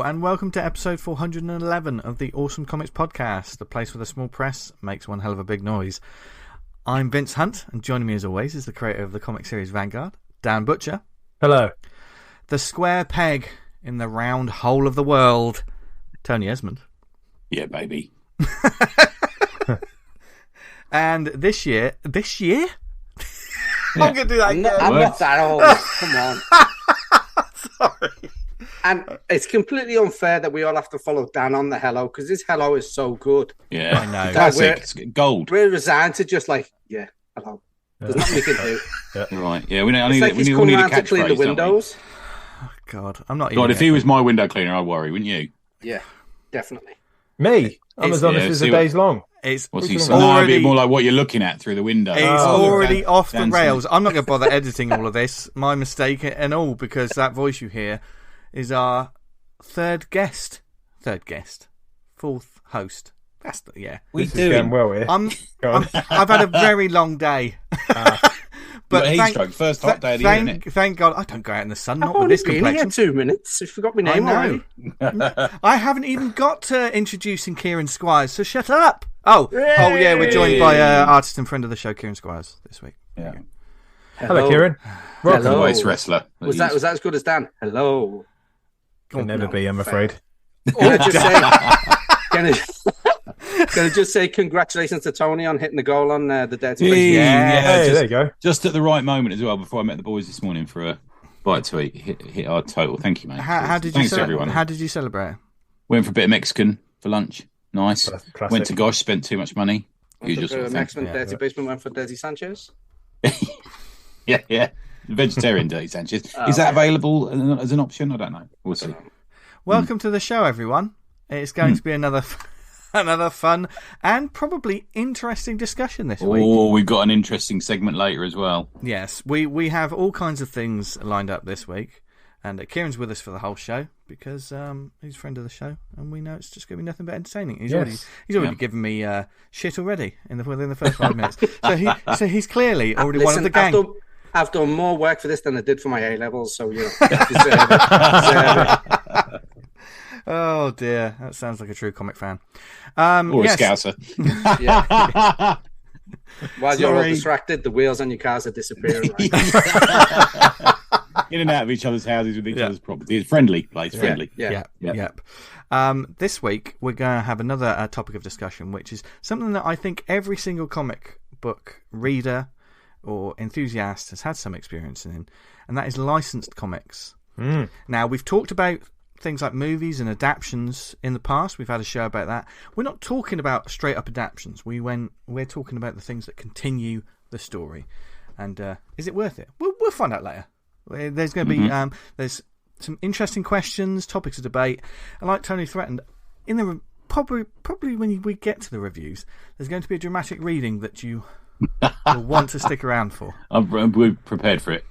Hello, and welcome to episode 411 of the Awesome Comics Podcast, the place where the small press makes one hell of a big noise. I'm Vince Hunt, and joining me as always is the creator of the comic series Vanguard, Dan Butcher. Hello. The square peg in the round hole of the world, Tony Esmond. Yeah, baby. And this year? I'm going to do that again. I'm not that old. Come on. Sorry. And it's completely unfair that we all have to follow Dan on the hello, because his hello is so good. Yeah, I know. classic. It's gold. We're resigned to just like, yeah, hello. There's nothing we can do. Right. Yeah, we need. It's like he's we coming need a around to clean the catchphrase, don't we? windows. Oh, God, I'm not God, even... if he was my window cleaner, I'd worry, wouldn't you? Yeah, definitely. Me? I'm as honest as the day's long. It's What's he Already- saying? No, a bit more like what you're looking at through the window. It's Oh, already off the Dan's rails. I'm not going to bother editing all of this. My mistake and all, because that voice you hear is our fourth host. That's the, yeah. We This is going do. well here. Go on. I've had a very long day. But heat stroke, first hot day of the year, isn't it? Thank God I don't go out in the sun. I've Not with only this been here complexion. 2 minutes. You forgot my name I know. already. I haven't even got to introducing Kieran Squires, so shut up. Oh yeah, we're joined by artist and friend of the show, Kieran Squires, this week. Yeah. Hello, Kieran. Welcome. Hello. Voice wrestler. Was that as good as Dan? Hello. Can never no, be, I'm afraid. Can I just say? Can I just say congratulations to Tony on hitting the goal on the Dirty Yeah, Place? Hey, just, there you go. just at the right moment as well. Before I met the boys this morning for a bite to eat, hit our total. Thank you, mate. How did you Thanks to everyone. How did you celebrate? Went for a bit of Mexican for lunch. Nice. Classic. Went to Gosh, spent too much money. Usual sort of thing. Maximum Dirty Basement went for Dirty Sanchez. Yeah. Vegetarian Dirty Sanchez. Is that available as an option? I don't know. We'll see. Welcome to the show, everyone. It's going to be another fun and probably interesting discussion this week. Oh, we've got an interesting segment later as well. Yes, we have all kinds of things lined up this week, and Kieran's with us for the whole show because he's a friend of the show, and we know it's just going to be nothing but entertaining. He's already given me shit already within the first 5 minutes. So he's clearly already one of the gang. I've done more work for this than I did for my A levels, so you know, deserve it. Oh dear, that sounds like a true comic fan. Or yes. a scouser. Yeah. While you're all distracted, the wheels on your cars are disappearing. Right? In and out of each other's houses with each other's property. It's friendly place, friendly. Yep. This week we're going to have another topic of discussion, which is something that I think every single comic book reader or enthusiast has had some experience in, and that is licensed comics. Now, we've talked about things like movies and adaptions in the past. We've had a show about that. We're not talking about straight up adaptions. We're talking about the things that continue the story. And is it worth it? We'll find out later. There's going to be there's some interesting questions, topics of debate, and like Tony threatened, in the probably when we get to the reviews, there's going to be a dramatic reading that you will want to stick around for. We're prepared for it.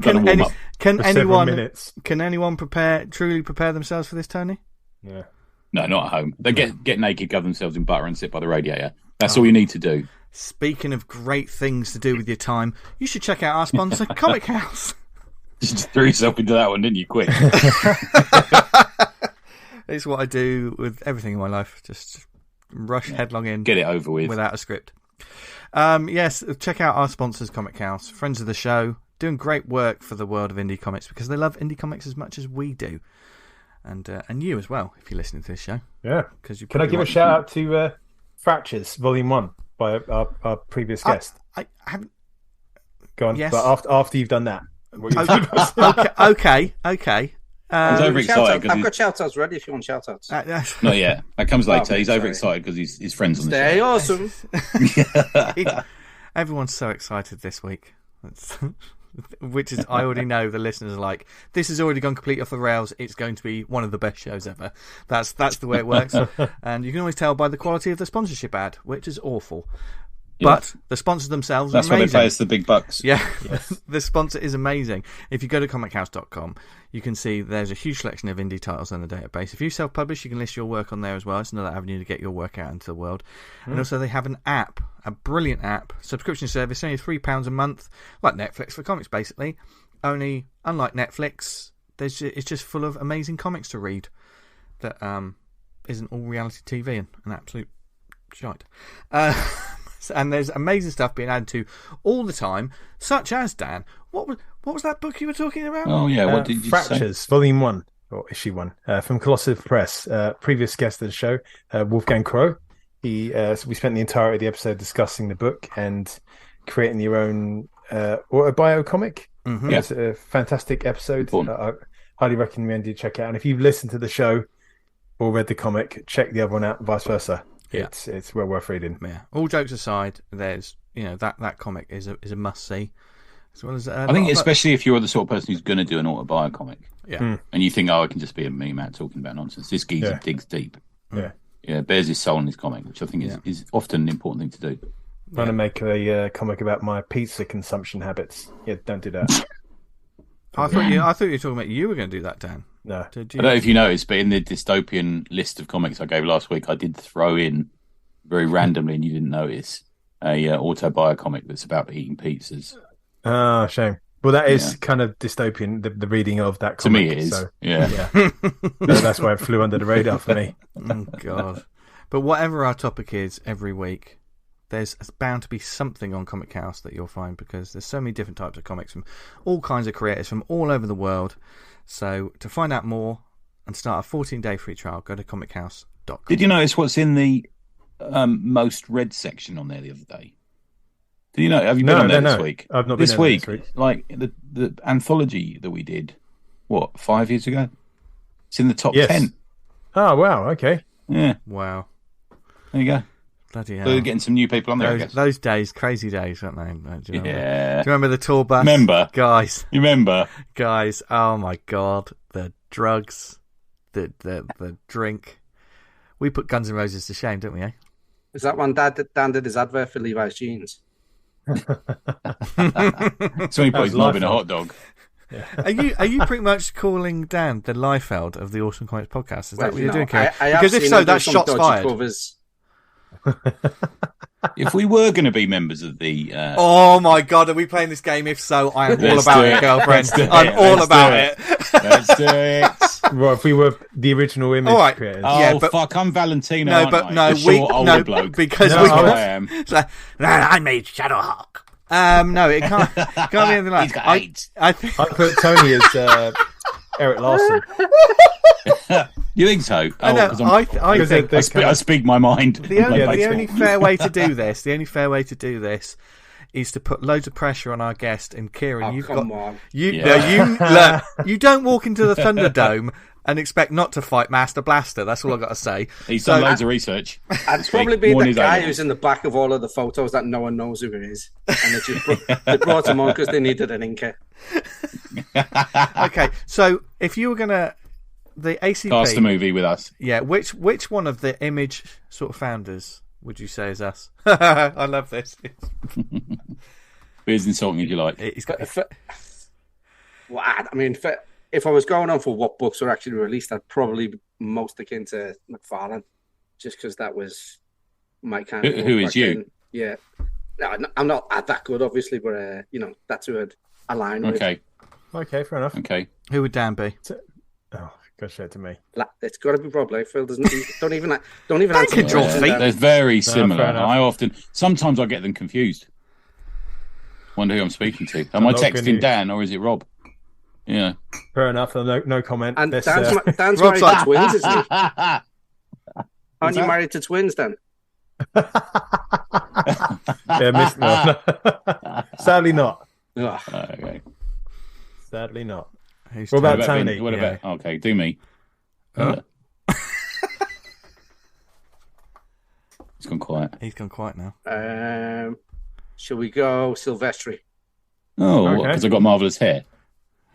Can anyone truly prepare themselves for this, Tony? Yeah. No, not at home. They get naked, cover themselves in butter, and sit by the radiator. That's all you need to do. Speaking of great things to do with your time, you should check out our sponsor, Comic House. Just threw yourself into that one, didn't you? Quick. It's what I do with everything in my life. Just rush headlong in. Get it over with. Without a script. Yes, check out our sponsors, Comic House. Friends of the show. Doing great work for the world of indie comics because they love indie comics as much as we do. And you as well, if you're listening to this show. Yeah. Can I give a shout out to Fractures, Volume 1, by our previous guest? I haven't... Go on. Yes. But after you've done that. Okay. He's overexcited. I've got shout-outs ready if you want shout-outs. Not yet. That comes later. He's overexcited because his friend's on the Stay show. awesome. Everyone's so excited this week. Which is, I already know the listeners are like, this has already gone completely off the rails. It's going to be one of the best shows ever. That's the way it works. And you can always tell by the quality of the sponsorship ad, which is awful. But the sponsors themselves are amazing. That's why they pay us the big bucks. Yeah, yes. The sponsor is amazing. If you go to comichouse.com, you can see there's a huge selection of indie titles on the database. If you self-publish, you can list your work on there as well. It's another avenue to get your work out into the world. And also they have an app, a brilliant app, subscription service, only £3 a month, like Netflix for comics, basically. Only, unlike Netflix, it's just full of amazing comics to read that isn't all reality TV and an absolute shite. And there's amazing stuff being added to all the time, such as, Dan, what was that book you were talking about? Oh yeah, what did you Fractures, say? Volume 1 or Issue 1 from Colossive Press. Previous guest of the show, Wolfgang Crow. We spent the entirety of the episode discussing the book and creating your own autobio comic. Mm-hmm. It's a fantastic episode. I highly recommend you check it out. And if you've listened to the show or read the comic, check the other one out, and vice versa. Yeah. It's well worth reading. Yeah. All jokes aside, there's that comic is a must see. As well as I think especially if you're the sort of person who's going to do an autobio comic, yeah, and you think, I can just be a me Matt talking about nonsense. This geezer digs deep. Yeah, bears his soul in his comic, which I think is often an important thing to do. Trying to make a comic about my pizza consumption habits. Yeah, don't do that. I thought you were talking about you were going to do that, Dan. No. Did I you? don't know if you noticed, but in the dystopian list of comics I gave last week, I did throw in very randomly, and you didn't notice, a autobio comic that's about eating pizzas. Ah, shame. Well, that is kind of dystopian, the reading of that comic. To me, it is. So, yeah. That's why it flew under the radar for me. Oh, God. But whatever our topic is every week, there's bound to be something on Comic House that you'll find, because there's so many different types of comics from all kinds of creators from all over the world. So to find out more and start a 14-day free trial, go to comichouse.com. Did you notice what's in the most read section on there the other day? Did you know? Have you been on there this week? I've not been this on week. This week. Like the anthology that we did, 5 years ago? It's in the top 10. Oh, wow. Okay. Yeah. Wow. There you go. Bloody hell. So they're getting some new people on there, I guess. Those days, crazy days, weren't they? Do you remember? Yeah. Do you remember the tour bus? Remember? Guys, You remember? oh my God. The drugs, the drink. We put Guns N' Roses to shame, didn't we, eh? Is that when Dan did his advert for Levi's jeans? So he put his knob in a hot dog. Yeah. Are you pretty much calling Dan the Liefeld of the Awesome Comics podcast? Is that what you're doing, Kieran? I Because if so, that's shots fired. Covers. If we were going to be members of the... Oh my God, are we playing this game? If so, I am all about it, girlfriend. I'm all about it. Let's do it. Well, if we were the original image creators. Oh, Yeah, but- fuck, I'm Valentino, No, aren't but I? no, The short, older bloke. because No, we. That's what I am. It's like, I made Shadowhawk. No, it can't be anything like He's got that. AIDS. I think. I put Tony as Eric Larson. You think so? I know. 'cause I Because think they're I speak my mind. the only, Yeah, the only fair way to do this, is to put loads of pressure on our guest. And Kieran, Oh, you've come got on. look, you don't walk into the Thunderdome and expect not to fight Master Blaster. That's all I got to say. He's done loads of research. I'd probably be More the than guy his who's in the back of all of the photos that no one knows who it is, and they brought him on because they needed an inker. Okay, so if you were gonna the ACP Cast a movie with us. yeah, which one of the Image sort of founders would you say is us? I love this. Be as insulting as you like. He's got Well, I mean, if I was going on for what books were actually released, I'd probably be most akin to McFarlane, just because that was my kind of. Who is you? then. Yeah, no, I'm not that good, obviously, but that's who I'd align with. Okay. Okay, fair enough. Okay. who would Dan be? Oh, go straight to me. It's got to be Rob Liefeld, doesn't it? Don't even Dan answer can the draw question, feet. Dan. They're very similar. fair enough. Sometimes I get them confused. Wonder who I'm speaking to. Am I not texting gonna- Dan or is it Rob? Yeah. Fair enough. No comment. And Let's, Dan's Rob's married like- to twins, isn't he? Aren't you that? married to twins, Dan? missed no. Sadly not. Ugh. Okay. Sadly not. Who's What about Tony? Tony? What Yeah. about? Okay, do me. Huh? It's gone quiet. He's gone quiet now. Shall we go Silvestri? Oh, Okay. because I got marvelous hair.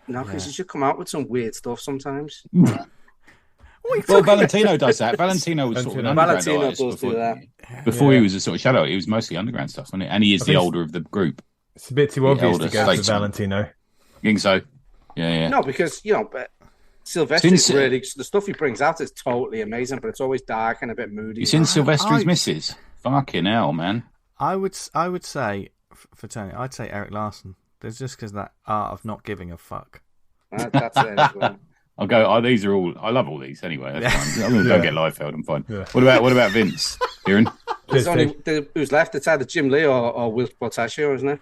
No, because you should come out with some weird stuff sometimes. Well, Valentino does that. Valentino was sort of an underground Valentino artist does do before, that. before he was a sort of shadow. He was mostly underground stuff, wasn't it? And he is I the think- older of the group. It's a bit too obvious elder to go for statesman. Valentino. You think so? Yeah. No, because but Silvestri Since- really the stuff he brings out is totally amazing, but it's always dark and a bit moody. You seen Silvestri's I- missus? Fucking hell, man. I would say for Tony, I'd say Eric Larson. There's just because that art of not giving a fuck. That's it as well. I'll go. Oh, these are all. I love all these anyway. That's fine. I'm going to go get Liefeld. I'm fine. Yeah. What about Vince? Kieran? There's only who's left. It's either Jim Lee or Will Portacio, isn't it?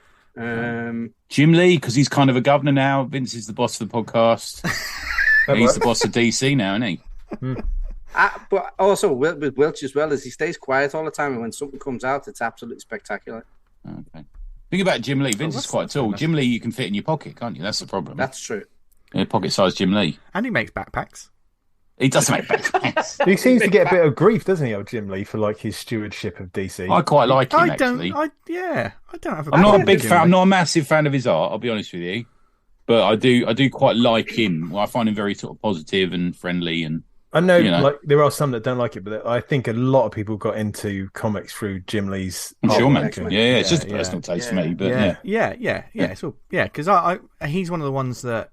Jim Lee, because he's kind of a governor now. Vince is the boss of the podcast. He's the boss of DC now, isn't he? But also with Wilch as well, as he stays quiet all the time, and when something comes out, it's absolutely spectacular. Okay. Think about Jim Lee. Vince is quite tall. Jim Lee, you can fit in your pocket, can't you? That's the problem. That's true. Yeah, pocket-sized Jim Lee. And he makes backpacks. He does make backpacks. He seems to get a bit of grief, doesn't he, old Jim Lee, for like his stewardship of DC? I quite like him, actually. I don't have. I'm not a big fan. I'm not a massive fan of his art. I'll be honest with you, but I do quite like him. Well, I find him very sort of positive and friendly, and I know, like there are some that don't like it, but I think a lot of people got into comics through Jim Lee's. I'm sure, man. Yeah, it's just a personal taste for me, but yeah. It's all because he's one of the ones that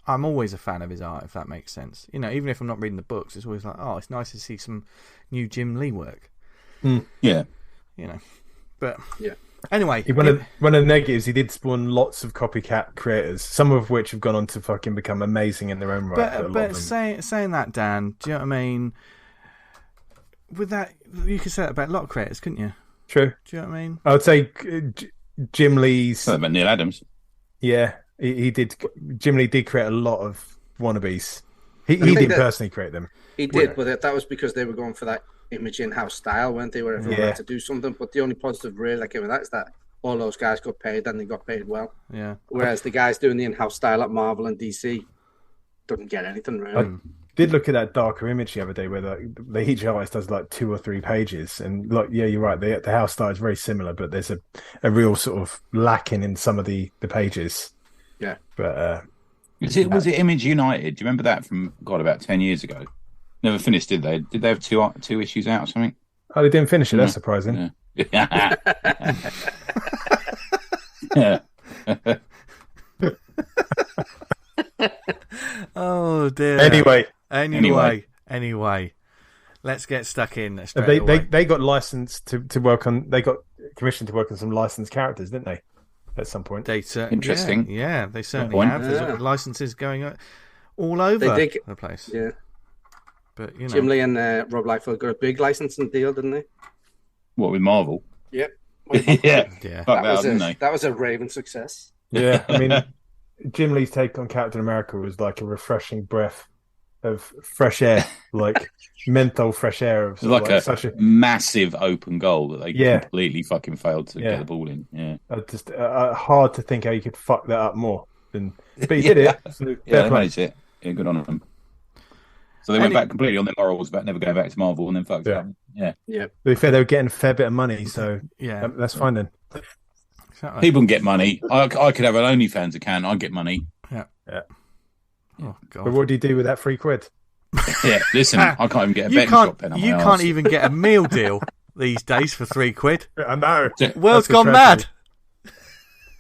I'm always a fan of his art, if that makes sense. You know, even if I'm not reading the books, it's always like, oh, it's nice to see some new Jim Lee work. Yeah, you know, but yeah. Anyway, one of the negatives, he did spawn lots of copycat creators, some of which have gone on to fucking become amazing in their own right. But saying that, Dan, do you know what I mean? With that, you could say that about a lot of creators, couldn't you? True. Do you know what I mean? I would say Jim Lee's. What about Neil Adams? Yeah, he did. Jim Lee did create a lot of wannabes. He didn't personally create them. He did, but that was because they were going for that image in-house style, weren't they? Where everyone had to do something. But the only positive really like that is that all those guys got paid and they got paid well. Yeah. Whereas the guys doing the in-house style at Marvel and DC didn't get anything really. I did look at that darker image the other day where the each artist does like 2 or 3 pages, and like you're right, the house style is very similar, but there's a real sort of lacking in some of the pages. Yeah. But was it Image United? Do you remember that from about 10 years ago? Never finished, did they? Did they have two issues out or something? Oh, they didn't finish it. That's surprising. Yeah. Oh dear. Anyway, let's get stuck in. They got licensed to work on. They got commissioned to work on some licensed characters, didn't they? At some point. Interesting. Yeah, they certainly have. There's licenses going all over the place. Yeah. But you know, Jim Lee and Rob Liefeld got a big licensing deal, didn't they? What, with Marvel? Yep. Yeah. That was a raving success. Yeah, I mean, Jim Lee's take on Captain America was like a refreshing breath of fresh air, like menthol fresh air. Of like such a massive open goal that they completely fucking failed to get the ball in. Yeah, just hard to think how you could fuck that up more. But he did it. So they managed it. Yeah, good on them. So they went back completely on their morals about never going back to Marvel, and then fucked it up. Yeah. To be fair, they were getting a fair bit of money, so that's fine then. Exactly. People can get money. I could have an OnlyFans account. I'd get money. Yeah. Oh God. But what do you do with that £3? Yeah, listen, I can't even get a betting shop pen on my arse. Can't even get a meal deal these days for £3. I know. World's gone mad.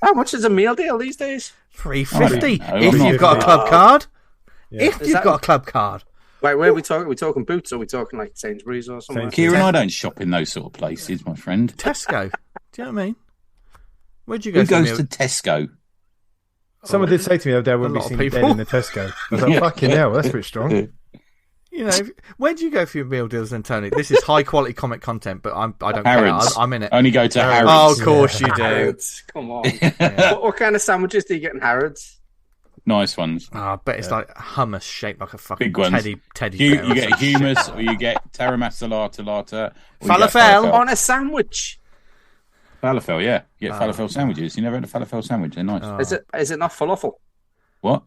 How much is a meal deal these days? $3.50 if you've got a club card. Yeah. If you've got a club card. Right, where are we talking? Are we talking Boots or are we talking like Sainsbury's or something? Kieran, I don't shop in those sort of places, my friend. Tesco. Do you know what I mean? Where'd you go? Who goes to Tesco? Someone did say to me the other day, I wouldn't be seen dead in the Tesco. I was like, fucking hell, that's a bit strong. You know, where do you go for your meal deals then, Tony? This is high quality comic content, but I don't Harrods. care. I'm in it. Only go to Harrods. Oh, of course you do. Harrods. Come on. What kind of sandwiches do you get in Harrods? Nice ones. I bet it's like hummus shaped like a fucking big ones. teddy bear. You get hummus, or you get taramasalata, falafel on a sandwich. Falafel, yeah. You get falafel sandwiches. You never had a falafel sandwich? They're nice. Is it not falafel? What?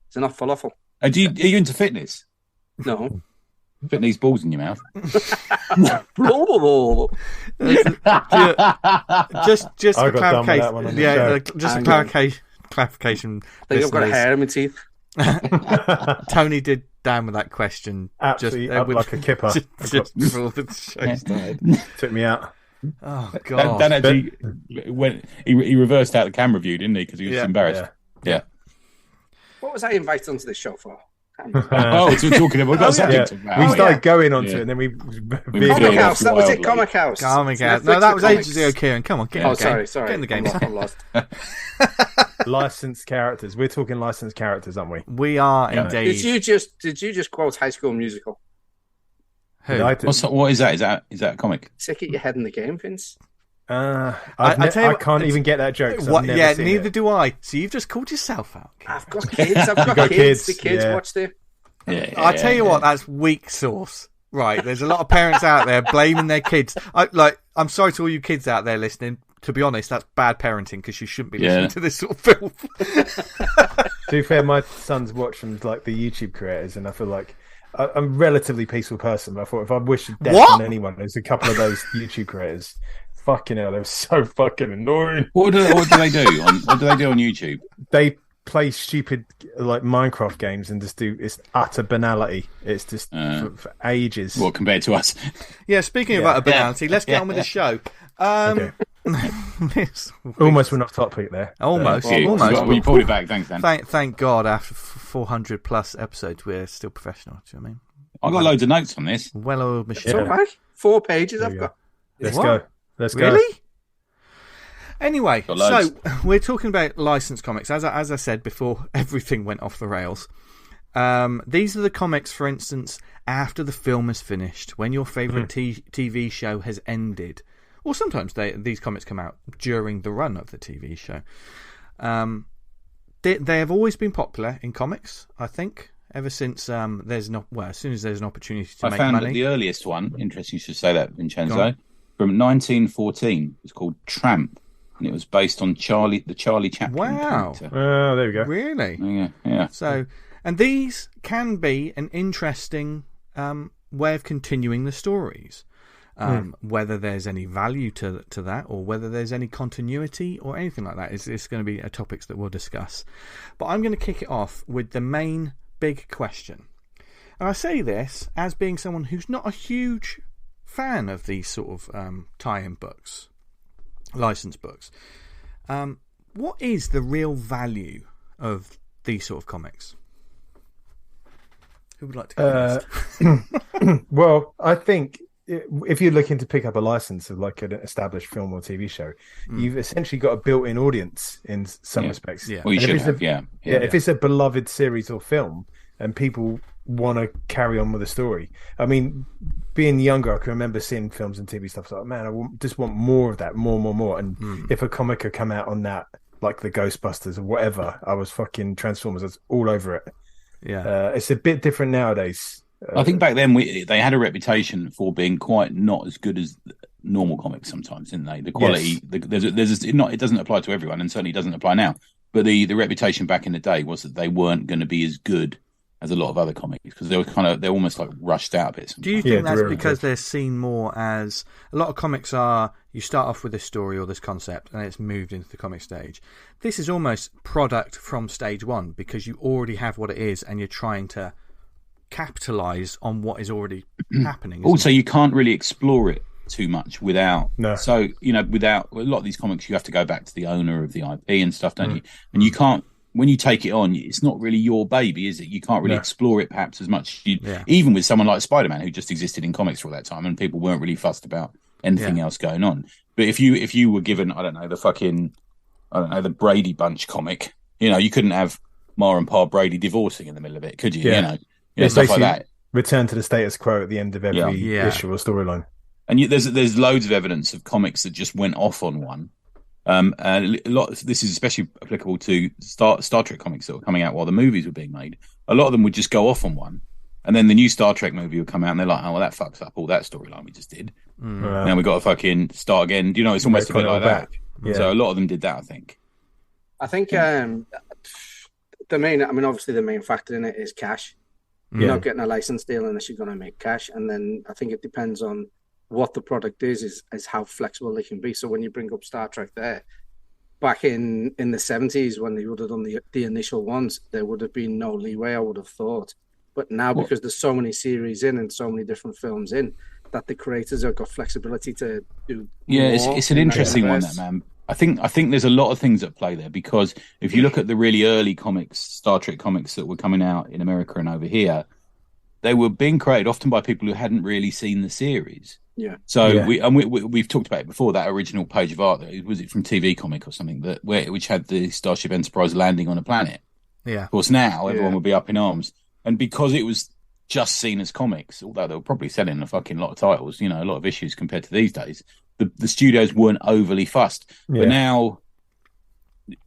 Is it not falafel? Are you into fitness? No. Putting these balls in your mouth. just for clarification. Yeah, just a clarification. I think I've got a hair in my teeth. Tony did down with that question. Absolutely like a kipper. Just before the show started. Took me out. Oh God! Dan actually went. He reversed out the camera view, didn't he? Because he was embarrassed. Yeah. What was I invited onto this show for? So we're talking about. We started going onto it, and then we Comic House. That was it. Comic House. No, that was ages ago. Kieran, come on, get in the game. Sorry. Get in the game. I'm lost. licensed characters. We're talking licensed characters, aren't we? We are indeed. Did you just quote High School Musical? Who? I did. What is that? Is that a comic? Stick your head in the game, Vince. I can't even get that joke. What? Yeah, neither do I. So you've just called yourself out. Kieran. I've got kids. I've got kids. The kids watched it. Yeah, I tell you what, that's weak sauce. Right, there's a lot of parents out there blaming their kids. I'm sorry to all you kids out there listening. To be honest, that's bad parenting because you shouldn't be listening to this sort of film. To be fair, my son's watched from like the YouTube creators, and I feel like I'm a relatively peaceful person. But I thought if I wish death on anyone, there's a couple of those YouTube creators. Fucking hell, they're so fucking annoying. What do they do on YouTube? They play stupid like Minecraft games and just do it's utter banality. It's just for ages. Well, compared to us. Yeah, speaking of utter banality, let's get on with the show. Okay. Almost went off topic there. Almost. You pulled it back. Thanks, Dan. Thank God, after 400 plus episodes, we're still professional. Do you know what I mean? I got loads of notes on this. Well-oiled machine. It's all right. 4 pages I've got. Let's go. Really? Anyway, so we're talking about licensed comics. As I said before, everything went off the rails. These are the comics, for instance, after the film is finished, when your favourite TV show has ended. Or sometimes these comics come out during the run of the TV show. They have always been popular in comics, I think, ever since as soon as there's an opportunity to make money. I found that the earliest one, interesting you should say that, Vincenzo, from 1914, was called Tramp. And it was based on the Charlie Chaplin character. Oh, there we go. Really? Yeah. So, and these can be an interesting way of continuing the stories. Whether there's any value to that, or whether there's any continuity or anything like that, it's going to be a topics that we'll discuss. But I'm going to kick it off with the main big question. And I say this as being someone who's not a huge fan of these sort of tie-in books. Licensed books. What is the real value of these sort of comics? Who would like to go first? Well, I think if you're looking to pick up a license of like an established film or TV show, you've essentially got a built-in audience in some respects. Yeah. Well, you should have, if it's a beloved series or film and people want to carry on with the story. I mean, being younger, I can remember seeing films and TV stuff like, man, I just want more of that, more. And if a comic had come out on that, like the Ghostbusters or whatever, I was fucking Transformers. I was all over it. Yeah, it's a bit different nowadays. I think back then they had a reputation for being quite not as good as normal comics sometimes, didn't they? The quality, it doesn't apply to everyone, and certainly doesn't apply now. But the reputation back in the day was that they weren't going to be as good as a lot of other comics because they're almost like rushed out a bit sometimes. Do you think that's because they're seen more as a lot of comics are? You start off with this story or this concept, and it's moved into the comic stage. This is almost product from stage one because you already have what it is, and you're trying to capitalize on what is already happening. Also, you can't really explore it too much without. No. So without a lot of these comics, you have to go back to the owner of the IP and stuff, don't you? And you can't. When you take it on, it's not really your baby, is it? You can't really explore it perhaps as much. Even with someone like Spider-Man, who just existed in comics for all that time, and people weren't really fussed about anything else going on. But if you were given, the Brady Bunch comic, you couldn't have Ma and Pa Brady divorcing in the middle of it, could you? Yeah. Stuff like that. Return to the status quo at the end of every issue or storyline. And there's loads of evidence of comics that just went off on one. And a lot. This is especially applicable to Star Trek comics that were coming out while the movies were being made. A lot of them would just go off on one, and then the new Star Trek movie would come out, and they're like, "Oh, well, that fucks up all that storyline we just did." Now we got to fucking start again. It's almost a bit like that. Yeah. So a lot of them did that, I think. I think the main factor in it is cash. You're not getting a license deal unless you're going to make cash, and then I think it depends on what the product is how flexible they can be. So when you bring up Star Trek there, back in the 70s when they would have done the initial ones, there would have been no leeway, I would have thought. But now, because there's so many series in and so many different films in, that the creators have got flexibility to do. Yeah, it's an interesting one, that, man. I think there's a lot of things at play there, because if you look at the really early comics, Star Trek comics that were coming out in America and over here, they were being created often by people who hadn't really seen the series. Yeah. So we've talked about it before. That original page of art, was it from TV Comic or something which had the Starship Enterprise landing on a planet? Yeah. Of course, now everyone would be up in arms, and because it was just seen as comics, although they were probably selling a fucking lot of titles, a lot of issues compared to these days, the studios weren't overly fussed. Yeah. But now,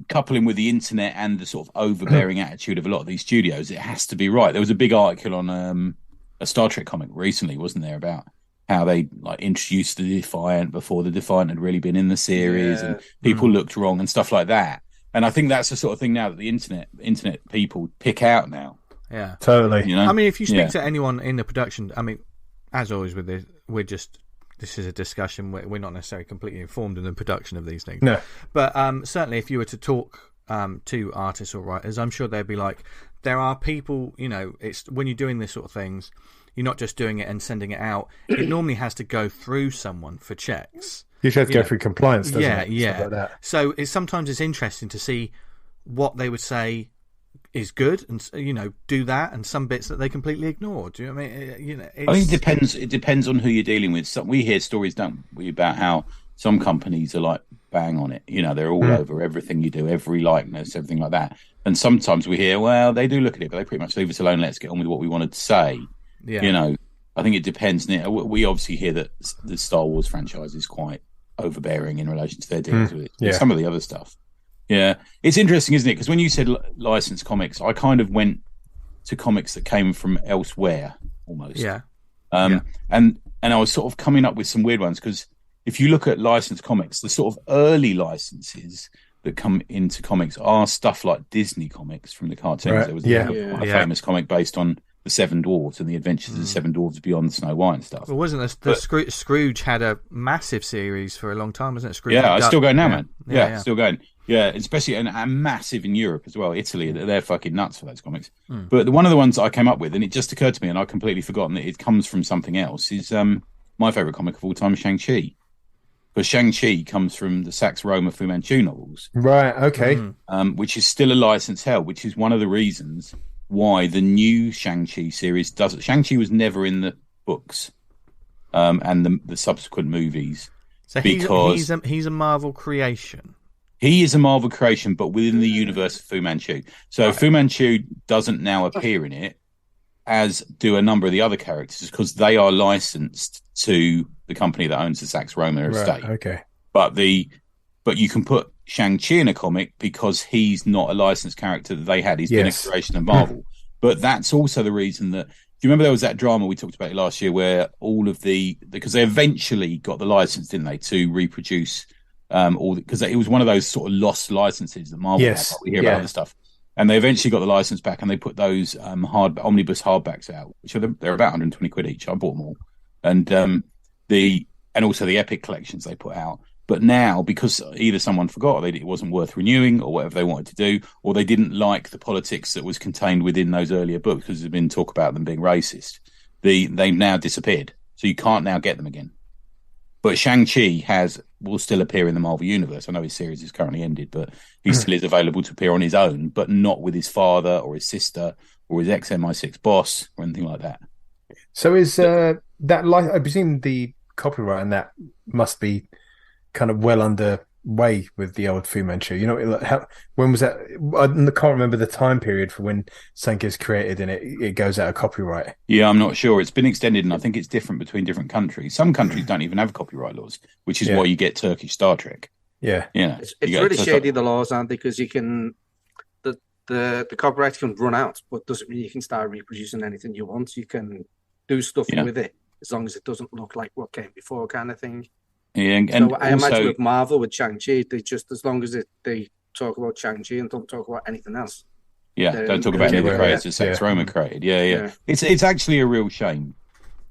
coupling with the internet and the sort of overbearing attitude of a lot of these studios, it has to be right. There was a big article on a Star Trek comic recently, wasn't there, about how they introduced the Defiant before the Defiant had really been in the series, and people looked wrong and stuff like that. And I think that's the sort of thing now that the internet people pick out now. Yeah, totally. I mean, if you speak to anyone in the production, I mean, as always with this, this is a discussion. We're not necessarily completely informed in the production of these things. No, but certainly if you were to talk to artists or writers, I'm sure they'd be like, there are people. It's when you're doing this sort of things, you're not just doing it and sending it out. It normally has to go through someone for checks. You should have to go through compliance, doesn't it? Yeah. Stuff like that. So sometimes it's interesting to see what they would say is good, and do that, and some bits that they completely ignore. Do you know what I mean? I think it depends on who you're dealing with. We hear stories, don't we, about how some companies are like bang on it. They're all over everything you do, every likeness, everything like that. And sometimes we hear, well, they do look at it, but they pretty much leave us alone. Let's get on with what we wanted to say. Yeah. I think it depends. We obviously hear that the Star Wars franchise is quite overbearing in relation to their dealings with it. Yeah. Some of the other stuff. Yeah. It's interesting, isn't it? Because when you said licensed comics, I kind of went to comics that came from elsewhere almost. Yeah. And I was sort of coming up with some weird ones, because if you look at licensed comics, the sort of early licenses that come into comics are stuff like Disney comics from the cartoons. Right. There was a famous comic based on the Seven Dwarfs and the Adventures of the Seven Dwarfs Beyond Snow White and stuff. Well, wasn't Scrooge had a massive series for a long time, wasn't it? Scrooge it's still going now, man. Yeah, still going. Yeah, especially and massive in Europe as well. Italy, they're fucking nuts for those comics. But one of the ones I came up with, and it just occurred to me, and I'd completely forgotten that it comes from something else, is my favourite comic of all time, Shang-Chi. Because Shang-Chi comes from the Sax Roma Fu Manchu novels. Right, okay. Which is still a license hell, which is one of the reasons why the new Shang-Chi series doesn't. Shang-Chi was never in the books and the subsequent movies. So he's a Marvel creation. He is a Marvel creation, but within the universe of Fu Manchu. So Fu Manchu doesn't now appear in it, as do a number of the other characters, because they are licensed to the company that owns the Sax Roma estate. Okay. But you can put Shang-Chi in a comic because he's not a licensed character that they had. He's been a creation of Marvel. But that's also the reason that... Do you remember there was that drama we talked about last year where all of because they eventually got the license, didn't they, to reproduce because it was one of those sort of lost licenses that Marvel had. We hear about other stuff. And they eventually got the license back, and they put those omnibus hardbacks out, which they're about 120 quid each. I bought them all. And and also the Epic collections they put out. But now, because either someone forgot, or it wasn't worth renewing, or whatever they wanted to do, or they didn't like the politics that was contained within those earlier books, because there's been talk about them being racist, they've now disappeared. So you can't now get them again. But Shang-Chi will still appear in the Marvel Universe. I know his series is currently ended, but he still is available to appear on his own, but not with his father or his sister or his ex-MI6 boss or anything like that. So is that I presume the copyright on that must be kind of well underway with the old Fu Manchu. When was that? I can't remember the time period for when something is created and it goes out of copyright. Yeah, I'm not sure. It's been extended, and I think it's different between different countries. Some countries don't even have copyright laws, which is why you get Turkish Star Trek. Yeah. It's really shady, the laws, aren't they? Because you can the copyright can run out, but doesn't mean you can start reproducing anything you want. You can do stuff with it as long as it doesn't look like what came before, kind of thing. Yeah, and so I imagine with Marvel, with Shang-Chi, they just, as long as they talk about Shang-Chi and don't talk about anything else. Yeah, don't talk about any of the creators Sax Roma created. Yeah. It's actually a real shame,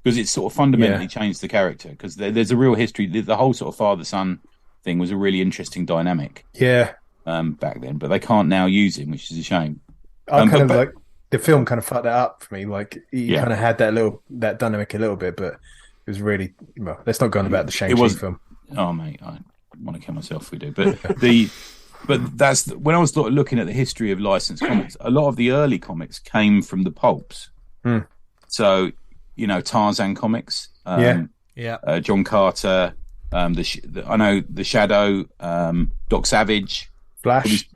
because it's sort of fundamentally changed the character, because there's a real history. The whole sort of father-son thing was a really interesting dynamic. Yeah. Back then, but they can't now use him, which is a shame. Like the film kind of fucked that up for me. Like you kind of had that dynamic a little bit, but it was really let's not go on about the Shang-Chi film. Oh mate, I want to kill myself if we do. But but that's when I was looking at the history of licensed comics. A lot of the early comics came from the pulps. So Tarzan comics. John Carter, I know the Shadow, Doc Savage, Flash,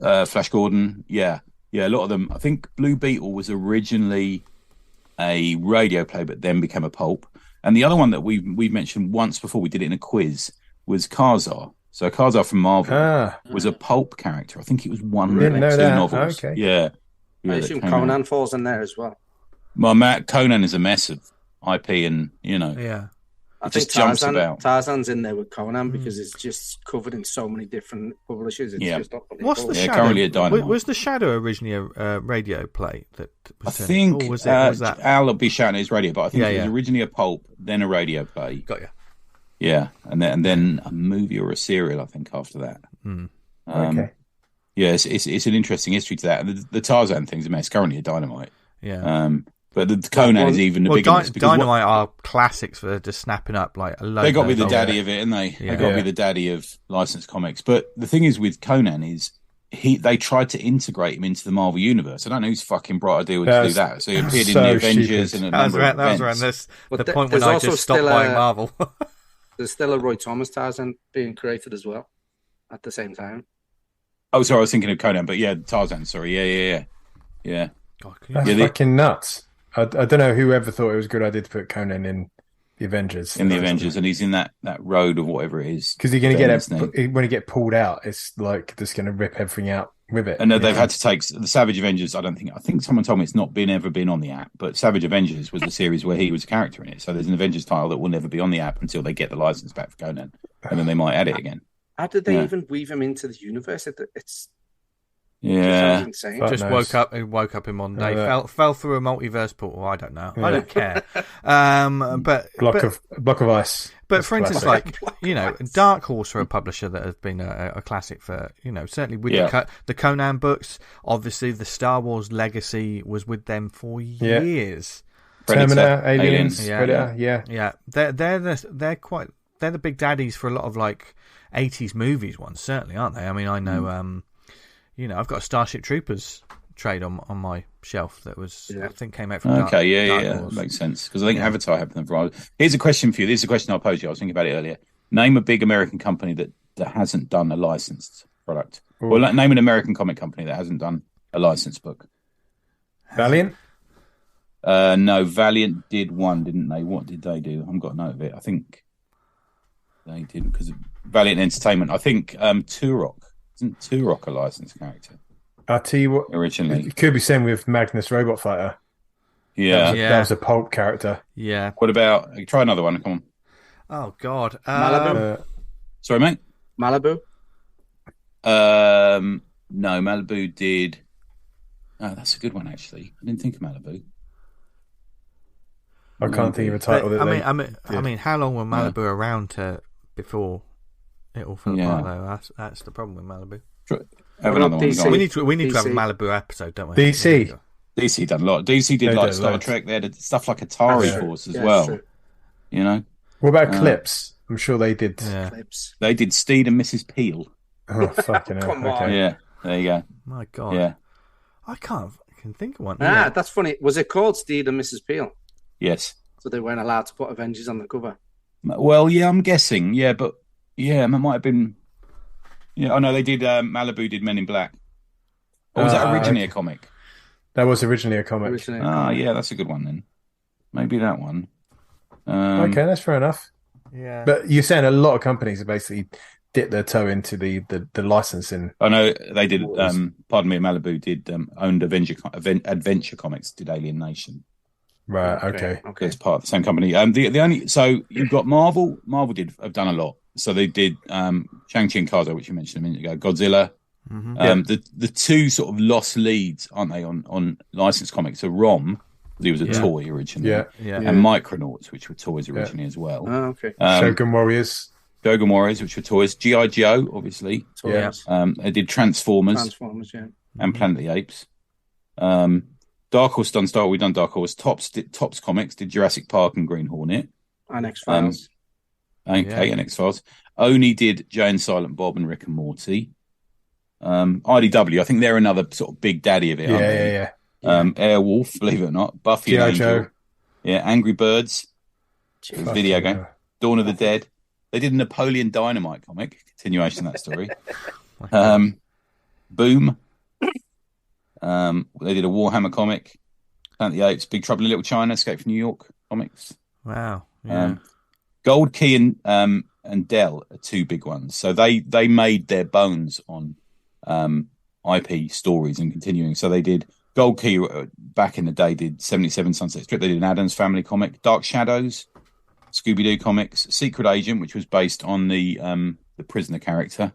Flash Gordon. Yeah, a lot of them. I think Blue Beetle was originally a radio play, but then became a pulp. And the other one that we've mentioned once before, we did it in a quiz, was Karzar. So Karzar from Marvel was a pulp character. I think it was one or two novels. Okay. Yeah. I assume Conan falls in there as well. Well, Conan is a mess of IP, and I think Tarzan's in there with Conan because it's just covered in so many different publishers. It's just unbelievable. What's the Shadow? Currently a Dynamite. Was the Shadow originally a radio play? I think was that? Al will be shouting his radio, but I think it was originally a pulp, then a radio play. Got you. Yeah, and then a movie or a serial, I think, after that. Okay. Yeah, it's an interesting history to that. The Tarzan thing's a mess. Currently a Dynamite. Yeah. But the Conan is even a bigger mess. Dynamite are classics for just snapping up like a load. They got to be the daddy of it, and they got to be the daddy of licensed comics. But the thing is with Conan is they tried to integrate him into the Marvel universe. I don't know whose fucking bright idea was to do that. So he appeared in the Avengers and a number of events. That was around the point when I just stopped buying Marvel. There's still a Roy Thomas Tarzan being created as well at the same time. Oh, sorry, I was thinking of Conan, but Tarzan. Sorry, yeah. God, that's fucking nuts. I don't know whoever thought it was a good idea to put Conan in the Avengers. And he's in that road of whatever it is. Because you're going to get when he get pulled out, it's like just going to rip everything out with it. And they've had to take the Savage Avengers. I think someone told me it's not ever been on the app, but Savage Avengers was the series where he was a character in it. So there's an Avengers title that will never be on the app until they get the license back for Conan, and then they might add it again. How did they even weave him into the universe? It's insane. Just woke up in one day, fell through a multiverse portal. I don't know. I don't care. But block of ice. But for instance, Dark Horse are a publisher that has been a classic for certainly with the Conan books. Obviously, the Star Wars legacy was with them for years. Terminator, Aliens, Predator, yeah. They're the big daddies for a lot of 80s movies ones, certainly, aren't they? I mean, I know. I've got a Starship Troopers trade on my shelf that was I think came out from Dark Horse. That makes sense because I think Avatar had them for a while. Here's a question for you. This is a question I'll pose you. I was thinking about it earlier. Name a big American company that hasn't done a licensed product. Ooh. Well, name an American comic company that hasn't done a licensed book. Valiant? No, Valiant did one, didn't they? What did they do? I haven't got a note of it. I think they didn't because Valiant Entertainment. I think Turok. Isn't Turok a licensed character? I'll tell you what. Originally. It could be same with Magnus Robot Fighter. Yeah. That was a pulp character. Yeah. What about... Try another one. Come on. Oh, God. Malibu? Sorry, mate? Malibu? No, Malibu did... Oh, that's a good one, actually. I didn't think of Malibu. I can't think of a title I mean, how long were Malibu around before... It all fell apart though. That's the problem with Malibu. We need to have a Malibu episode, don't we? DC done a lot. DC did Star Trek. They had stuff like Atari Force as well. True. What about Clips? I'm sure they did. Yeah. Clips. They did Steed and Mrs. Peel. Oh fucking hell! Come on. Okay. Yeah, there you go. My God. Yeah. I can't think of one. That's funny. Was it called Steed and Mrs. Peel? Yes. So they weren't allowed to put Avengers on the cover. Well, yeah, I'm guessing. Yeah, but. Yeah, it might have been. Yeah, oh no, they did. Malibu did Men in Black. Or was that originally a comic? That was originally a comic. Yeah, that's a good one then. Maybe that one. Okay, that's fair enough. Yeah, but you're saying a lot of companies have basically dipped their toe into the licensing. I know they did. Pardon me, Malibu did owned Adventure Comics. Did Alien Nation. Right. Okay. It's part of the same company. The only you've got Marvel. Marvel have done a lot. So they did Shang-Chi and Kazo, which you mentioned a minute ago. Godzilla. Mm-hmm. The two sort of lost leads, aren't they, on licensed comics? So Rom, he was a toy originally, and Micronauts, which were toys originally as well. Oh, okay. Shogun Warriors, which were toys. G.I. Joe, obviously. Toys. They did Transformers, and Planet of the Apes. Dark Horse done Star Wars. We've done Dark Horse. Tops Comics did Jurassic Park and Green Hornet. And X-Files. And X-Files. Oni did Jay and Silent Bob and Rick and Morty. IDW, I think they're another sort of big daddy of it, aren't they? Airwolf, believe it or not. Buffy and Angel. Joe. Yeah, Angry Birds. video game. Dawn of the Dead. They did a Napoleon Dynamite comic, continuation of that story. Boom. They did a Warhammer comic. Planet of the Apes, Big Trouble in Little China, Escape from New York comics. Wow. Yeah. Gold Key and Dell are two big ones. So they made their bones on IP stories and continuing. So they did Gold Key back in the day, did 77 Sunset Strip. They did an Addams Family comic, Dark Shadows, Scooby-Doo comics, Secret Agent, which was based on the prisoner character,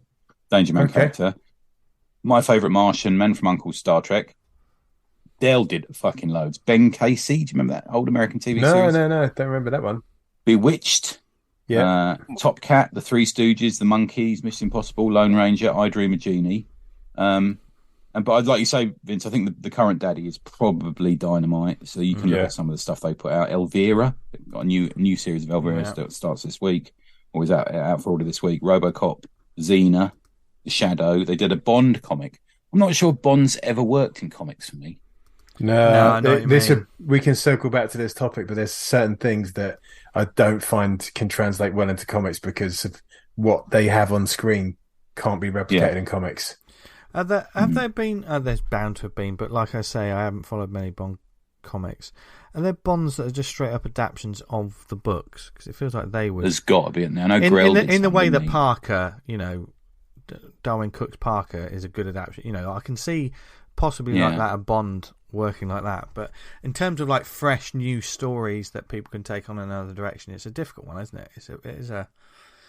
Danger Man character. My Favourite Martian, Men from U.N.C.L.'s, Star Trek. Dell did fucking loads. Ben Casey, do you remember that old American TV series? No, don't remember that one. Bewitched. Yeah. Top Cat, The Three Stooges, The Monkees, Mission Impossible, Lone Ranger, I Dream of Jeannie. But I'd like you say, Vince, I think the current daddy is probably Dynamite. So you can look at some of the stuff they put out. Elvira, got a new series of Elvira that starts this week, or is out for order this week. RoboCop, Xena, The Shadow. They did a Bond comic. I'm not sure Bond's ever worked in comics for me. No, we can circle back to this topic, but there's certain things that I don't find can translate well into comics because of what they have on screen can't be replicated in comics. Have there been? There's bound to have been, but like I say, I haven't followed many Bond comics. Are there Bonds that are just straight up adaptations of the books? Because it feels like they would. There's got to be, I know in the way that Parker, Darwin Cook's Parker is a good adaptation. I can see possibly like that a Bond working like that, but in terms of like fresh new stories that people can take on another direction, it's a difficult one, isn't it? It is a.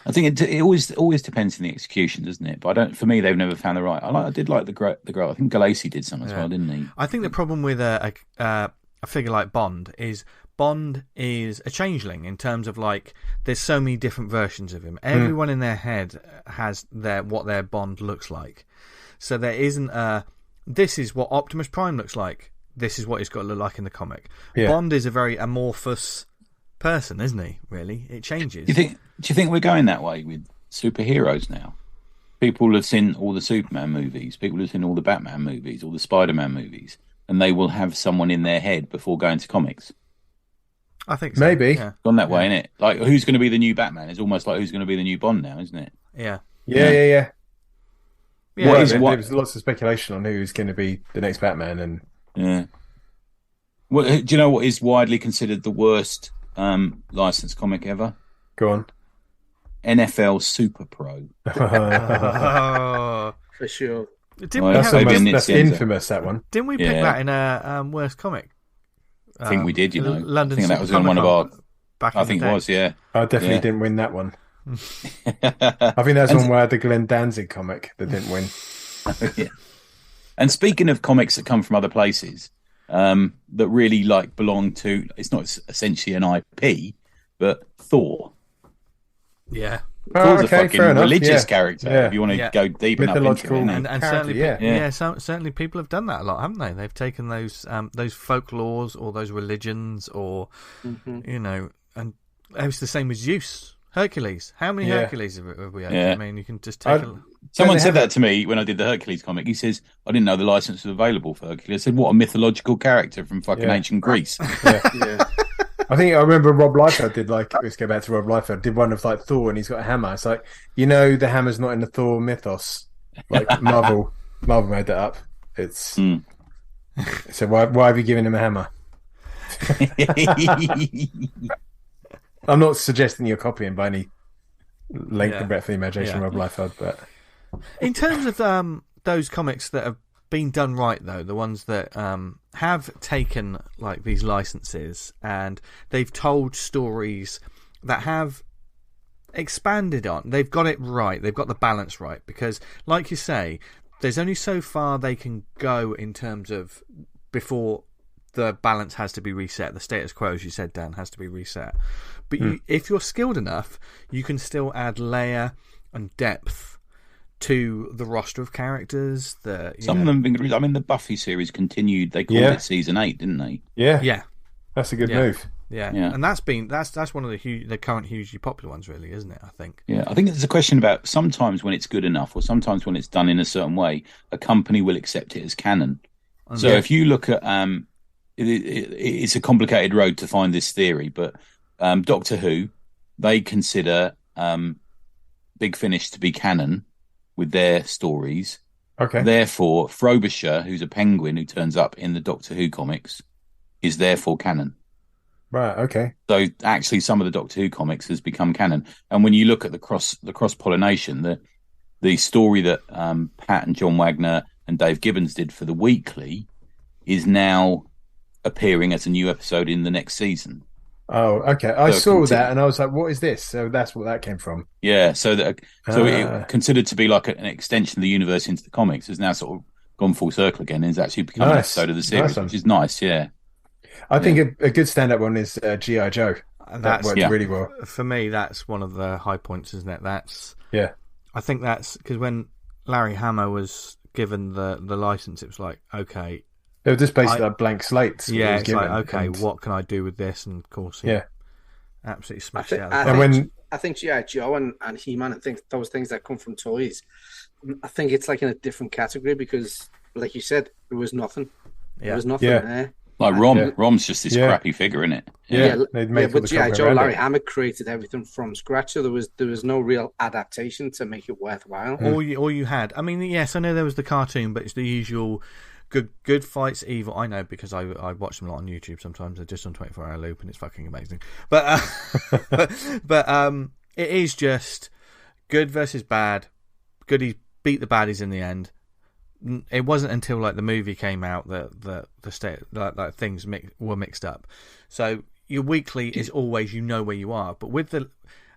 I think it always depends on the execution, doesn't it? But for me, they've never found the right. I did like the girl. I think Galassi did some as well, didn't he? I think the problem with a figure like Bond is a changeling in terms of like there's so many different versions of him. Everyone in their head has what their Bond looks like. So there isn't this is what Optimus Prime looks like. This is what he's got to look like in the comic. Yeah. Bond is a very amorphous person, isn't he? Really, it changes. Do you think we're going that way with superheroes now? People have seen all the Superman movies. People have seen all the Batman movies, all the Spider-Man movies, and they will have someone in their head before going to comics. I think so. Maybe gone that way, isn't it? Like who's going to be the new Batman? It's almost like who's going to be the new Bond now, isn't it? Yeah. There's lots of speculation on who's going to be the next Batman, and do you know what is widely considered the worst licensed comic ever? Go on. NFL Super Pro. For sure. That's infamous, that one. Didn't we pick that in a worst comic? I think we did, London. I think that was in one of our. I think it was, yeah. I definitely didn't win that one. I think that's one where I had the Glenn Danzig comic that didn't win. And speaking of comics that come from other places, that really belong to, it's not essentially an IP, but Thor. Yeah. Thor's a fucking religious character. If you want to go deep enough into it, and certainly people have done that a lot, haven't they? They've taken those folklores or those religions, or and it's the same with Zeus, Hercules. How many Hercules have we had? I mean, you can just take. Someone said that to me when I did the Hercules comic. He says, "I didn't know the license was available for Hercules." I said, "What a mythological character from fucking ancient Greece." I think I remember Rob Liefeld did let's go back to Rob Liefeld, did one of Thor and he's got a hammer. It's like, the hammer's not in the Thor mythos. Like Marvel made that up. It's so why have you given him a hammer? I'm not suggesting you're copying by any length and breadth of the imagination, Rob Liefeld, but in terms of those comics that have been done right, though, the ones that have taken these licenses and they've told stories that have expanded on, they've got it right, they've got the balance right, because like you say, there's only so far they can go in terms of before the balance has to be reset. The status quo, as you said, Dan, has to be reset. But if you're skilled enough, you can still add layer and depth to the roster of characters. Some of them have been good. I mean, the Buffy series continued. They called it season 8, didn't they? Yeah. That's a good move. Yeah. And that's one of the current hugely popular ones, really, isn't it? I think. Yeah, I think there's a question about sometimes when it's good enough, or sometimes when it's done in a certain way, a company will accept it as canon. So if you look at, it's a complicated road to find this theory, but Doctor Who, they consider Big Finish to be canon with their stories. Okay. Therefore, Frobisher, who's a penguin who turns up in the Doctor Who comics, is therefore canon. Right. Okay. So actually, some of the Doctor Who comics has become canon. And when you look at the cross pollination, the story that Pat and John Wagner and Dave Gibbons did for the Weekly is now appearing as a new episode in the next season. Oh, okay. I saw that and I was like, what is this? So that's what that came from. Yeah. So it considered to be like an extension of the universe into the comics has now sort of gone full circle again and has actually become an episode of the series, which is nice. Yeah. I think a good stand-up one is G.I. Joe. And that worked really well. For me, that's one of the high points, isn't it? I think that's because when Larry Hama was given the license, it was like, okay. They were just basically like blank slates. Yeah, it's like, okay, what can I do with this? And of course, he absolutely smashed it out. I think G.I. Joe and He-Man, I think those things that come from toys, I think it's like in a different category because, like you said, there was nothing. There was nothing there. Like Rom's just this crappy figure, isn't it? But G.I. Joe, Larry Hama created everything from scratch, so there was no real adaptation to make it worthwhile. All you had, I mean, yes, I know there was the cartoon, but it's the usual good fights, evil. I know because I watch them a lot on YouTube sometimes. They're just on 24-hour loop, and it's fucking amazing. But it is just good versus bad. Goodies beat the baddies in the end. It wasn't until like the movie came out that the state like things were mixed up. So your weekly is always where you are, but with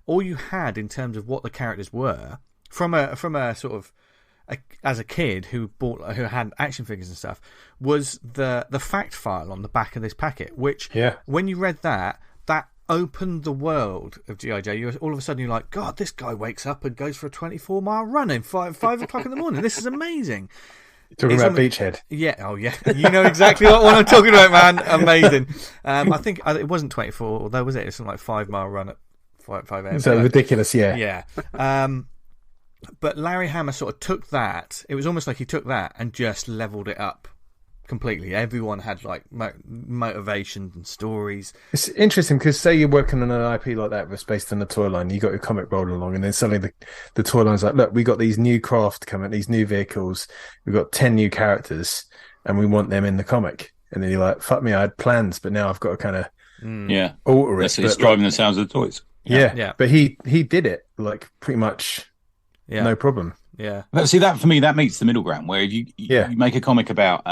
all you had in terms of what the characters were from a sort of as a kid who had action figures and stuff was the fact file on the back of this packet, which when you read that opened the world of G.I. Joe. All of a sudden you're like, God, this guy wakes up and goes for a 24-mile run in 5 o'clock in the morning. This is amazing. You're talking about Beachhead. Yeah, oh yeah. You know exactly what I'm talking about, man. Amazing. I think it wasn't 24, although was it? It's something like 5-mile run at 5 a.m. So ridiculous, Yeah. But Larry Hama sort of took that. It was almost like he took that and just leveled it up completely. Everyone had like motivation and stories. It's interesting because say you're working on an IP like that that's based on a toy line, you got your comic rolling along, and then suddenly the toy line's like, look, we got these new craft coming, these new vehicles, we've got 10 new characters, and we want them in the comic. And then you're like, fuck me, I had plans, but now I've got to kind of alter it. It's driving the sounds of the toys. Yeah. But he did it like pretty much no problem. Yeah. But see, that for me, that meets the middle ground where if you make a comic about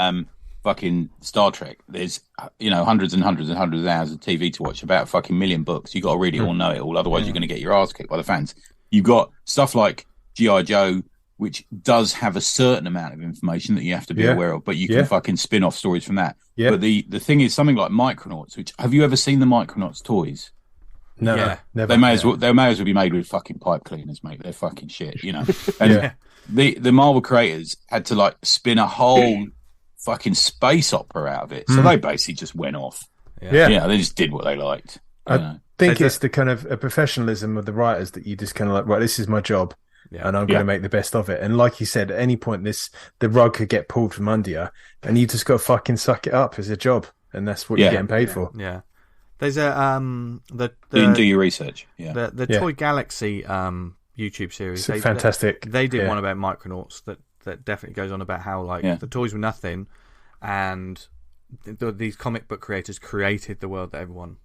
fucking Star Trek, there's hundreds and hundreds and hundreds of hours of TV to watch, about a fucking million books. You got to really all know it all, otherwise you're going to get your ass kicked by the fans. You've got stuff like G.I. Joe, which does have a certain amount of information that you have to be aware of, but you can fucking spin off stories from that. But the thing is, something like Micronauts, which have you ever seen the Micronauts toys? No, never. They may as well be made with fucking pipe cleaners, mate. They're fucking shit, And the Marvel creators had to like spin a whole fucking space opera out of it, so they basically just went off. They just did what they liked. I think it's the kind of a professionalism of the writers that you just kind of like, right, this is my job, and I'm going to make the best of it. And like you said, at any point, the rug could get pulled from under you, and you just got to fucking suck it up as a job, and that's what you're getting paid for. Yeah. There's a you can do your research. Yeah, the Toy Galaxy YouTube series. It's fantastic. They did one about Micronauts that definitely goes on about how like the toys were nothing, and these comic book creators created the world that everyone.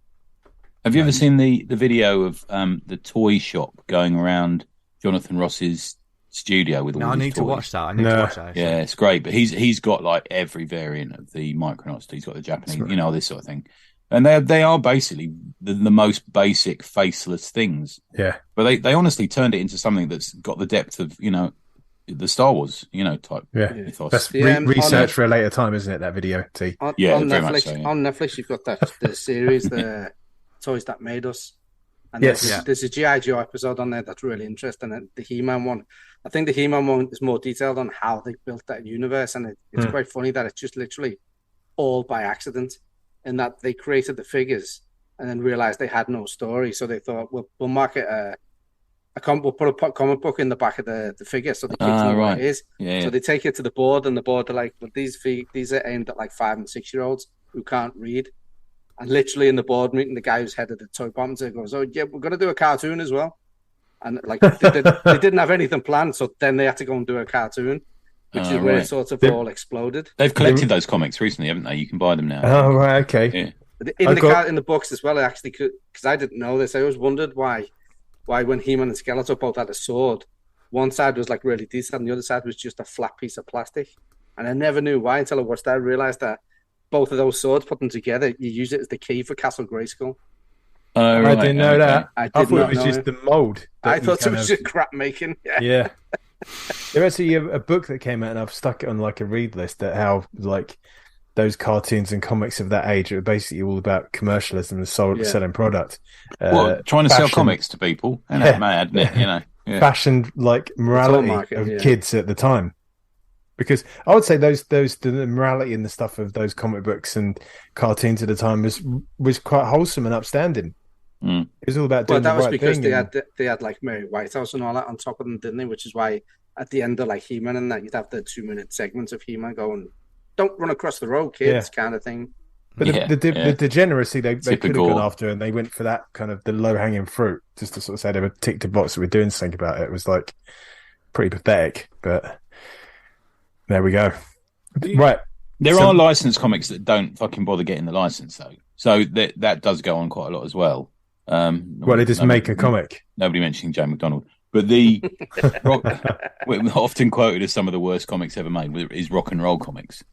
Have you ever seen the video of the toy shop going around Jonathan Ross's studio with all these toys? I need to watch that. Actually. Yeah, it's great. But he's got like every variant of the Micronauts. He's got the Japanese, this sort of thing. And they are basically the most basic faceless things. Yeah. But they honestly turned it into something that's got the depth of, the Star Wars, type ethos. That's research for a later time, isn't it, that video, T? On Netflix, on Netflix, you've got the series, the Toys That Made Us. And there's a G.I. Joe episode on there that's really interesting. And the He-Man one, I think the He-Man one is more detailed on how they built that universe. And it's quite funny that it's just literally all by accident. In that they created the figures and then realized they had no story, so they thought we'll market we'll put a comic book in the back of the figure, so the kids know what it is. So they take it to the board, and the board are like, "Well, these are aimed at like 5 and 6 year olds who can't read." And literally in the board meeting, the guy who's head of the toy bombs goes, "Oh yeah, we're going to do a cartoon as well." And like they didn't have anything planned, so then they had to go and do a cartoon, which is where it sort of all exploded. They've collected those comics recently, haven't they? You can buy them now. Oh, right, okay. Yeah. In the books as well, I actually could, because I didn't know this. I always wondered why when He-Man and Skeletor both had a sword, one side was like really detailed and the other side was just a flat piece of plastic. And I never knew why until I watched that. I realized that both of those swords, put them together, you use it as the key for Castle Grayskull. Right, I didn't know that. I thought it was just the mold. I thought it was just crap making. Yeah. There's actually a book that came out, and I've stuck it on like a read list, that how like those cartoons and comics of that age are basically all about commercialism and selling product. Trying to sell comics to people. Isn't that mad, isn't it? You know, fashion like morality of kids at the time. Because I would say the morality and the stuff of those comic books and cartoons at the time was quite wholesome and upstanding. It was all about doing the right thing. That was because they had like Mary Whitehouse and all that on top of them, didn't they? Which is why at the end of like He-Man and that, you'd have the 2-minute segments of He-Man going, "Don't run across the road, kids," kind of thing. But the degeneracy they could have gone after, and they went for that kind of the low-hanging fruit, just to sort of say they were ticked a box that we're doing something about it. It was like pretty pathetic, but there we go. Right. There are licensed comics that don't fucking bother getting the license, though. So that does go on quite a lot as well. They just make a comic. Nobody mentioning Joe McDonald. But the often quoted as some of the worst comics ever made is rock and roll comics.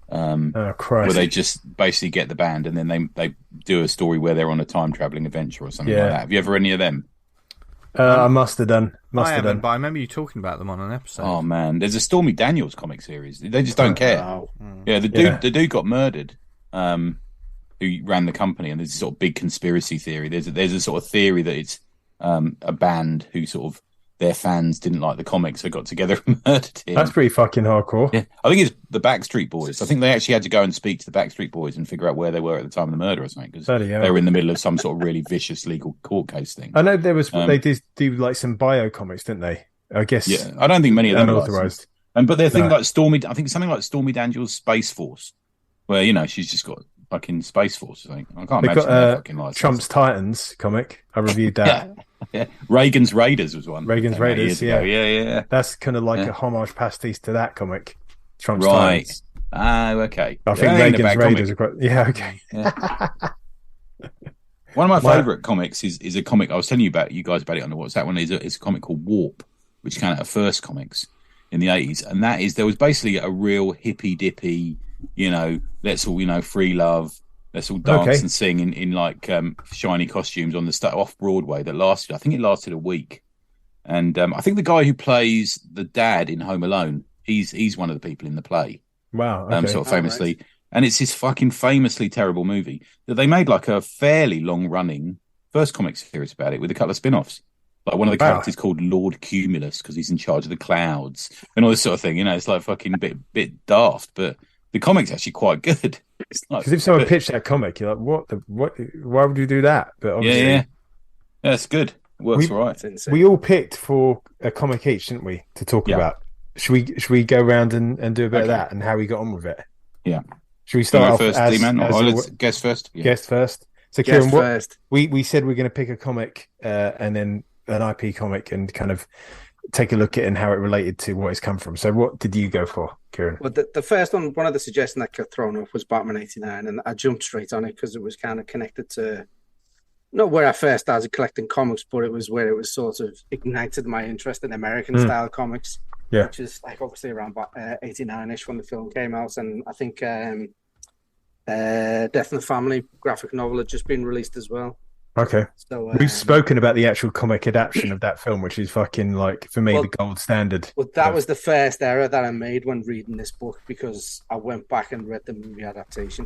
Christ. Where they just basically get the band and then they do a story where they're on a time-traveling adventure or something like that. Have you ever any of them? I must have done. I haven't, but I remember you talking about them on an episode. Oh man, there's a Stormy Daniels comic series. They just don't care. Wow. Yeah, the dude got murdered. Who ran the company, and there's a sort of big conspiracy theory. There's a sort of theory that it's a band who sort of their fans didn't like the comics, so got together and murdered him. That's pretty fucking hardcore. Yeah, I think it's the Backstreet Boys. I think they actually had to go and speak to the Backstreet Boys and figure out where they were at the time of the murder or something, because they were in the middle of some sort of really vicious legal court case thing. I know there was they did do like some bio comics, didn't they? I guess. Yeah, I don't think many of them are authorized. But they're things like I think something like Stormy Daniels' Space Force, where she's just got fucking Space Force. I can't imagine that fucking license. Trump's Titans comic. I reviewed that. Yeah. Reagan's Raiders was one. Reagan's Raiders, yeah. That's kind of like a homage pastiche to that comic. Trump's Titans. Oh, okay. I think Reagan's Raiders are quite... Yeah, okay. Yeah. One of my favourite comics is a comic I was telling you guys about it on the WhatsApp one. It's a comic called Warp, which came out of First Comics in the 80s. And there was basically a real hippy-dippy, let's all, free love. Let's all dance and sing in like shiny costumes on the off Broadway that lasted. I think it lasted a week, and I think the guy who plays the dad in Home Alone, he's one of the people in the play. Wow, okay. Sort of famously, and it's this fucking famously terrible movie that they made like a fairly long running first comic series about it with a couple of spin-offs. Like one of the characters called Lord Cumulus because he's in charge of the clouds and all this sort of thing. It's like fucking bit daft, but the comic's actually quite good. Because if someone pitched that comic, you're like, what? Why would you do that? But obviously, yeah, it's good. It works all right. We all picked for a comic each, didn't we, to talk about? Should we go around and do a bit of that and how we got on with it? Yeah. Should we start off first, D-Man? Let's guess first. Yeah. Guess first. So, Kieran, we said we're going to pick a comic and then an IP comic and kind of take a look at it and how it related to what it's come from. So what did you go for, Kieran? Well, the first one of the suggestions that got thrown up was Batman 89, and I jumped straight on it because it was kind of connected to, not where I first started collecting comics, but it was where it was sort of ignited my interest in American-style comics, which is like obviously around 89-ish when the film came out, and I think Death in the Family graphic novel had just been released as well. Okay. So we've spoken about the actual comic adaptation of that film, which is fucking like for me the gold standard. Well, that was the first error that I made when reading this book because I went back and read the movie adaptation.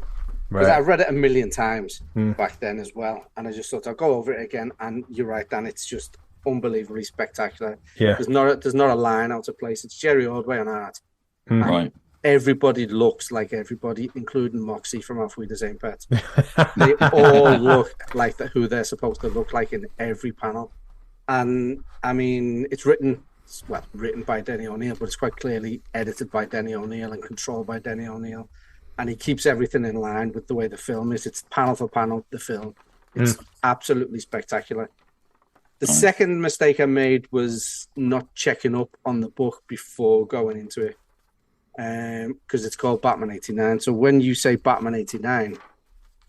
Because I read it a million times back then as well, and I just thought I'll go over it again. And you're right, Dan. It's just unbelievably spectacular. Yeah. There's not a line out of place. It's Jerry Ordway on art. Right. Everybody looks like everybody, including Moxie from Off We Design Pets. They all look like who they're supposed to look like in every panel. And I mean, it's written by Denny O'Neil, but it's quite clearly edited by Denny O'Neil and controlled by Denny O'Neil. and he keeps everything in line with the way the film is. It's panel for panel, the film. It's absolutely spectacular. The second mistake I made was not checking up on the book before going into it, because it's called Batman 89. So when you say Batman 89,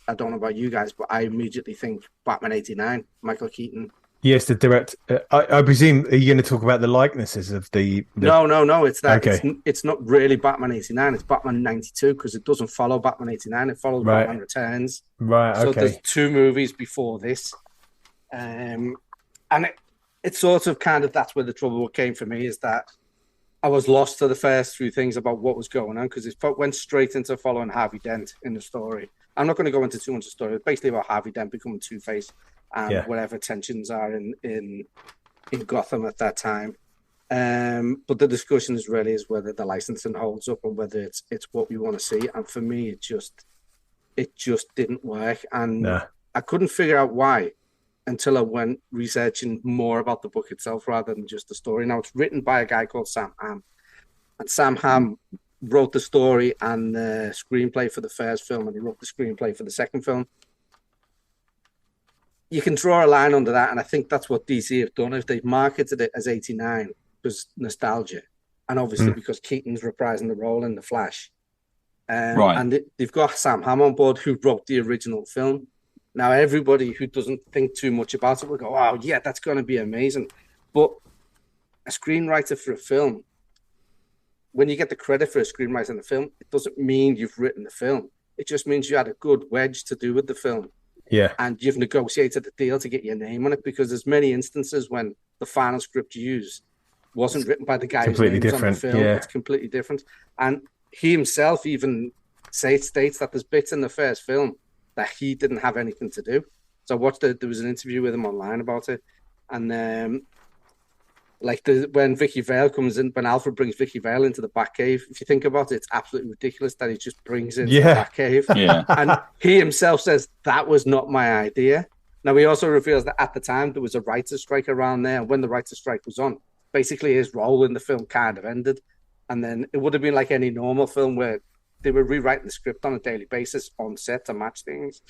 I don't know about you guys, but I immediately think Batman 89, Michael Keaton. Yes, the direct. I presume, are you going to talk about the likenesses of the... No. It's that. Okay. It's not really Batman 89. It's Batman 92, because it doesn't follow Batman 89. It follows Batman Returns. Right. So there's 2 movies before this, and it's sort of kind of, that's where the trouble came for me, is that I was lost to the first few things about what was going on, because it went straight into following Harvey Dent in the story. I'm not going to go into too much of the story. It's basically about Harvey Dent becoming Two-Face and whatever tensions are in Gotham at that time. But the discussion is whether the licensing holds up and whether it's what we want to see. And for me, it just didn't work. And I couldn't figure out why until I went researching more about the book itself rather than just the story. Now, it's written by a guy called Sam Hamm. And Sam Hamm wrote the story and the screenplay for the first film, and he wrote the screenplay for the second film. You can draw a line under that, and I think that's what DC have done. If they've marketed it as 89, because nostalgia, and obviously because Keaton's reprising the role in The Flash. And they've got Sam Hamm on board, who wrote the original film. Now, everybody who doesn't think too much about it will go, oh, yeah, that's going to be amazing. But a screenwriter for a film, when you get the credit for a screenwriter in the film, it doesn't mean you've written the film. It just means you had a good wedge to do with the film. Yeah. And you've negotiated a deal to get your name on it, because there's many instances when the final script you use wasn't written by the guy who's name's on the film. Yeah. It's completely different. And he himself even states that there's bits in the first film that he didn't have anything to do. So I watched there was an interview with him online about it. And when Vicky Vale comes in, when Alfred brings Vicky Vale into the Batcave, if you think about it, it's absolutely ridiculous that he just brings in the Batcave. Yeah. And he himself says, that was not my idea. Now, he also reveals that at the time there was a writer's strike around there. And when the writer's strike was on, basically his role in the film kind of ended. And then it would have been like any normal film where they were rewriting the script on a daily basis on set to match things.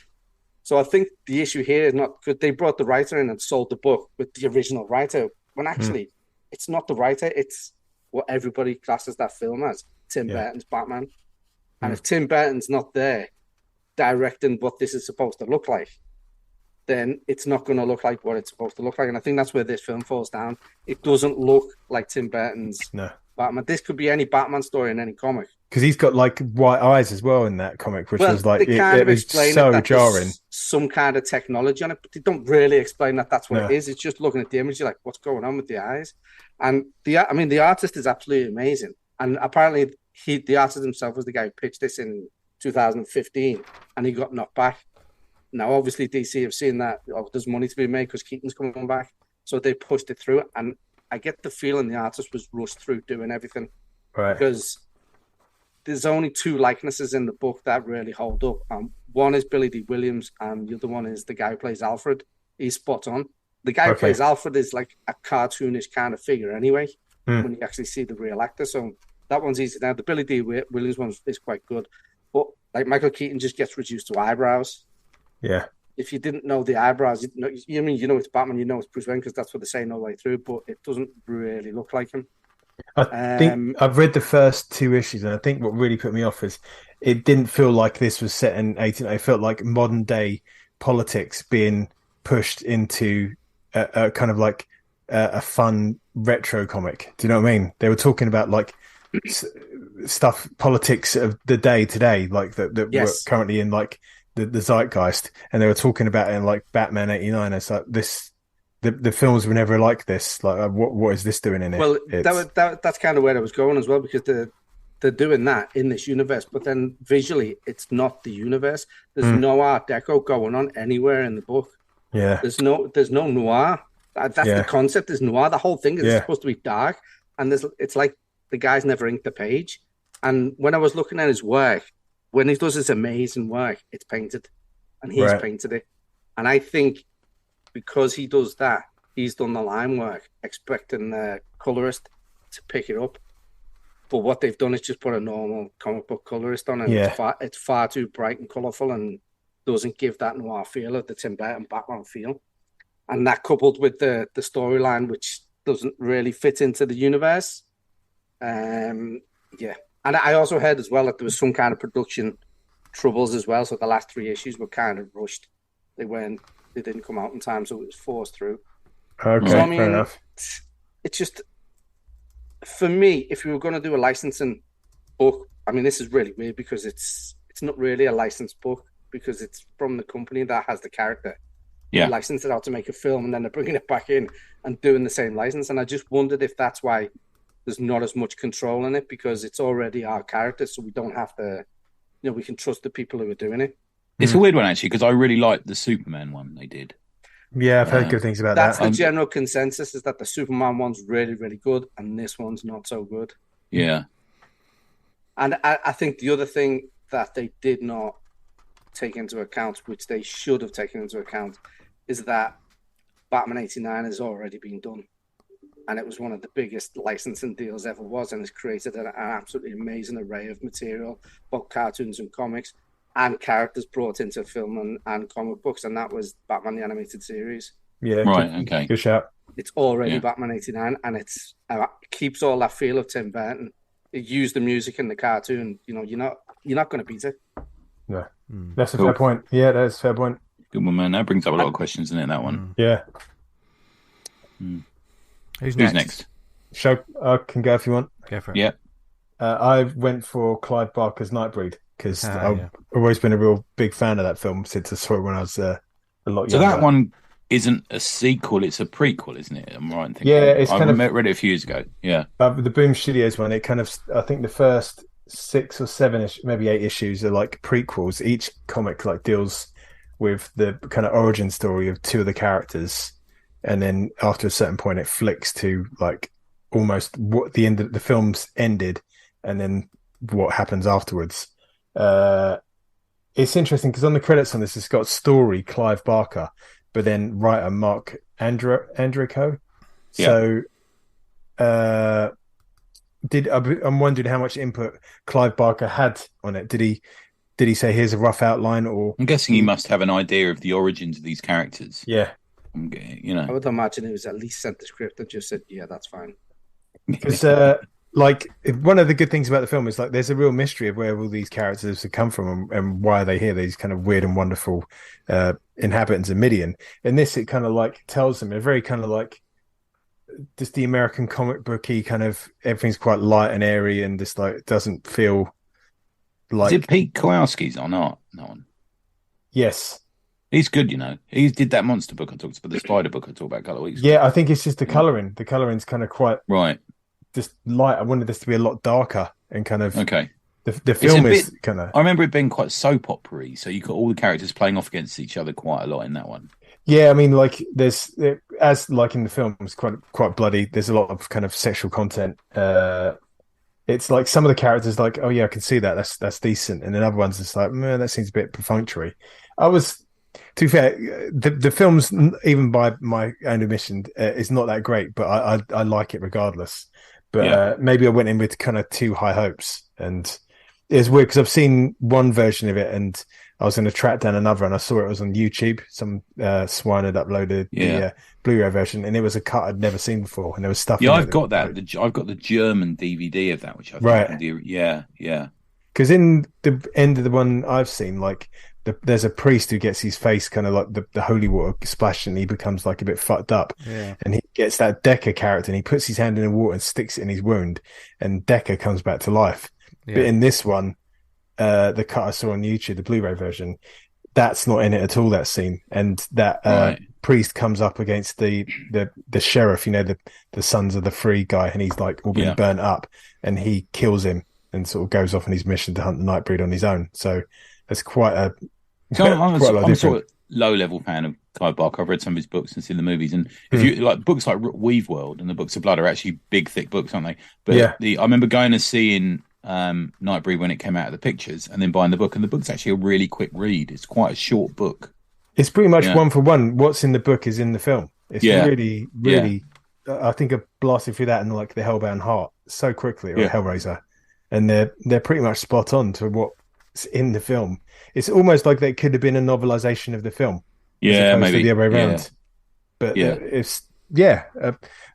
So I think the issue here is not because they brought the writer in and sold the book with the original writer, when actually it's not the writer, it's what everybody classes that film as, Tim Burton's Batman. And if Tim Burton's not there directing what this is supposed to look like, then it's not going to look like what it's supposed to look like. And I think that's where this film falls down. It doesn't look like Tim Burton's Batman. This could be any Batman story in any comic. Because he's got like white eyes as well in that comic, which was like it was so jarring. Some kind of technology on it, but they don't really explain that that's what it is. It's just looking at the image, you're like, what's going on with the eyes? And the artist is absolutely amazing. And apparently, the artist himself was the guy who pitched this in 2015, and he got knocked back. Now, obviously, DC have seen that there's money to be made because Keaton's coming back, so they pushed it through. And I get the feeling the artist was rushed through doing everything, because there's only 2 likenesses in the book that really hold up. One is Billy D. Williams, and the other one is the guy who plays Alfred. He's spot on. The guy who plays Alfred is like a cartoonish kind of figure anyway, when you actually see the real actor. So that one's easy. Now, the Billy D. Williams one is quite good. But like Michael Keaton just gets reduced to eyebrows. Yeah. If you didn't know the eyebrows, you know it's Batman, you know it's Bruce Wayne, because that's what they're saying all the way through, but it doesn't really look like him. I think I've read the first 2 issues, and I think what really put me off is it didn't feel like this was set in 18. It felt like modern day politics being pushed into a kind of like a fun retro comic. Do you know what I mean? They were talking about like stuff, politics of the day today, like that were currently in like the zeitgeist, and they were talking about it in like Batman 89. It's like this. The films were never like this. Like, what is this doing in it? Well, that's kind of where I was going as well, because they're doing that in this universe, but then visually, it's not the universe. There's no Art Deco going on anywhere in the book. Yeah, there's no noir. That's the concept. Is noir. The whole thing is supposed to be dark, and it's like the guy's never inked the page. And when I was looking at his work, when he does his amazing work, it's painted, and he's painted it. And I think, because he does that, he's done the line work, expecting the colorist to pick it up. But what they've done is just put a normal comic book colorist on, and it's far too bright and colourful, and doesn't give that noir feel of the Tim Burton Batman feel. And that coupled with the storyline, which doesn't really fit into the universe. And I also heard as well that there was some kind of production troubles as well. So the last 3 issues were kind of rushed. They didn't come out in time, so it was forced through. Okay, so, I mean, fair enough. It's just, for me, if you were going to do a licensing book, I mean, this is really weird because it's not really a licensed book because it's from the company that has the character. Yeah. They license it out to make a film, and then they're bringing it back in and doing the same license. And I just wondered if that's why there's not as much control in it, because it's already our character, so we don't have to, we can trust the people who are doing it. It's a weird one, actually, because I really liked the Superman one they did. Yeah, I've heard good things about that. That's the general consensus, is that the Superman one's really, really good, and this one's not so good. Yeah. And I think the other thing that they did not take into account, which they should have taken into account, is that Batman 89 has already been done. And it was one of the biggest licensing deals ever was, and it's created an absolutely amazing array of material, both cartoons and comics, and characters brought into film and comic books, and that was Batman the Animated Series. Yeah, right, okay. Good shout. It's already Batman 89, and it keeps all that feel of Tim Burton. It used the music in the cartoon. You're not going to beat it. No, that's a fair point. Yeah, that's a fair point. Good one, man. That brings up a lot of questions, doesn't it, that one? Yeah. Who's next? I can go if you want. Go for it. Yeah. I went for Clive Barker's Nightbreed because I've always been a real big fan of that film since I saw it when I was a lot younger. So that one isn't a sequel, it's a prequel, isn't it? I'm right in thinking. Yeah, it's I read it a few years ago. Yeah. The Boom Studios one, it kind of, I think the first 6 or 7, maybe 8 issues are like prequels. Each comic like deals with the kind of origin story of 2 of the characters, and then after a certain point it flicks to like almost what the end of the film's ended, and then what happens afterwards. It's interesting because on the credits on this, it's got story Clive Barker, but then writer Mark Andrico. So I'm wondering how much input Clive Barker had on it. Did he say here's a rough outline, or I'm guessing he must have an idea of the origins of these characters. Yeah. I would imagine he was at least sent the script and just said, yeah, that's fine. Because like one of the good things about the film is like there's a real mystery of where all these characters have come from and why are they here, these kind of weird and wonderful inhabitants of Midian. In this, it kind of like tells them, a very kind of like just the American comic booky kind of, everything's quite light and airy and just like doesn't feel like. Is it Pete Kowalski's or not? No one. Yes. He's good, He did that monster book I talked about, the spider book I talked about a couple of weeks ago. Yeah, I think it's just the colouring. The colouring's kind of quite right. Just light. I wanted this to be a lot darker and kind of okay. The film is kind of. I remember it being quite soap opera-y, so you got all the characters playing off against each other quite a lot in that one. Yeah, I mean, like there's as like in the film, it's quite bloody. There's a lot of kind of sexual content. It's like some of the characters, like, oh yeah, I can see that. That's decent, and then other ones, it's like, man, that seems a bit perfunctory. To be fair, the film's, even by my own admission, is not that great, but I like it regardless. But maybe I went in with kind of too high hopes, and it's weird because I've seen one version of it, and I was going to track down another, and I saw it was on YouTube. Some swine had uploaded the Blu-ray version, and it was a cut I'd never seen before, and there was stuff. Yeah, I've got that. I've got the German DVD of that, which I think yeah. Because in the end of the one I've seen, like there's a priest who gets his face kind of like the holy water splashed, and he becomes like a bit fucked up. Yeah. And he gets that Decker character, and he puts his hand in the water and sticks it in his wound, and Decker comes back to life. Yeah. But in this one, the cut I saw on YouTube, the Blu-ray version, that's not in it at all, that scene. And that priest comes up against the sheriff, the Sons of the Free guy, and he's like all been burnt up, and he kills him and sort of goes off on his mission to hunt the Nightbreed on his own. So it's quite a I'm a sort of low-level fan of Clive Barker. I've read some of his books and seen the movies, and if you like books like Weave World and the Books of Blood are actually big, thick books, aren't they? But I remember going to seeing Nightbreed when it came out of the pictures, and then buying the book, and the book's actually a really quick read. It's quite a short book. It's pretty much one for one. What's in the book is in the film. It's really I think I blasted through that and like the Hellbound Heart so quickly, or Yeah. Hellraiser, and they're pretty much spot on to what's in the film. It's almost like they could have been a novelization of the film, as opposed maybe to the other way yeah. around. But Yeah.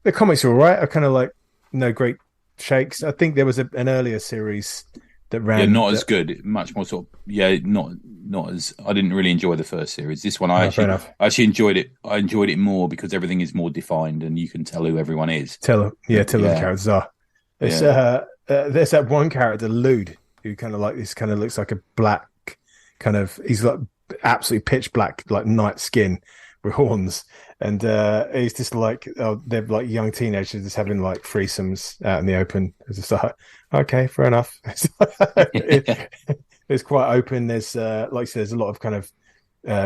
the comics are all right. I kind of like no great shakes. I think there was an earlier series that ran. Not as good. Much more sort of not as. I didn't really enjoy the first series. This one I actually enjoyed it. I enjoyed it more because everything is more defined and you can tell who everyone is. Tell who the characters are. It's there's that one character, Lude, who kind of like this kind of looks like a black kind of. He's like absolutely pitch black, like night skin with horns. And he's just like, they're like young teenagers just having like threesomes out in the open. It's just like, okay, fair enough. It's quite open. There's, like I said, there's a lot of kind of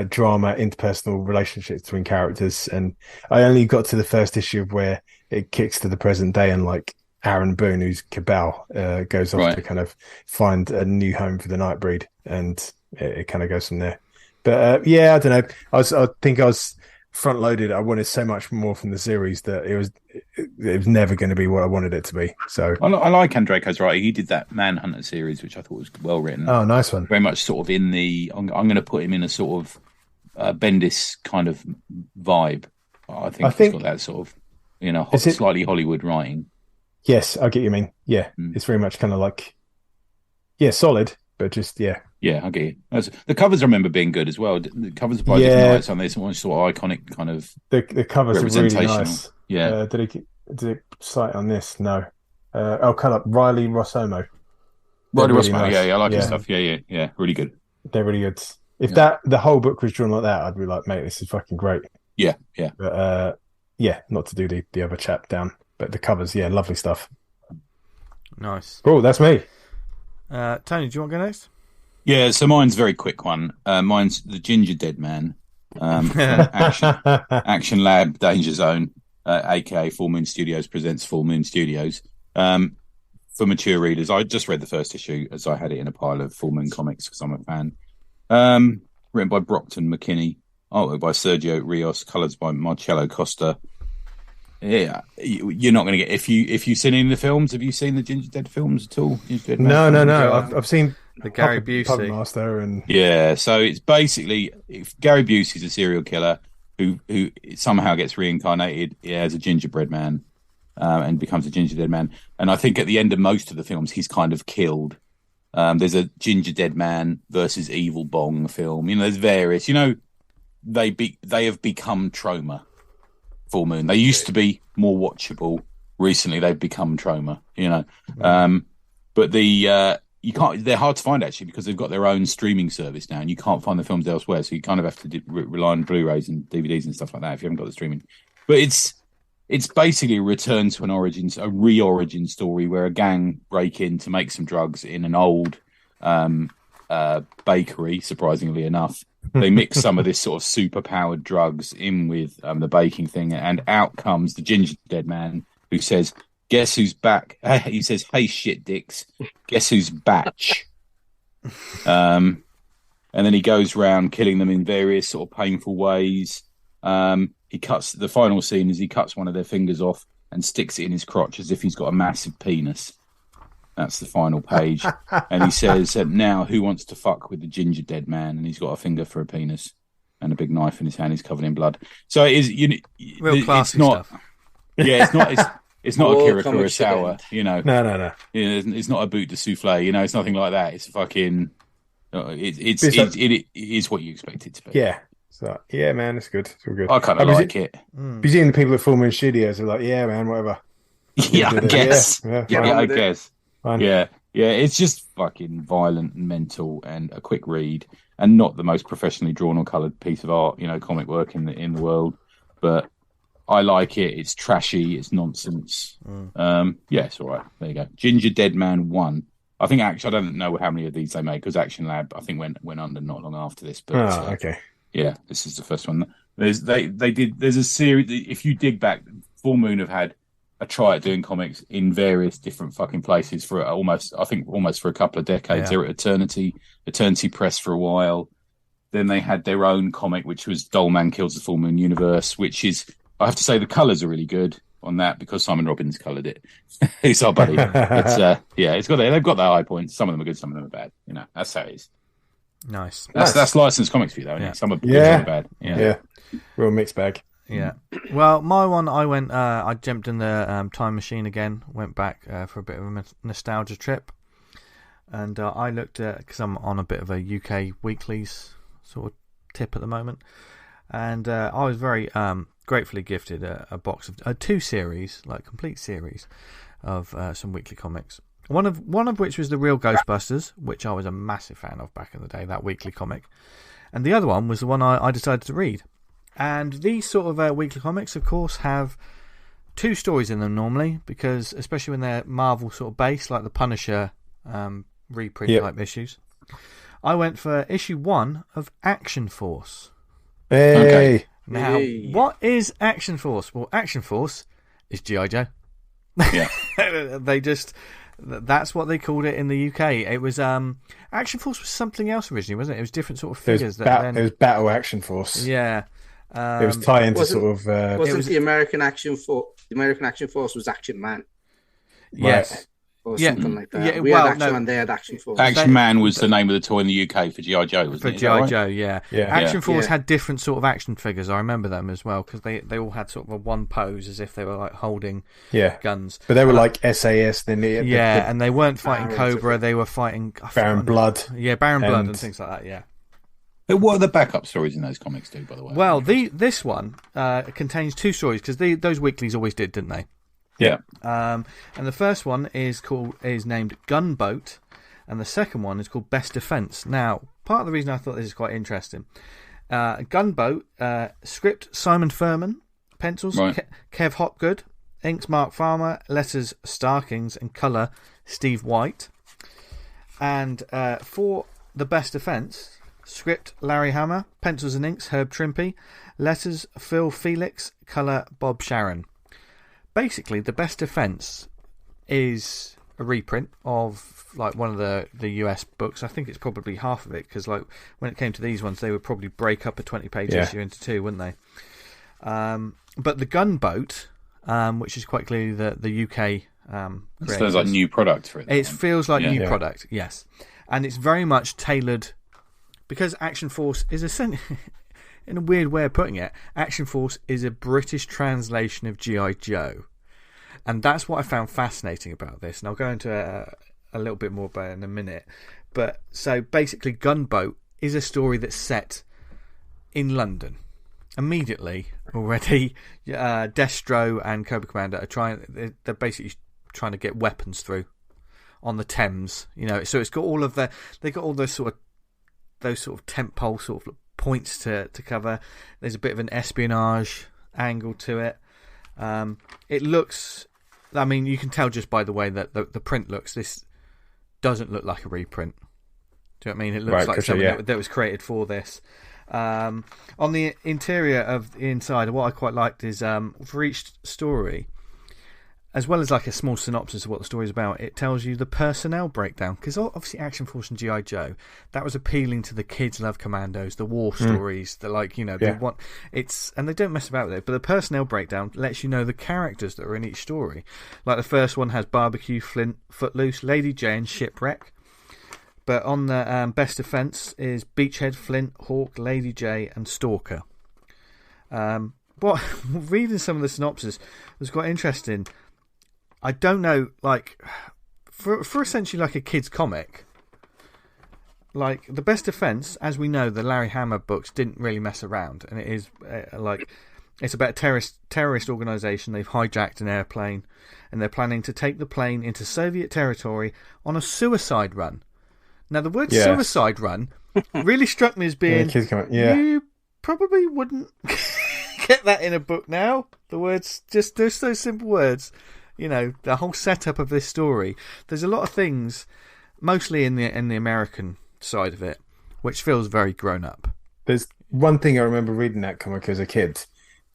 drama, interpersonal relationships between characters. And I only got to the first issue of where it kicks to the present day, and like Aaron Boone, who's Cabal, goes off to kind of find a new home for the Nightbreed, and it kind of goes from there. But I don't know. I think I was front loaded. I wanted so much more from the series that it was never going to be what I wanted it to be. So I like Andrejko's writing. He did that Manhunter series, which I thought was well written. Oh, nice one. Very much sort of in the. I'm going to put him in a sort of Bendis kind of vibe. I think he's got that sort of slightly Hollywood writing. Yes, I get you mean. Yeah, It's very much kind of like solid, but just Yeah, I get you. The covers I remember being good as well. The covers by different nights on this one sort of iconic kind of the covers are really nice. Yeah. Did it cite on this? No. I'll cut up Riley Rossomo. Riley Rossomo, nice. I like his stuff. Yeah, really good. They're really good. If the whole book was drawn like that, I'd be like, mate, this is fucking great. Yeah. But not to do the other chap down, but the covers, lovely stuff. Nice. Cool, that's me. Tony, do you want to go next? Yeah, so mine's a very quick one. Mine's The Ginger Dead Man, Action Lab Danger Zone, aka Full Moon Studios presents Full Moon Studios. For mature readers, I just read the first issue as I had it in a pile of Full Moon comics because I'm a fan. Written by Brockton McKinney, artwork by Sergio Rios, colours by Marcello Costa. Yeah, you're not going to get if you've seen any of the films. Have you seen the Ginger Dead films at all? No. I've seen the Gary Busey Master and so it's basically Gary Busey's a serial killer who somehow gets reincarnated as a gingerbread man and becomes a ginger dead man. And I think at the end of most of the films, he's kind of killed. There's a Ginger Dead Man versus Evil Bong film. There's various. They have become trauma. Full Moon. They used to be more watchable. Recently, they've become trauma. But you can't. They're hard to find actually because they've got their own streaming service now, and you can't find the films elsewhere. So you kind of have to rely on Blu-rays and DVDs and stuff like that if you haven't got the streaming. But it's basically a return to a re-origin story where a gang break in to make some drugs in an old bakery. Surprisingly enough, they mix some of this sort of super-powered drugs in with the baking thing, and out comes the Ginger Dead Man who says, "Guess who's back?" He says, "Hey, shit dicks, guess who's batch?" And then he goes around killing them in various sort of painful ways. He cuts the final scene is he cuts one of their fingers off and sticks it in his crotch as if he's got a massive penis. That's the final page. And he says, "Now who wants to fuck with the Ginger Dead Man?" And he's got a finger for a penis and a big knife in his hand. He's covered in blood. So it is, real classy it's not, stuff. Yeah, it's not a Kira Kurosawa, No. It's not a boot de souffle, it's nothing like that. It's fucking, it is what you expect it to be. Yeah. So, man, it's good. It's all good. I kind of like it. Be seeing the people at Full Moon Studios are like, yeah, man, whatever. Yeah, I guess. I guess. Fine. Yeah. It's just fucking violent and mental and a quick read and not the most professionally drawn or coloured piece of art, comic work in the world. But I like it. It's trashy. It's nonsense. It's all right. There you go. Ginger Dead Man 1. I think I don't know how many of these they made because Action Lab I think went under not long after this. But okay. Yeah, this is the first one. There's a series. If you dig back, Full Moon have had a try at doing comics in various different fucking places for almost for a couple of decades. They were at Eternity Press for a while. Then they had their own comic, which was Dollman Kills the Full Moon Universe, which is, I have to say, the colours are really good. on that because Simon Robbins coloured it. He's our buddy. They've got their high points. Some of them are good, some of them are bad. That's how it is. Nice. That's licensed comics for you, though. Isn't it? Some are good, some are bad. Yeah. Real mixed bag. Yeah. Well, my one, I jumped in the time machine again, went back for a bit of a nostalgia trip. And I looked at, because I'm on a bit of a UK weeklies sort of tip at the moment. And I was very gratefully gifted a box of 2 series, like complete series of some weekly comics. One of which was the Real Ghostbusters, which I was a massive fan of back in the day, that weekly comic. And the other one was the one I decided to read. And these sort of weekly comics, of course, have 2 stories in them normally, because especially when they're Marvel sort of based, like the Punisher reprint type issues. I went for issue 1 of Action Force. Hey! Okay. Now, what is Action Force? Well, Action Force is G.I. Joe. Yeah. That's what they called it in the UK. It was Action Force was something else originally, wasn't it? It was different sort of figures. It was Battle Action Force. Yeah. It was tie into sort of. The American Action Force? The American Action Force was Action Man. Yes. Right. Or something like that. Yeah, we had Action Man, they had Action Force. Action Man was the name of the toy in the UK for G.I. Joe, wasn't it? For G.I. Joe, yeah. Action Force had different sort of action figures. I remember them as well, because they all had sort of a one pose as if they were like holding guns. But they were like SAS. And they weren't fighting Cobra, they were fighting... Baron Blood. Yeah, Baron Blood and things like that, yeah. But what are the backup stories in those comics do, by the way? Well, this one contains 2 stories, because those weeklies always did, didn't they? Yeah. And the first one is named Gunboat, and the second one is called Best Defense. Now, part of the reason I thought this is quite interesting, Gunboat, script Simon Furman, pencils Kev Hopgood, inks Mark Farmer, letters Starkings, and colour Steve White. And for the Best Defense, script Larry Hammer, pencils and inks Herb Trimpe, letters Phil Felix, colour Bob Sharon. Basically, the Best Defense is a reprint of like one of the US books. I think it's probably half of it, because like when it came to these ones, they would probably break up a 20-page issue into 2, wouldn't they? But the Gunboat, which is quite clearly the UK. It sounds like new product for it. It feels like new product, yes, and it's very much tailored, because Action Force is in a weird way of putting it, Action Force is a British translation of G.I. Joe. And that's what I found fascinating about this. And I'll go into a little bit more about it in a minute. But so basically, Gunboat is a story that's set in London. Immediately, already, Destro and Cobra Commander they're basically trying to get weapons through on the Thames. So it's got all of they've got all those sort of tentpole sort of points to cover. There's a bit of an espionage angle to it. It looks, I mean, you can tell just by the way that the print looks. This doesn't look like a reprint. Do you know what I mean? It looks like something that was created for this. On the interior of the inside, what I quite liked is for each story, as well as like a small synopsis of what the story is about, it tells you the personnel breakdown. Because obviously Action Force and G.I. Joe, that was appealing to the kids love commandos, the war stories, they want and they don't mess about with it. But the personnel breakdown lets you know the characters that are in each story. Like the first one has Barbecue, Flint, Footloose, Lady J, and Shipwreck. But on the Best Defense is Beachhead, Flint, Hawk, Lady J, and Stalker. But reading some of the synopsis was quite interesting. I don't know, like, for essentially like a kid's comic, like the Best Defense, as we know, the Larry Hammer books didn't really mess around, and it is it's about a terrorist organisation. They've hijacked an airplane, and they're planning to take the plane into Soviet territory on a suicide run. Now, the word suicide run really struck me as being you probably wouldn't get that in a book now. The words, just those simple words. The whole setup of this story. There's a lot of things, mostly in the American side of it, which feels very grown up. There's one thing I remember reading that comic as a kid.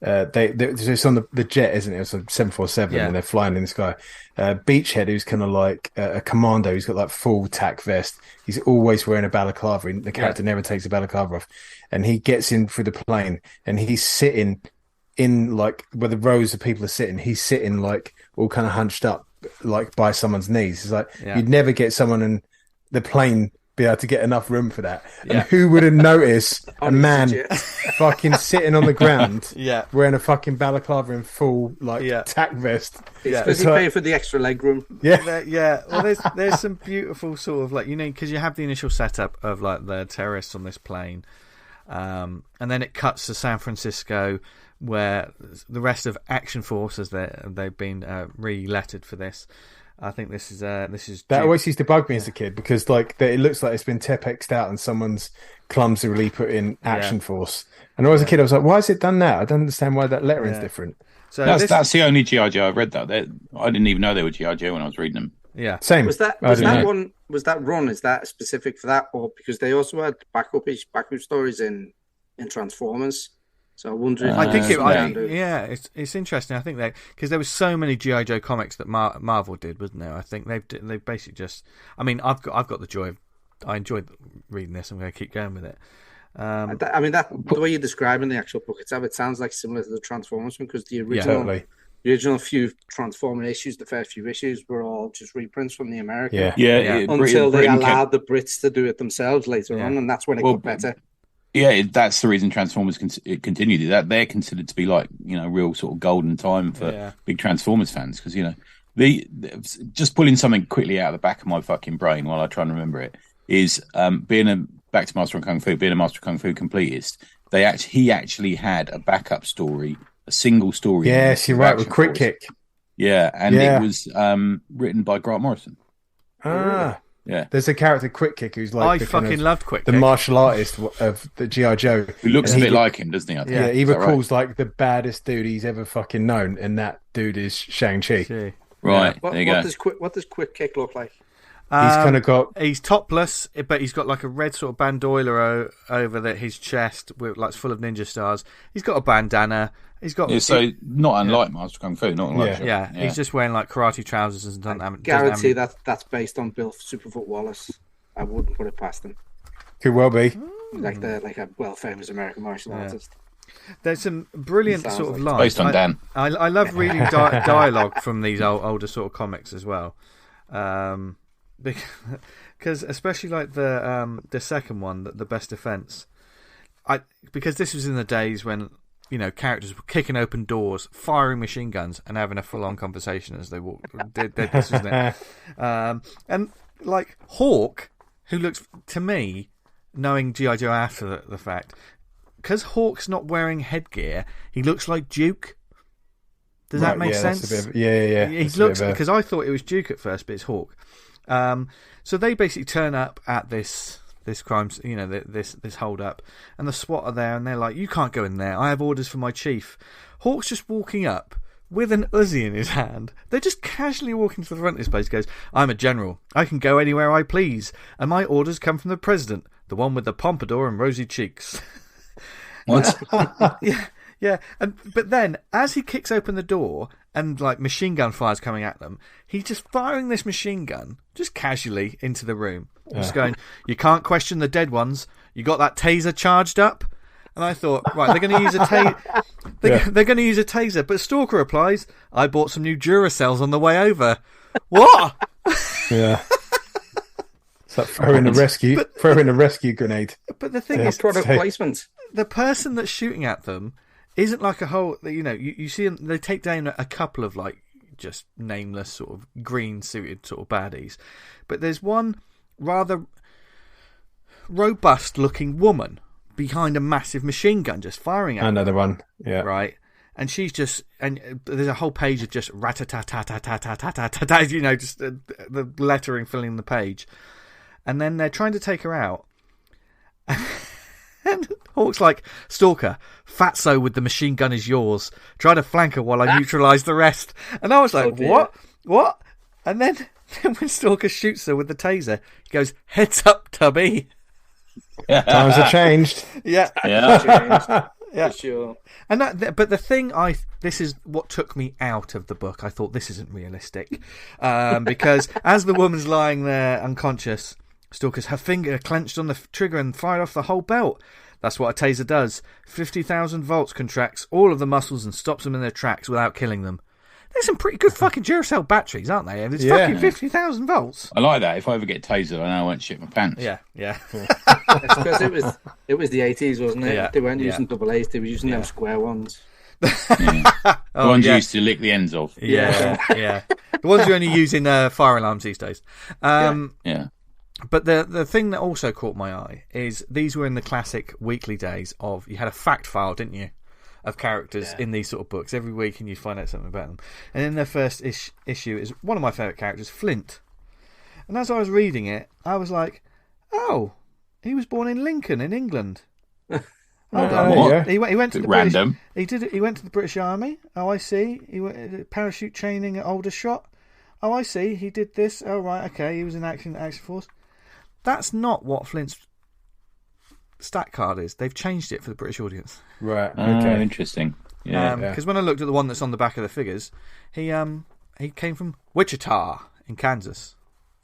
It's on the jet, isn't it? It's a 747, and they're flying in the sky. Beachhead, who's kind of like a commando, who's got like full tack vest. He's always wearing a balaclava. The character never takes a balaclava off, and he gets in through the plane, and he's sitting in like where the rows of people are sitting, he's sitting like all kind of hunched up, like by someone's knees. It's like you'd never get someone in the plane be able to get enough room for that. And who would have noticed a man fucking sitting on the ground wearing a fucking balaclava and full like tack vest? Because he paid for the extra leg room. Well, there's some beautiful sort of like, you know, because you have the initial setup of like the terrorists on this plane, and then it cuts to San Francisco, where the rest of Action Force, as they've been re-lettered for this. I think this is that always used to bug me as a kid, because like it looks like it's been Tepexed out and someone's clumsily put in Action Force. And as a kid, I was like, why is it done now? I don't understand why that lettering's different. So that's the only G.I. Joe I've read. That I didn't even know they were G.I. Joe when I was reading them. Yeah, same. Was that run? Is that specific for that, or because they also had backup stories in Transformers? So I wonder if I think it's interesting. I think because there was so many G.I. Joe comics that Marvel did, wasn't there? I think they basically just. I mean, I've got the joy of. I enjoyed reading this. I'm going to keep going with it. I mean, the way you're describing the actual book itself, it sounds like similar to the Transformers one, because the original few Transformer issues, the first few issues, were all just reprints from the American. Until they allowed the Brits to do it themselves later on, and that's when it got better. Yeah, that's the reason Transformers continued. That they're considered to be like, you know, real sort of golden time for big Transformers fans, because, you know, just pulling something quickly out of the back of my fucking brain while I try and remember it is back to Master of Kung Fu, being a Master of Kung Fu completist. He actually had a backup story, a single story. Yes, you're right, with Quick Kick. Yeah, and it was written by Grant Morrison. Ah. Yeah, there's a character, Quick Kick, who's like loved Quick Kick, the martial artist of the G.I. Joe, who looks a bit like him, doesn't he? He recalls like the baddest dude he's ever fucking known, and that dude is Shang-Chi. Right, there you go. What does Quick Kick look like? He's kind of got. He's topless, but he's got like a red sort of bandoila over his chest, with like full of ninja stars. He's got a bandana. He's got not unlike Master Kung Fu, not unlike he's just wearing like karate trousers and doesn't guarantee that's based on Bill Superfoot Wallace. I wouldn't put it past him. Could well be like a well famous American martial artist. There's some brilliant sort of lines based on Dan. I love reading dialogue from these older sort of comics as well, because especially like the second one, the Best Defense. Because this was in the days when, you know, characters were kicking open doors, firing machine guns, and having a full-on conversation as they walked. This was it. And like Hawk, who looks to me, knowing G.I. Joe after the fact, because Hawk's not wearing headgear, he looks like Duke. Does that make sense? He looks, because I thought it was Duke at first, but it's Hawk. So they basically turn up at this crime, you know, this hold up, and the SWAT are there, and they're like, "You can't go in there. I have orders from my chief." Hawk's just walking up with an Uzi in his hand. They're just casually walking to the front of this place. He goes, "I'm a general. I can go anywhere I please, and my orders come from the president, the one with the pompadour and rosy cheeks." What? Yeah. But then, as he kicks open the door and like machine gun fire's coming at them, he's just firing this machine gun just casually into the room. Just going, "You can't question the dead ones. You got that taser charged up?" And I thought, right, they're going to use a taser. They're going to use a taser. But Stalker replies, "I bought some new Duracells on the way over." What? Yeah. It's like throwing a rescue grenade. But the thing is, product placement. The person that's shooting at them isn't like a whole. You know, you see them. They take down a couple of like just nameless sort of green suited sort of baddies, but there's one rather robust looking woman behind a massive machine gun just firing at another them. One. Yeah. Right. And she's just, and there's a whole page of just rat-a-tat-tat-tat-tat-tat-tat, you know, just the lettering filling the page. And then they're trying to take her out. And Hawk's like, "Stalker, Fatso with the machine gun is yours. Try to flank her while I neutralise the rest." And I was like, what? And then when Stalker shoots her with the taser, he goes, "Heads up, Tubby." Times have changed. Yeah. For sure. And but the thing, this is what took me out of the book. I thought, this isn't realistic, because as the woman's lying there unconscious, Stalker's her finger clenched on the trigger and fired off the whole belt. That's what a taser does. 50,000 volts contracts all of the muscles and stops them in their tracks without killing them. There's some pretty good fucking Duracell batteries, aren't they? It's fucking 50,000 volts. I like that. If I ever get tasered, I know I won't shit my pants. Yeah. It's because it was the 80s, wasn't it? Yeah. They weren't using double A's, they were using them square ones. The ones you used to lick the ends of. Yeah. The ones you only use in fire alarms these days. Yeah. But the thing that also caught my eye is these were in the classic weekly days of, you had a fact file, didn't you, of characters in these sort of books every week, and you find out something about them. And in their first issue is one of my favourite characters, Flint. And as I was reading it, I was like, oh, he was born in Lincoln in England. He went to the random. He went to the British Army. Oh, I see. He went parachute training at Aldershot. Oh, I see. He did this. Oh, right. Okay. He was in action force. That's not what Flint's stat card is. They've changed it for the British audience. Right. Okay. Interesting. Yeah. Because when I looked at the one that's on the back of the figures, he came from Wichita in Kansas.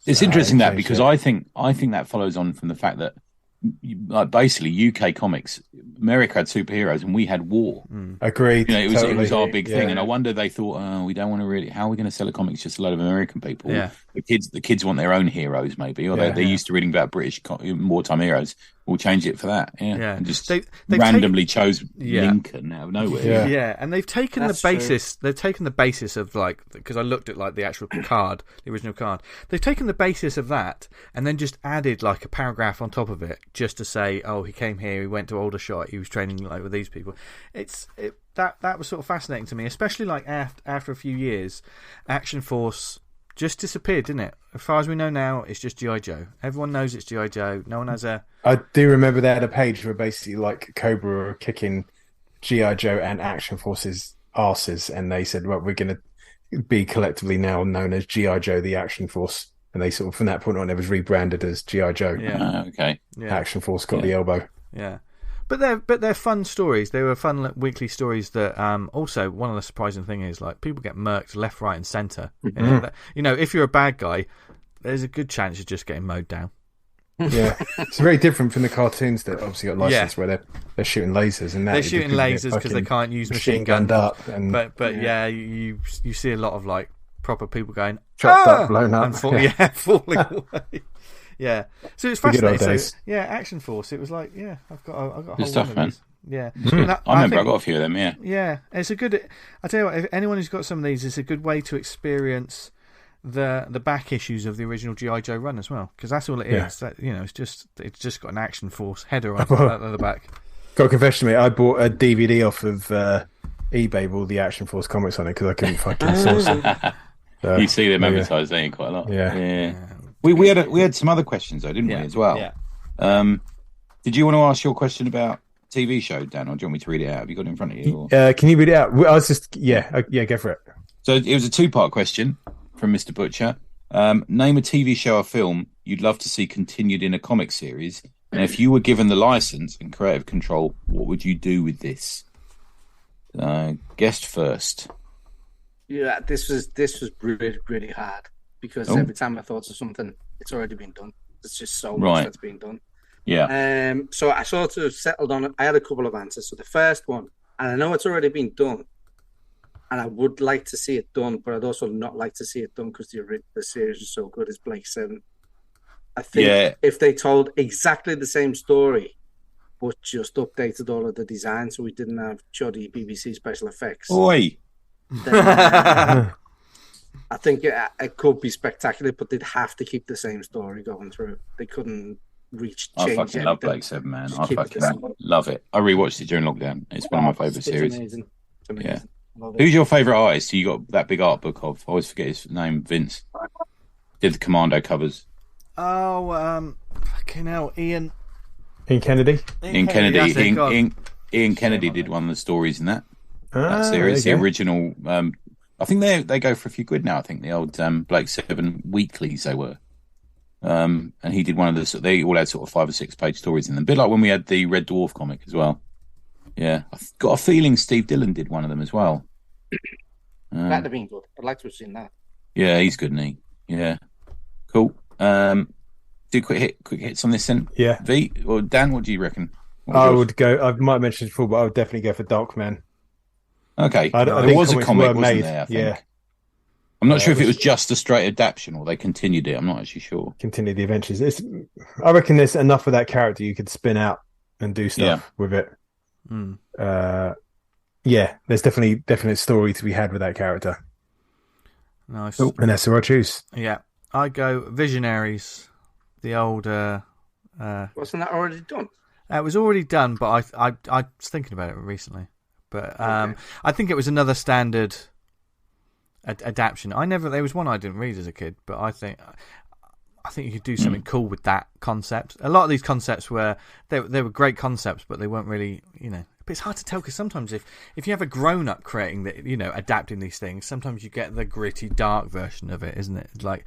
It's interesting that, because I think that follows on from the fact that, like, basically UK comics, America had superheroes and we had war. Agreed. It was our big thing, and I wonder they thought, we don't want to really. How are we going to sell a comic to just a load of American people? Yeah. The kids want their own heroes, maybe, or they're used to reading about British wartime heroes. We'll change it for that. Yeah. And just they randomly chose Lincoln out of nowhere. Yeah, and they've taken the basis. True. They've taken the basis of, like, because I looked at, like, the actual card, the original card. They've taken the basis of that and then just added, like, a paragraph on top of it, just to say, oh, he came here, he went to Aldershot, he was training, like, with these people. That was sort of fascinating to me, especially, like, after a few years, Action Force just disappeared, didn't it? As far as we know now, it's just G.I. Joe. Everyone knows it's G.I. Joe. No one has a... I do remember they had a page where basically, like, Cobra were kicking G.I. Joe and Action Force's arses, and they said, well, we're going to be collectively now known as G.I. Joe, the Action Force. And they sort of, from that point on, it was rebranded as G.I. Joe. Yeah. Okay. Yeah. Action Force got the elbow. Yeah. But they're fun stories. They were fun weekly stories that also, one of the surprising thing is, like, people get murked left, right and centre. If you're a bad guy, there's a good chance you're just getting mowed down. Yeah. It's very different from the cartoons that obviously got licensed where they're shooting lasers, and they're shooting lasers because they can't use machine guns up. But you see a lot of, like, proper people going chopped up, blown up, and falling away. Yeah, so it's fascinating. So, Action Force. It was like, I've got a whole stuff, one of these. Yeah, I remember I got a few of them. Yeah, it's a good. I tell you what, if anyone who's got some of these, it's a good way to experience the back issues of the original G.I. Joe run as well, because that's all it is. That, it's just got an Action Force header on the back. Got a confession, mate. I bought a DVD off of eBay with all the Action Force comics on it because I couldn't fucking source them. You see them advertised, don't you, quite a lot? Yeah. We had some other questions though, didn't we, as well? Yeah. Did you want to ask your question about TV show, Dan, or do you want me to read it out? Have you got it in front of you? Can you read it out? I was just go for it. So it was a two-part question from Mr. Butcher. Name a TV show or film you'd love to see continued in a comic series, and if you were given the license and creative control, what would you do with this? Guest first. Yeah, this was really, really hard, because every time I thought of something, it's already been done. There's just so much that's been done. Yeah. So I sort of settled on it. I had a couple of answers. So the first one, and I know it's already been done, and I would like to see it done, but I'd also not like to see it done because the series is so good, is Blake 7. I think if they told exactly the same story, but just updated all of the design so we didn't have shoddy BBC special effects. Oi! Then, I think it could be spectacular, but they'd have to keep the same story going through. They couldn't change I fucking love Blake 7, man. I fucking love it. I rewatched it during lockdown. It's one of my favourite series. Amazing. It's amazing. Yeah. Who's your favourite artist? You got that big art book of? I always forget his name. Vince did the Commando covers. Oh, fucking hell, Ian Kennedy. Ian Kennedy did one of the stories in that series. The original. I think they go for a few quid now. I think the old Blake 7 weeklies they were. And he did one of the. They all had sort of 5 or 6 page stories in them. A bit like when we had the Red Dwarf comic as well. Yeah, I've got a feeling Steve Dillon did one of them as well. That'd have been good. I'd like to have seen that. Yeah, he's good, isn't he? Yeah, cool. Do quick hits on this then. Yeah. V or Dan, what do you reckon? I would go. I might mention it before, but I would definitely go for Darkman. Okay, I there was a comic, wasn't made. there? I think. Yeah. I'm not sure if it was just a straight adaptation or they continued it. I'm not actually sure. Continue the adventures. I reckon there's enough of that character you could spin out and do stuff with it. Yeah, there's definite story to be had with that character. Nice. Oh, and that's who I choose. Yeah, I go Visionaries. The old. Wasn't that already done? It was already done, but I was thinking about it recently. But I think it was another standard adaptation. There was one I didn't read as a kid, but I think you could do something cool with that concept. A lot of these concepts were great concepts, but they weren't really, But it's hard to tell because sometimes if you have a grown up creating adapting these things, sometimes you get the gritty, dark version of it, isn't it? It's like,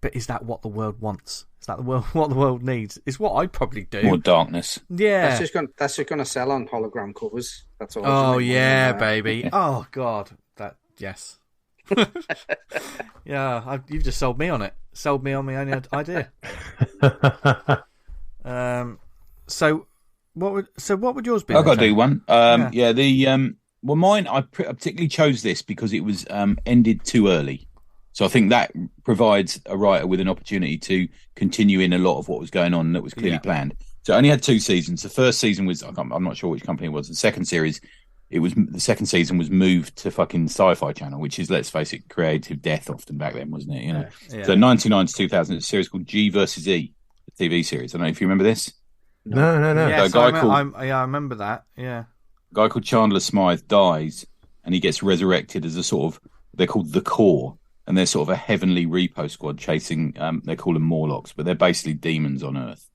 but is that what the world wants? Is that what the world needs? It's what I'd probably do. More darkness. Yeah, that's just gonna sell on hologram covers. That's all. Oh yeah, baby. Oh god, yes. Yeah, you've just sold me on it. Sold me on my own idea. So what would yours be? I've got to do one. Mine. I particularly chose this because it was ended too early. So I think that provides a writer with an opportunity to continue in a lot of what was going on that was clearly planned. So it only had 2 seasons. The first season was I'm not sure which company it was. The second series. The second season was moved to fucking Sci-Fi Channel, which is, let's face it, creative death often back then, wasn't it? Yeah. So 99 to 2000, it's a series called G versus E, the TV series. I don't know if you remember this. No. Yes, I remember that. Yeah. A guy called Chandler Smythe dies, and he gets resurrected as a sort of, they're called the Core, and they're sort of a heavenly repo squad chasing. They call them Morlocks, but they're basically demons on Earth.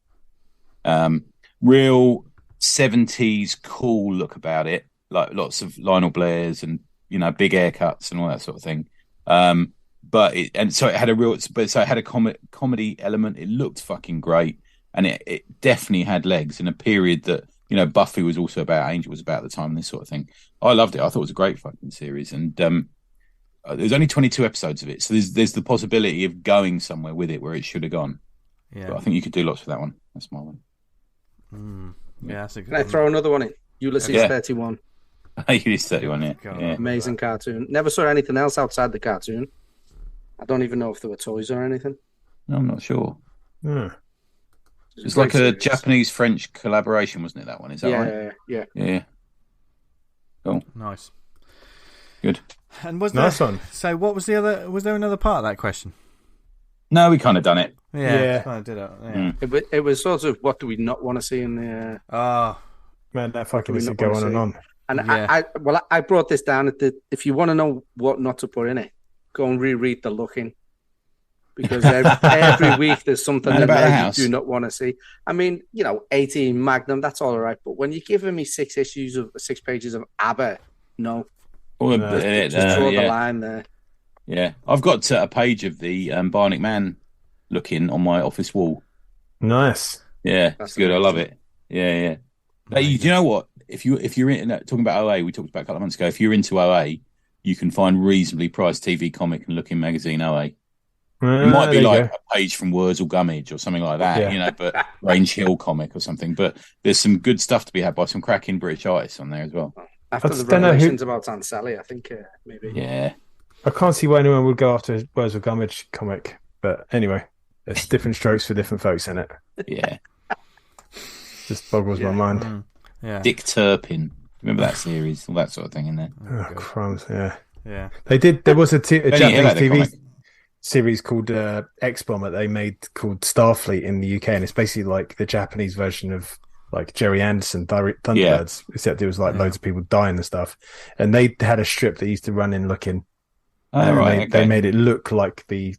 Real 70s cool look about it. Like lots of Lionel Blairs and big haircuts and all that sort of thing, so it had a comedy element. It looked fucking great, and it definitely had legs in a period that Buffy was also about, Angel was about at the time, and this sort of thing. I loved it. I thought it was a great fucking series, and there's only 22 episodes of it, so there's the possibility of going somewhere with it where it should have gone. Yeah, but I think you could do lots with that one. That's my one. Yeah, that's a good. Can I throw another one in? Ulysses 31. Ulysses 31, yeah. Amazing cartoon. Never saw anything else outside the cartoon. I don't even know if there were toys or anything. No, I'm not sure. Yeah. It's like a Japanese-French collaboration, wasn't it, that one? Is that right? Yeah. Cool. Nice. Good. And was nice one. So what was the other... Was there another part of that question? No, we kind of done it. Yeah. Kind of did it. Yeah. It was sort of, what do we not want to see in the... Man, that fucking list go on and on. And I brought this down if you want to know what not to put in it, go and reread The Looking, because every week there's something that you do not want to see. I mean, 18 Magnum, that's all right, but when you're giving me 6 pages of ABBA, no. Just draw the line there. Yeah, I've got a page of the Bionic Man Looking on my office wall. Nice. Yeah, that's good. Amazing. I love it. Yeah. Do you know what? If you're in talking about OA, we talked about a couple of months ago. If you're into OA, you can find reasonably priced TV comic and Looking magazine OA. It might be like a page from Wurzel Gummidge or something like that, but Range Hill comic or something. But there's some good stuff to be had by some cracking British artists on there as well. After the revelations about Aunt Sally, I think maybe. Yeah. I can't see why anyone would go after Wurzel Gummidge comic, but anyway, there's different strokes for different folks in it. Yeah. Just boggles my mind. Yeah. Dick Turpin. Remember that series? All that sort of thing in there. Oh, crumbs, yeah. Yeah. They did. There was a Japanese TV series called X-Bomb that they made called Starfleet in the UK, and it's basically like the Japanese version of like Jerry Anderson, Thunderbirds, except it was like loads of people dying and stuff. And they had a strip that used to run in Looking. They made it look like the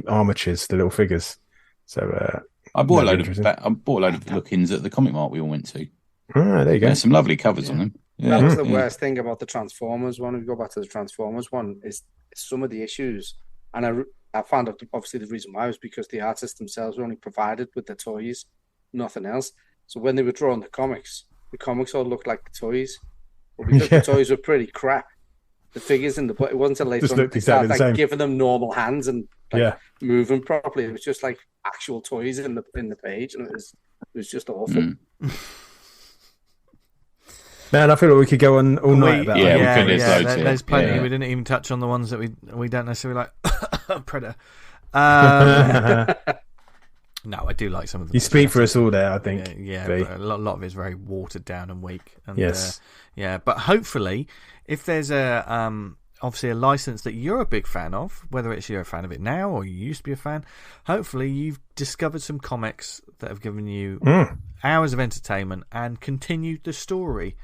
armatures, the little figures. So I bought a load of Lookings at the Comic Mart we all went to. There you go. Some lovely covers on them. Yeah. That was the worst thing about the Transformers one. If we go back to the Transformers one, is some of the issues. And I found out, obviously, the reason why was because the artists themselves were only provided with the toys, nothing else. So when they were drawing the comics all looked like the toys. But because the toys were pretty crap, the figures in the book, it wasn't until later on they started giving them normal hands and moving properly. It was just like actual toys in the page, and it was just awful. Man, I feel like we could go on all night about Yeah, it. we could. There's plenty. We didn't even touch on the ones that we don't necessarily like. Predator. No, I do like some of them. You speak for us all there, I think. Yeah, but a lot of it is very watered down and weak. And, yes. But hopefully, if there's obviously a license that you're a big fan of, whether it's you're a fan of it now or you used to be a fan, hopefully you've discovered some comics that have given you hours of entertainment and continued the story.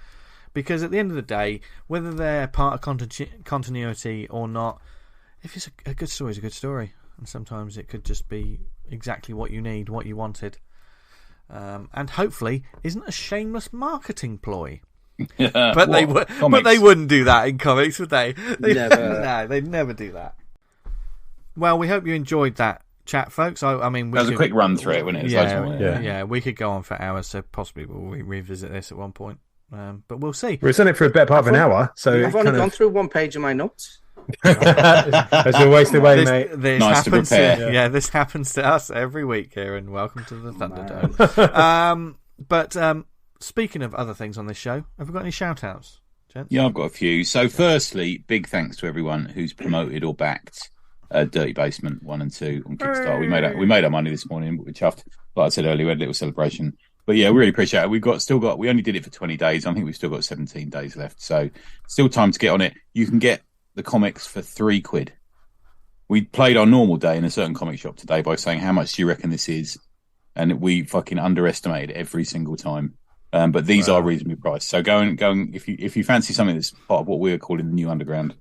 Because at the end of the day, whether they're part of continuity or not, if it's a good story, it's a good story. And sometimes it could just be exactly what you need, what you wanted. And hopefully isn't a shameless marketing ploy. But they wouldn't do that in comics, would they? Never. No, they'd never do that. Well, we hope you enjoyed that chat, folks. I mean, that was a quick run through it, wasn't it? Yeah, we could go on for hours, so possibly we'll revisit this at one point. But we'll see. We're on it for a better part of an hour, so I've only gone through one page of my notes. As you waste away, mate. This nice to prepare. This happens to us every week, Kieran. Welcome to the Thunderdome. But speaking of other things on this show, have we got any shout-outs, gents? Yeah, I've got a few. So firstly, big thanks to everyone who's promoted or backed Dirty Basement 1 and 2 on Kickstarter. We made our money this morning, but we're chuffed. Like I said earlier, we had a little celebration. But yeah, we really appreciate it. We only did it for 20 days. I think we've still got 17 days left. So still time to get on it. You can get the comics for £3. We played our normal day in a certain comic shop today by saying, how much do you reckon this is? And we fucking underestimated every single time. But these are reasonably priced. So go and if you fancy something that's part of what we're calling the new underground,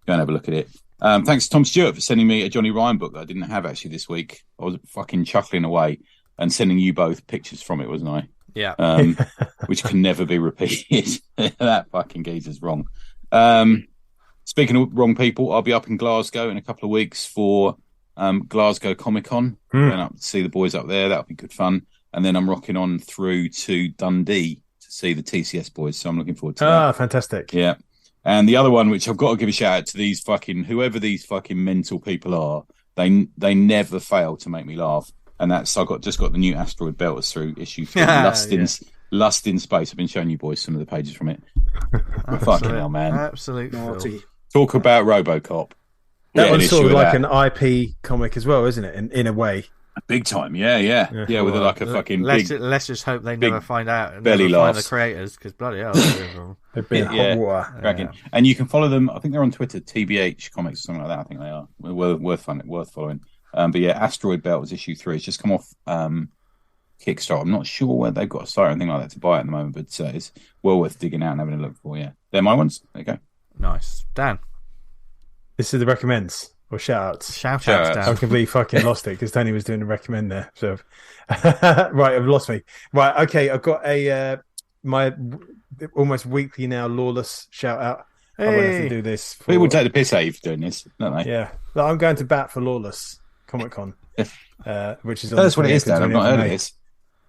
go and have a look at it. Thanks to Tom Stewart for sending me a Johnny Ryan book that I didn't have actually this week. I was fucking chuckling away and sending you both pictures from it, wasn't I? Yeah. Which can never be repeated. That fucking geezer's wrong. Speaking of wrong people, I'll be up in Glasgow in a couple of weeks for Glasgow Comic Con. Going up to see the boys up there. That'll be good fun. And then I'm rocking on through to Dundee to see the TCS boys. So I'm looking forward to that. Ah, fantastic. Yeah. And the other one, which I've got to give a shout out to whoever these fucking mental people are, they never fail to make me laugh. And that's, just got the new Asteroid Belters through issue 3, Lust in Space. I've been showing you boys some of the pages from it. Fucking hell, man. Absolute naughty. Talk about RoboCop. That one's sort of like an IP comic as well, isn't it? In a way. Big time, yeah. With a fucking let's just hope they never find out and belly never laughs. find the creators, because bloody hell, they've been hot water. Cracking. And you can follow them. I think they're on Twitter, TBH Comics or something like that. I think they are. Worth following. But yeah, Asteroid Belt was issue 3. It's just come off Kickstarter. I'm not sure where they've got a site or anything like that to buy at the moment, but it's well worth digging out and having a look for. Yeah, they're my ones. There you go. Nice, Dan. This is the recommends. Or shout-outs. Shout-outs, Dan. I completely fucking lost it because Tony was doing a recommend there. So, right, I've lost me. Right, okay, I've got my almost weekly now Lawless shout-out. Hey. I won't have to do this. People take the piss out of you for doing this, don't they? Yeah. I'm going to bat for Lawless Comic-Con, which is on That's what it is, Dan. I've not heard of this.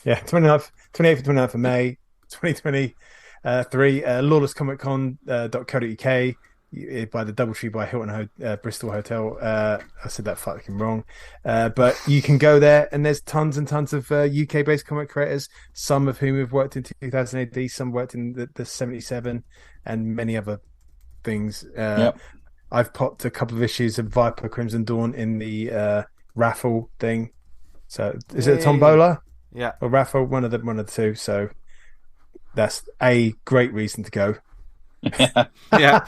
Yeah, 28th and 29th of May, 2023, lawlesscomiccon.co.uk. By the Doubletree by Hilton Bristol Hotel. I said that fucking wrong. But you can go there, and there's tons and tons of UK-based comic creators, some of whom have worked in 2000 AD, some worked in the 77, and many other things. I've popped a couple of issues of Viper Crimson Dawn in the raffle thing. So is it a tombola? Yeah. Or raffle? One of the two. So that's a great reason to go. Yeah.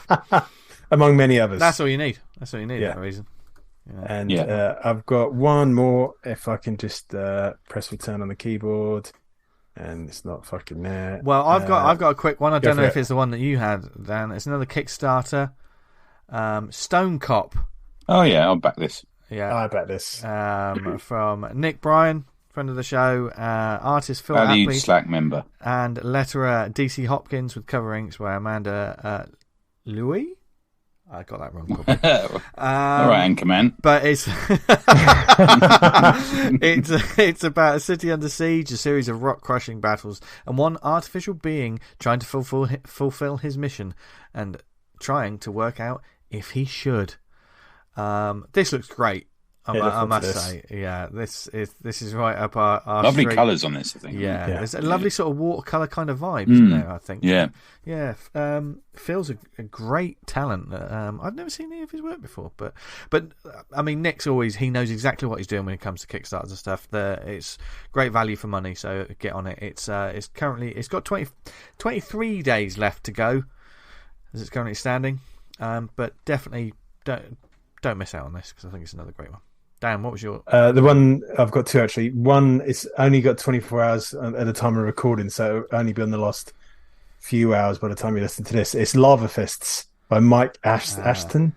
Among many others. That's all you need. That reason. Yeah. And I've got one more. If I can just press return on the keyboard, and it's not fucking there. Well, I've got a quick one. I don't know if it's the one that you had, Dan. It's another Kickstarter. Stone Cop. Oh yeah, I'll back this. Yeah, I back this. From Nick Bryan, friend of the show, artist Phil Valued Apley, Slack member, and letterer DC Hopkins, with cover inks by Amanda Louis. I got that wrong. All right, Anchorman. But it's about a city under siege, a series of rock-crushing battles, and one artificial being trying to fulfill his mission and trying to work out if he should. This looks great. I must say, this is right up our lovely street. colours on this, I think. Yeah, there's a lovely sort of watercolour kind of vibe, isn't there? I think. Yeah. Phil's a great talent. I've never seen any of his work before, but I mean, Nick's he knows exactly what he's doing when it comes to Kickstarters and stuff. It's great value for money, so get on it. It's got 23 days left to go as it's currently standing, but definitely don't miss out on this because I think it's another great one. Dan, what was your... The one, I've got two actually. One, it's only got 24 hours at the time of recording, so it'll only be on the last few hours by the time you listen to this. It's Lava Fists by Mike Ashton.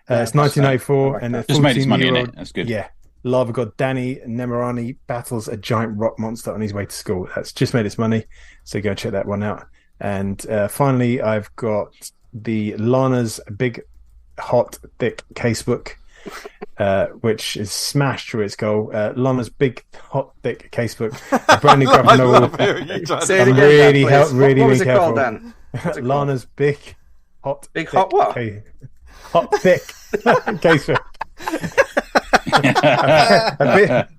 It's 1994, and just made his money in it. That's good. Yeah. Lava god Danny Nemerani battles a giant rock monster on his way to school. That's just made its money, so go check that one out. And finally, I've got the Lanas Big Hot Thick Casebook, which is smashed through its goal. Lana's Big Hot Thick Casebook, a brand new graphic novel. Say it again, really what was it careful. Called, Dan? Lana's Big Hot Big Hot what? Hot Thick Casebook.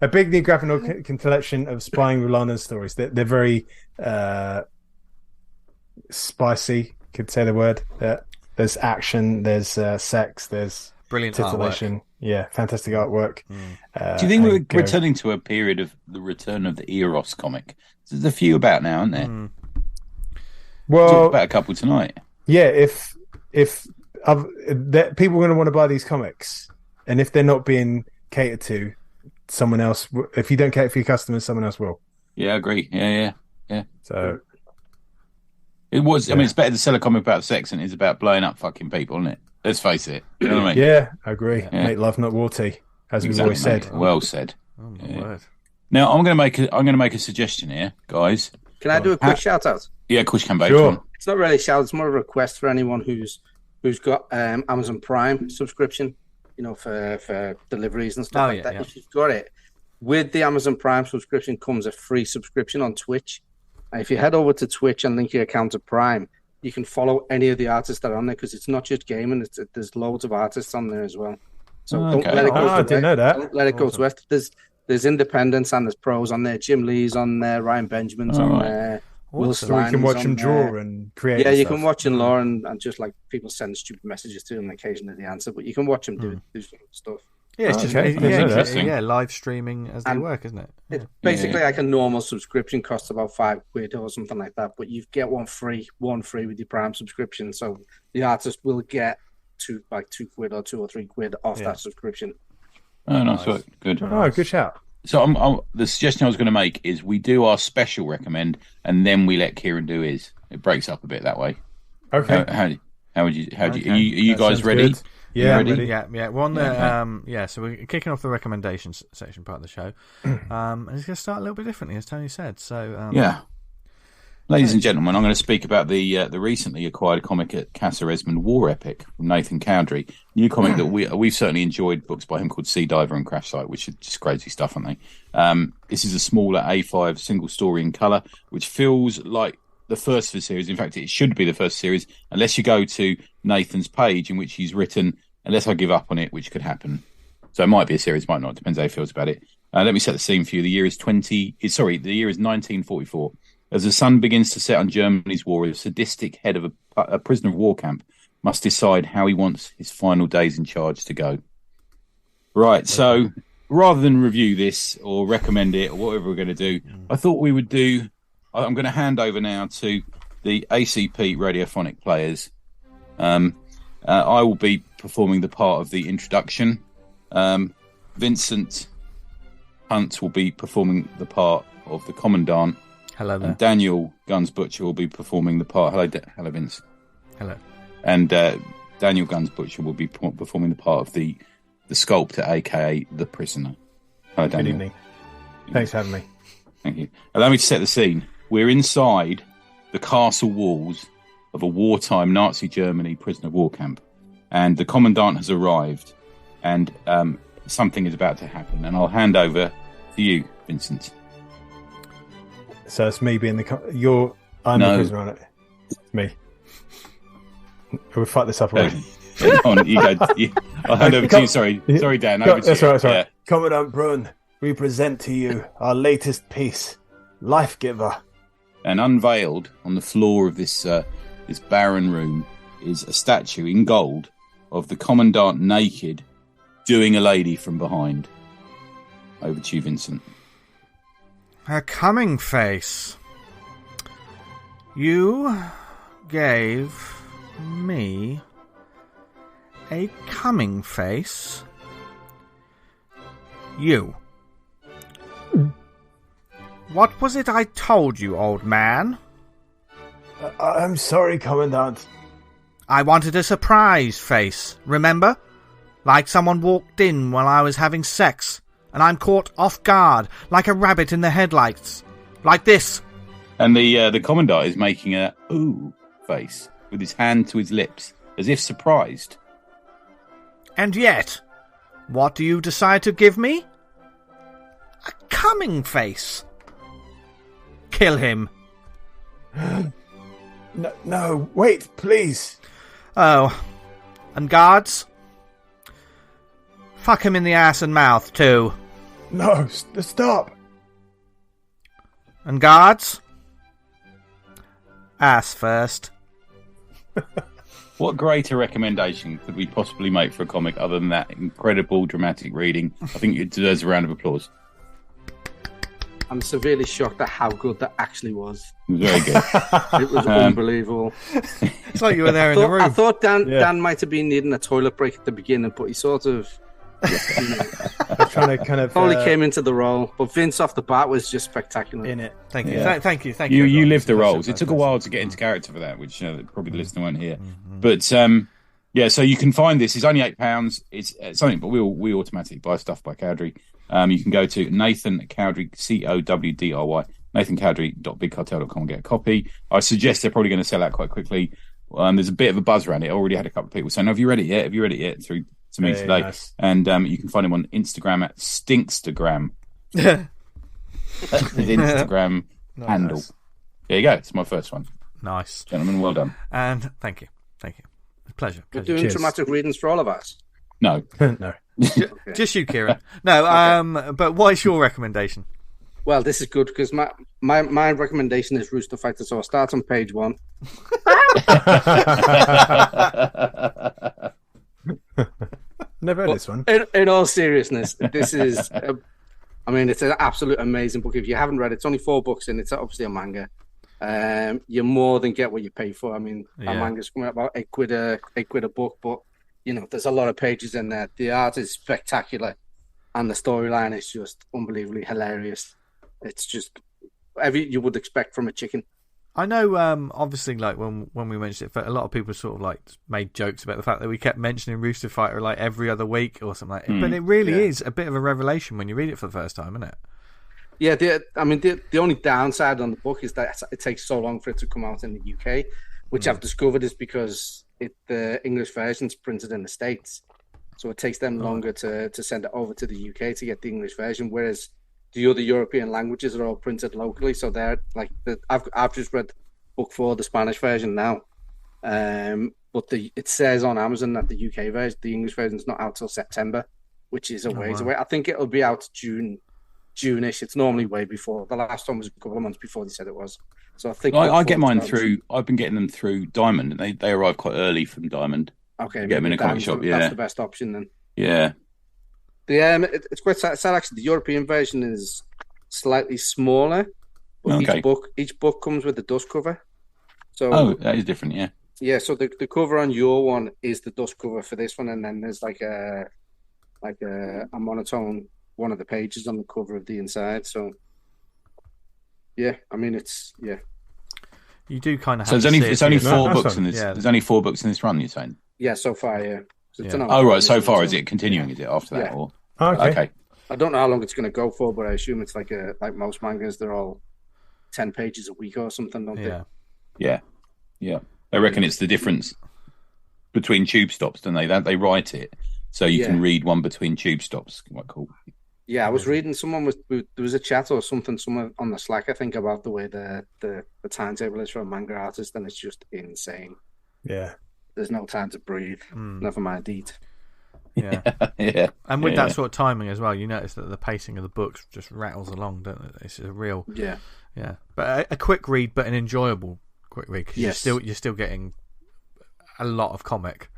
a big new graphic novel collection of spying with Lana's stories. They're very spicy, could say the word. There's action, there's sex, there's brilliant titillation. Artwork. Yeah, fantastic artwork. Do you think we're returning to a period of the return of the Eros comic? There's a few about now, aren't there? Well, talk about a couple tonight. Yeah, if people are going to want to buy these comics, and if they're not being catered to, someone else. If you don't cater for your customers, someone else will. Yeah, I agree. Yeah. So it was. Yeah. I mean, it's better to sell a comic about sex than it is about blowing up fucking people, isn't it? Let's face it. You know what I mean? Yeah, I agree. Yeah. Make love, not war tea, as we've always said. Well said. Oh my word. Now I'm going to make a suggestion here, guys. Can I do a quick shout out? Yeah, of course you can, babe. Sure. It's not really a shout. It's more of a request for anyone who's got Amazon Prime subscription. You know, for deliveries and stuff like that. Yeah. If you've got it, with the Amazon Prime subscription comes a free subscription on Twitch. And if you head over to Twitch and link your account to Prime, you can follow any of the artists that are on there because it's not just gaming. There's loads of artists on there as well. So don't let it go. I didn't know that. Don't let it go to West. There's independents and there's pros on there. Jim Lee's on there. Ryan Benjamin's on there. Will so we can watch him draw and create. Yeah, you can watch him draw and just like people send stupid messages to him and occasionally they answer, but you can watch him do stuff. Yeah, it's just live streaming as they work, isn't it? It's basically like a normal subscription, costs about £5 or something like that, but you get one free with your Prime subscription. So the artist will get £2 or £2 or £3 off that subscription. Oh, nice work. Good. Oh, good shout. So the suggestion I was going to make is we do our special recommend and then we let Kieran do his. It breaks up a bit that way. Okay. How would you? Are you guys ready? Good. Yeah, ready? Yeah. One there. So we're kicking off the recommendations section part of the show. And it's going to start a little bit differently, as Tony said. So ladies and gentlemen, I'm going to speak about the recently acquired comic at Casa Esmond, War Epic from Nathan Chowdry. New comic that we've certainly enjoyed. Books by him called Sea Diver and Crash Site, which are just crazy stuff, aren't they? This is a smaller A5 single story in colour, which feels like the first of the series. In fact, it should be the first series, unless you go to Nathan's page in which he's written, unless I give up on it, which could happen. So it might be a series, might not. Depends how he feels about it. Let me set the scene for you. The year is 1944. As the sun begins to set on Germany's war, a sadistic head of a prisoner of war camp must decide how he wants his final days in charge to go. Right, so rather than review this or recommend it or whatever we're going to do, I thought we would do... I'm going to hand over now to the ACP radiophonic players. I will be performing the part of the introduction. Vincent Hunt will be performing the part of the Commandant. Hello there. And Daniel Guns Butcher will be performing the part. Hello, Vince. Hello. And Daniel Guns Butcher will be performing the part of the sculptor, aka the prisoner. Hello, Daniel. Good evening. Thanks for having me. Thank you. Allow me to set the scene. We're inside the castle walls of a wartime Nazi Germany prisoner of war camp, and the commandant has arrived, and something is about to happen. And I'll hand over to you, Vincent. So it's me being I'm the prisoner on it. It's me. We'll fight this up already. On, you go. I'll hand over to you. Sorry, Dan. That's right. Commandant Brun, we present to you our latest piece, Life Giver. And unveiled on the floor of this barren room is a statue in gold of the Commandant naked, doing a lady from behind. Over to you, Vincent. A coming face. You gave me a coming face. You. What was it I told you, old man? I'm sorry, Commandant. I wanted a surprise face, remember? Like someone walked in while I was having sex, and I'm caught off guard, like a rabbit in the headlights. Like this. And the Commandant is making a ooh face with his hand to his lips, as if surprised. And yet, what do you decide to give me? A coming face. Kill him. No, wait, please. Oh, and guards? Fuck him in the ass and mouth, too. No, stop. And guards? Ass first. What greater recommendation could we possibly make for a comic other than that incredible dramatic reading? I think it deserves a round of applause. I'm severely shocked at how good that actually was. It was very good. It was unbelievable. It's like you were there in the room. I thought Dan might have been needing a toilet break at the beginning, but he sort of trying to kind of probably came into the role. But Vince off the bat was just spectacular. In it. Thank you. Yeah. Thank you. You lived the roles. It took a while to get into character for that, which probably the listener won't hear. Mm-hmm. But yeah, so you can find this. It's only £8. It's something, but we automatically buy stuff by Chowdry. You can go to Nathan Chowdry, Cowdry, nathancowdry.bigcartel.com and get a copy. I suggest they're probably going to sell out quite quickly. There's a bit of a buzz around it. I already had a couple of people saying, "Have you read it yet? Have you read it yet?" Through to me today. Nice. And you can find him on Instagram at Stinkstagram. His Instagram handle. Nice. There you go. It's my first one. Nice. Gentlemen, well done. And thank you. Pleasure. You're doing dramatic readings for all of us? No. No. Just you, Kieran. No, but what is your recommendation? Well, this is good because my recommendation is Rooster Fighter, so I'll start on page 1. Never heard this one. In all seriousness, this is, it's an absolute amazing book. If you haven't read it, it's only 4 books and it's obviously a manga. You more than get what you pay for. I mean, our manga's coming up about £8 a book, but there's a lot of pages in there. The art is spectacular, and the storyline is just unbelievably hilarious. It's just everything you would expect from a chicken. I know, obviously, like when we mentioned it, a lot of people sort of like made jokes about the fact that we kept mentioning Rooster Fighter like every other week or something like that. But it really is a bit of a revelation when you read it for the first time, isn't it? Yeah, the only downside on the book is that it takes so long for it to come out in the UK, which I've discovered is because the English version's printed in the States, so it takes them longer to send it over to the UK to get the English version, whereas the other European languages are all printed locally. So they're like I've just read book 4, the Spanish version now, but it says on Amazon that the UK version, the English version, is not out till September, which is a ways away. I think it'll be out June-ish. It's normally way before. The last one was a couple of months before they said it was. So I think I get mine through. I've been getting them through Diamond, and they arrive quite early from Diamond. Okay, get them in a comic shop. Yeah, that's the best option then. Yeah, it's quite sad. Actually, the European version is slightly smaller. But each book comes with a dust cover. So that is different. Yeah. Yeah. So the cover on your one is the dust cover for this one, and then there's like a monotone one of the pages on the cover of the inside. So yeah, you do kind of have. So it's only 4 books in this. Yeah. There's only 4 books in this run. You're saying? Yeah, so far, yeah. So right. So far, is it continuing? Is it after that? Or okay. I don't know how long it's going to go for, but I assume it's like most mangas. They're all 10 pages a week or something, don't they? Yeah. I reckon it's the difference between tube stops, don't they? They write it so you can read one between tube stops. Quite cool. Yeah, I was reading there was a chat or something somewhere on the Slack, I think, about the way the timetable is for a manga artist, and it's just insane. Yeah. There's no time to breathe. Never mind eat. Yeah. Yeah. And with that sort of timing as well, you notice that the pacing of the books just rattles along, don't it? It's a real yeah. But a quick read, but an enjoyable quick read, because you're still getting a lot of comic,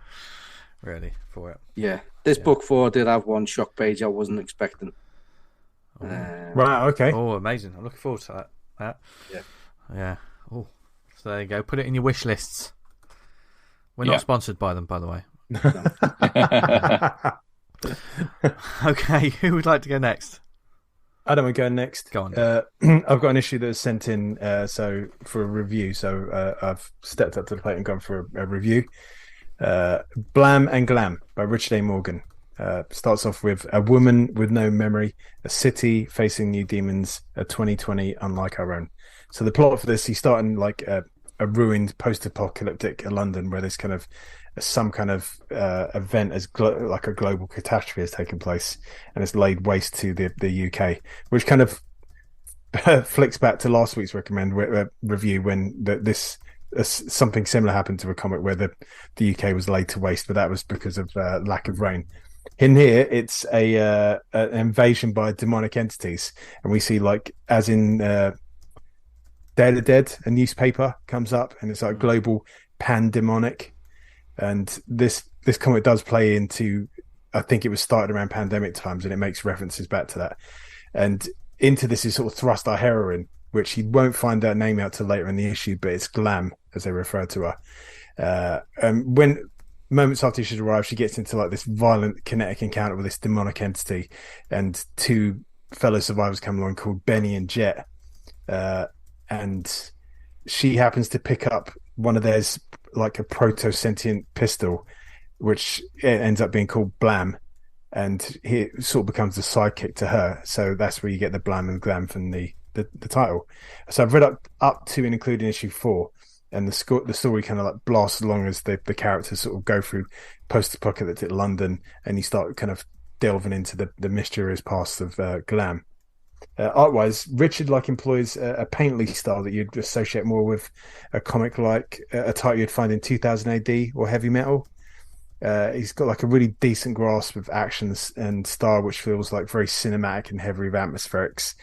really, for it. Yeah. This book 4 did have one shock page I wasn't expecting. Right, okay. Oh, amazing. I'm looking forward to that. Yeah. Oh, so there you go. Put it in your wish lists. We're not sponsored by them, by the way. Okay, who would like to go next? I don't want to go next. Go on. I've got an issue that was sent in so for a review. So I've stepped up to the plate and gone for a review. Blam and Glam by Richard A. Morgan. Starts off with a woman with no memory, a city facing new demons, a 2020 unlike our own. So the plot for this, he's starting like a ruined post-apocalyptic London where there's kind of some kind of event as like a global catastrophe has taken place and it's laid waste to the UK, which kind of flicks back to last week's review when something similar happened to a comic where the UK was laid to waste, but that was because of lack of rain. In here, it's an invasion by demonic entities, and we see, like, as in Day of the Dead, a newspaper comes up, and it's like global pandemonic. And this comic does play into, I think it was started around pandemic times, and it makes references back to that. And into this is sort of thrust our heroine, which you won't find her name out till later in the issue, but it's Glam, as they refer to her. And when moments after she's arrived, she gets into like this violent kinetic encounter with this demonic entity, and two fellow survivors come along called Benny and Jet, and she happens to pick up one of theirs, like a proto-sentient pistol, which ends up being called Blam, and he sort of becomes the sidekick to her. So that's where you get the Blam and Glam from the title. So I've read up to and including issue 4. And the story kind of like blasts along as the characters sort of go through post-apocalyptic London, and you start kind of delving into the mysterious past of Glam. Art-wise, Richard employs a painterly style that you'd associate more with a comic like a title you'd find in 2000 AD or Heavy Metal. He's got like a really decent grasp of actions and style, which feels like very cinematic and heavy with atmospherics.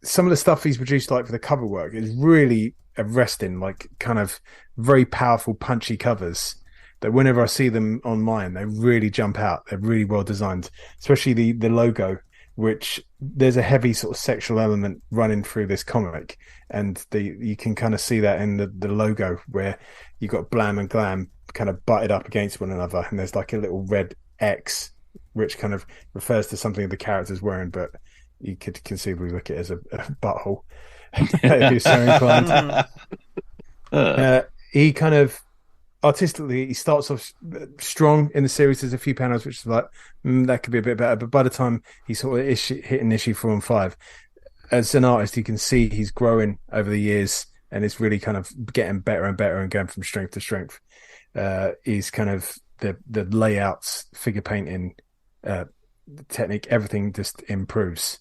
Some of the stuff he's produced, like for the cover work, is really arresting, like kind of very powerful, punchy covers that whenever I see them online, they really jump out. They're really well designed, especially the logo, which there's a heavy sort of sexual element running through this comic, and you can kind of see that in the logo where you've got Blam and Glam kind of butted up against one another, and there's like a little red X which kind of refers to something the character's wearing, but you could conceivably look at it as a butthole. If you're so inclined. He kind of artistically, he starts off strong in the series. There's a few panels which is like that could be a bit better, but by the time he's sort of hitting issue 4 and 5, as an artist, you can see he's growing over the years, and it's really kind of getting better and better and going from strength to strength. He's kind of the layouts, figure painting, technique, everything just improves.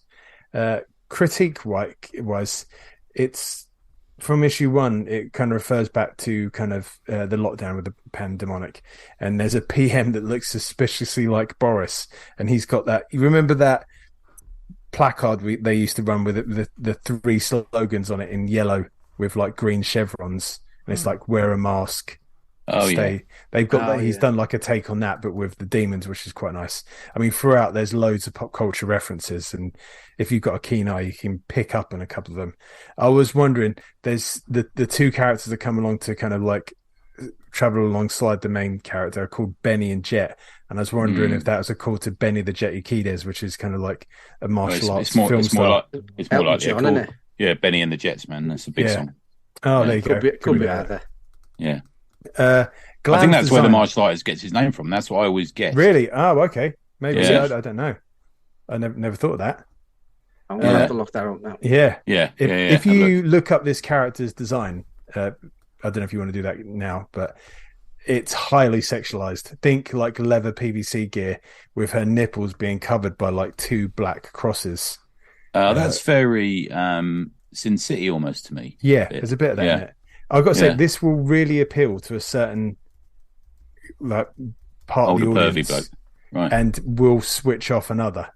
Critique wise, it's from issue 1, it kind of refers back to kind of the lockdown with the pandemonic, and there's a PM that looks suspiciously like Boris, and he's got that, you remember that placard they used to run with the 3 slogans on it in yellow with like green chevrons, and it's like wear a mask. They've got that. He's done like a take on that, but with the demons, which is quite nice. I mean, throughout there's loads of pop culture references, and if you've got a keen eye, you can pick up on a couple of them. I was wondering, there's the 2 characters that come along to kind of like travel alongside the main character are called Benny and Jet, and I was wondering if that was a call to Benny the Jet Euclides, which is kind of like a martial arts film style. It's more like John, isn't it? Yeah, Benny and the Jets, man. That's a big song. Oh, there you go. Could be out there. Yeah. I think that's where the martial artist gets his name from. That's what I always guess. Really? Oh, okay. Maybe. Yeah. I don't know. I never thought of that. I'm going to have to look that up now. Yeah. If you look up this character's design, I don't know if you want to do that now, but it's highly sexualized. Think like leather PVC gear with her nipples being covered by like 2 black crosses. That's very Sin City almost to me. Yeah, there's a bit of that in it. I've got to say, this will really appeal to a certain like part of the pervy audience, bloke. Right. and will switch off another.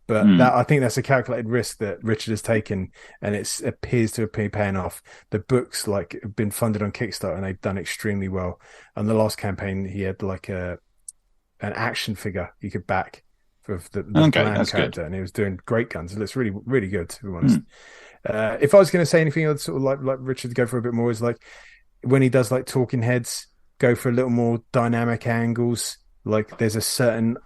But I think that's a calculated risk that Richard has taken, and it appears to be paying off. The books have been funded on Kickstarter, and they've done extremely well. And the last campaign, he had an action figure you could back for the Blam character, good. And he was doing great guns. It looks really, really good, to be honest. If I was going to say anything, I'd sort of like Richard to go for a bit more. Is like when he does like talking heads, go for a little more dynamic angles. Like there's a certain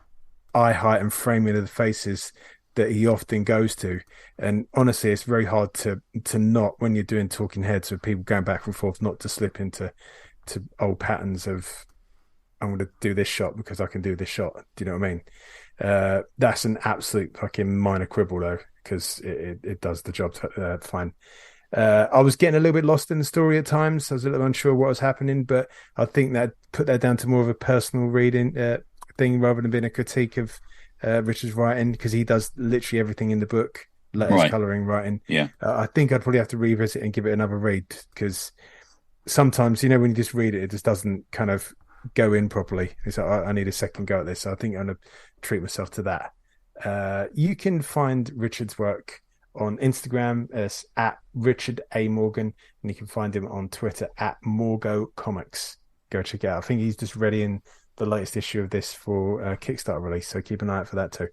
eye height and framing of the faces that he often goes to, and honestly it's very hard to not, when you're doing talking heads with people going back and forth, not to slip into old patterns of I'm going to do this shot because I can do this shot. Do you know what I mean? That's an absolute fucking minor quibble though, because it does the job fine. I was getting a little bit lost in the story at times. I was a little unsure what was happening, but I think that put that down to more of a personal reading thing rather than being a critique of Richard's writing, because he does literally everything in the book, letters, colouring, writing. Yeah. I think I'd probably have to revisit and give it another read, because sometimes, when you just read it, it just doesn't kind of go in properly. It's like, I need a second go at this. So I think I'm going to treat myself to that. You can find Richard's work on Instagram as at Richard A. Morgan, and you can find him on Twitter at Morgo Comics. Go check it out. I think he's just readying the latest issue of this for Kickstarter release, so keep an eye out for that too.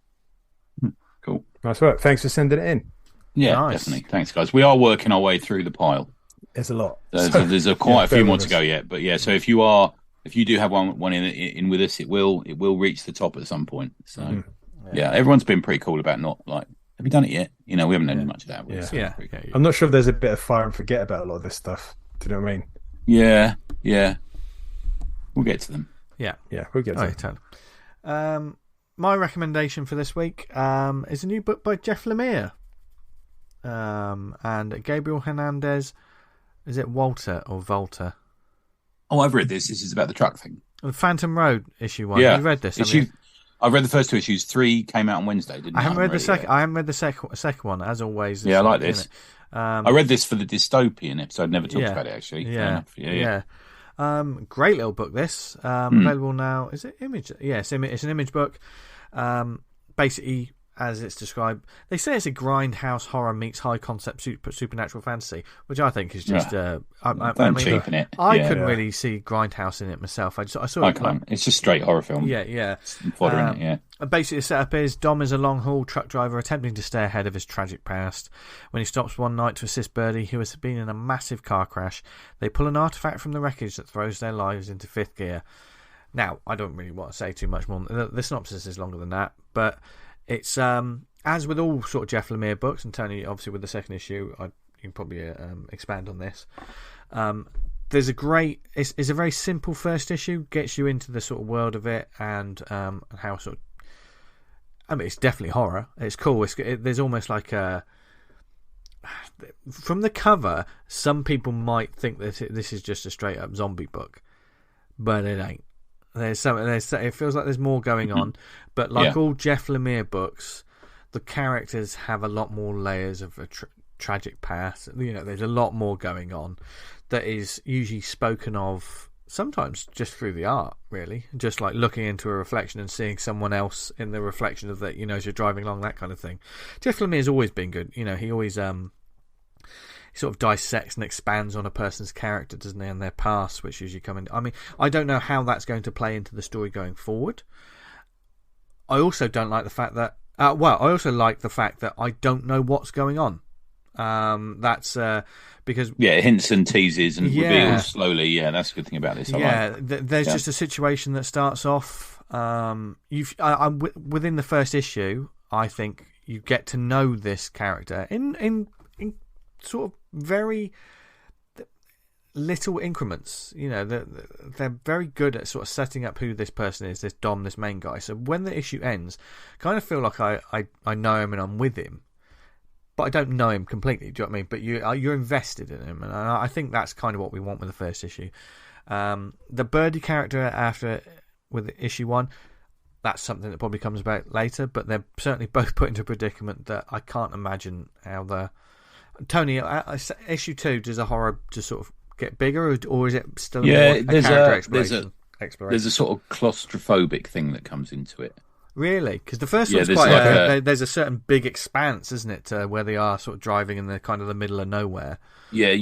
Cool. Nice work. Thanks for sending it in. Yeah, nice. Definitely. Thanks, guys. We are working our way through the pile. There's a lot. There's quite a few more to go yet, but yeah. So if you do have one in with us, it will reach the top at some point. So yeah, everyone's been pretty cool about not like, have you done it yet? We haven't done much of that. Yeah. I'm not sure if there's a bit of fire and forget about a lot of this stuff. Do you know what I mean? Yeah. We'll get to them. Yeah, we'll get to them. My recommendation for this week is a new book by Jeff Lemire and Gabriel Hernandez. Is it Walter or Volta? Oh, I've read this. This is about the truck thing. The Phantom Road issue 1. Yeah. You read this? I've read the first 2 issues. 3 came out on Wednesday, didn't I haven't read the second. I haven't read the second one, as always. Yeah, I like this. I read this for the dystopian episode. Never talked about it actually. Yeah. Great little book. This available now. Is it Image? Yes, it's an Image book. Basically, as it's described, they say it's a grindhouse horror meets high concept supernatural fantasy, which I think is just. Cheapen it. I couldn't really see grindhouse in it myself. I saw. I can't. It's just straight horror film. Yeah. Fodder in it. Basically, the setup is Dom is a long-haul truck driver attempting to stay ahead of his tragic past. When he stops one night to assist Birdie, who has been in a massive car crash, they pull an artifact from the wreckage that throws their lives into fifth gear. Now, I don't really want to say too much more. The synopsis is longer than that, but it's as with all sort of Jeff Lemire books, and Tony, obviously with the second issue, you can probably expand on this. There's it's a very simple first issue, gets you into the sort of world of it, and how sort of, it's definitely horror. It's cool. There's almost like from the cover, some people might think that this is just a straight up zombie book, but it ain't. It feels like there's more going on, but like all Jeff Lemire books, the characters have a lot more layers of a tragic past. There's a lot more going on that is usually spoken of sometimes just through the art, really, just like looking into a reflection and seeing someone else in the reflection of that, as you're driving along, that kind of thing. Jeff Lemire's always been good. He always he sort of dissects and expands on a person's character, doesn't he, and their past, which usually come in. I don't know how that's going to play into the story going forward. I also don't like the fact that I also like the fact that I don't know what's going on. That's because hints and teases and reveals slowly. Yeah, that's a good thing about this. There's just a situation that starts off. Within the first issue, I think you get to know this character in sort of very little increments. They're very good at sort of setting up who this person is, this Dom, this main guy. So when the issue ends, I kind of feel like I know him and I'm with him, but I don't know him completely. Do you know what I mean? But you're invested in him, and I think that's kind of what we want with the first issue. The Birdie character with issue 1, that's something that probably comes about later, but they're certainly both put into a predicament that I can't imagine how Tony, issue 2, does the horror just sort of get bigger, or is it still more a character exploration? exploration. There's a sort of claustrophobic thing that comes into it. Really? Because the first one's there's a certain big expanse, isn't it, where they are sort of driving in the kind of the middle of nowhere. Yeah,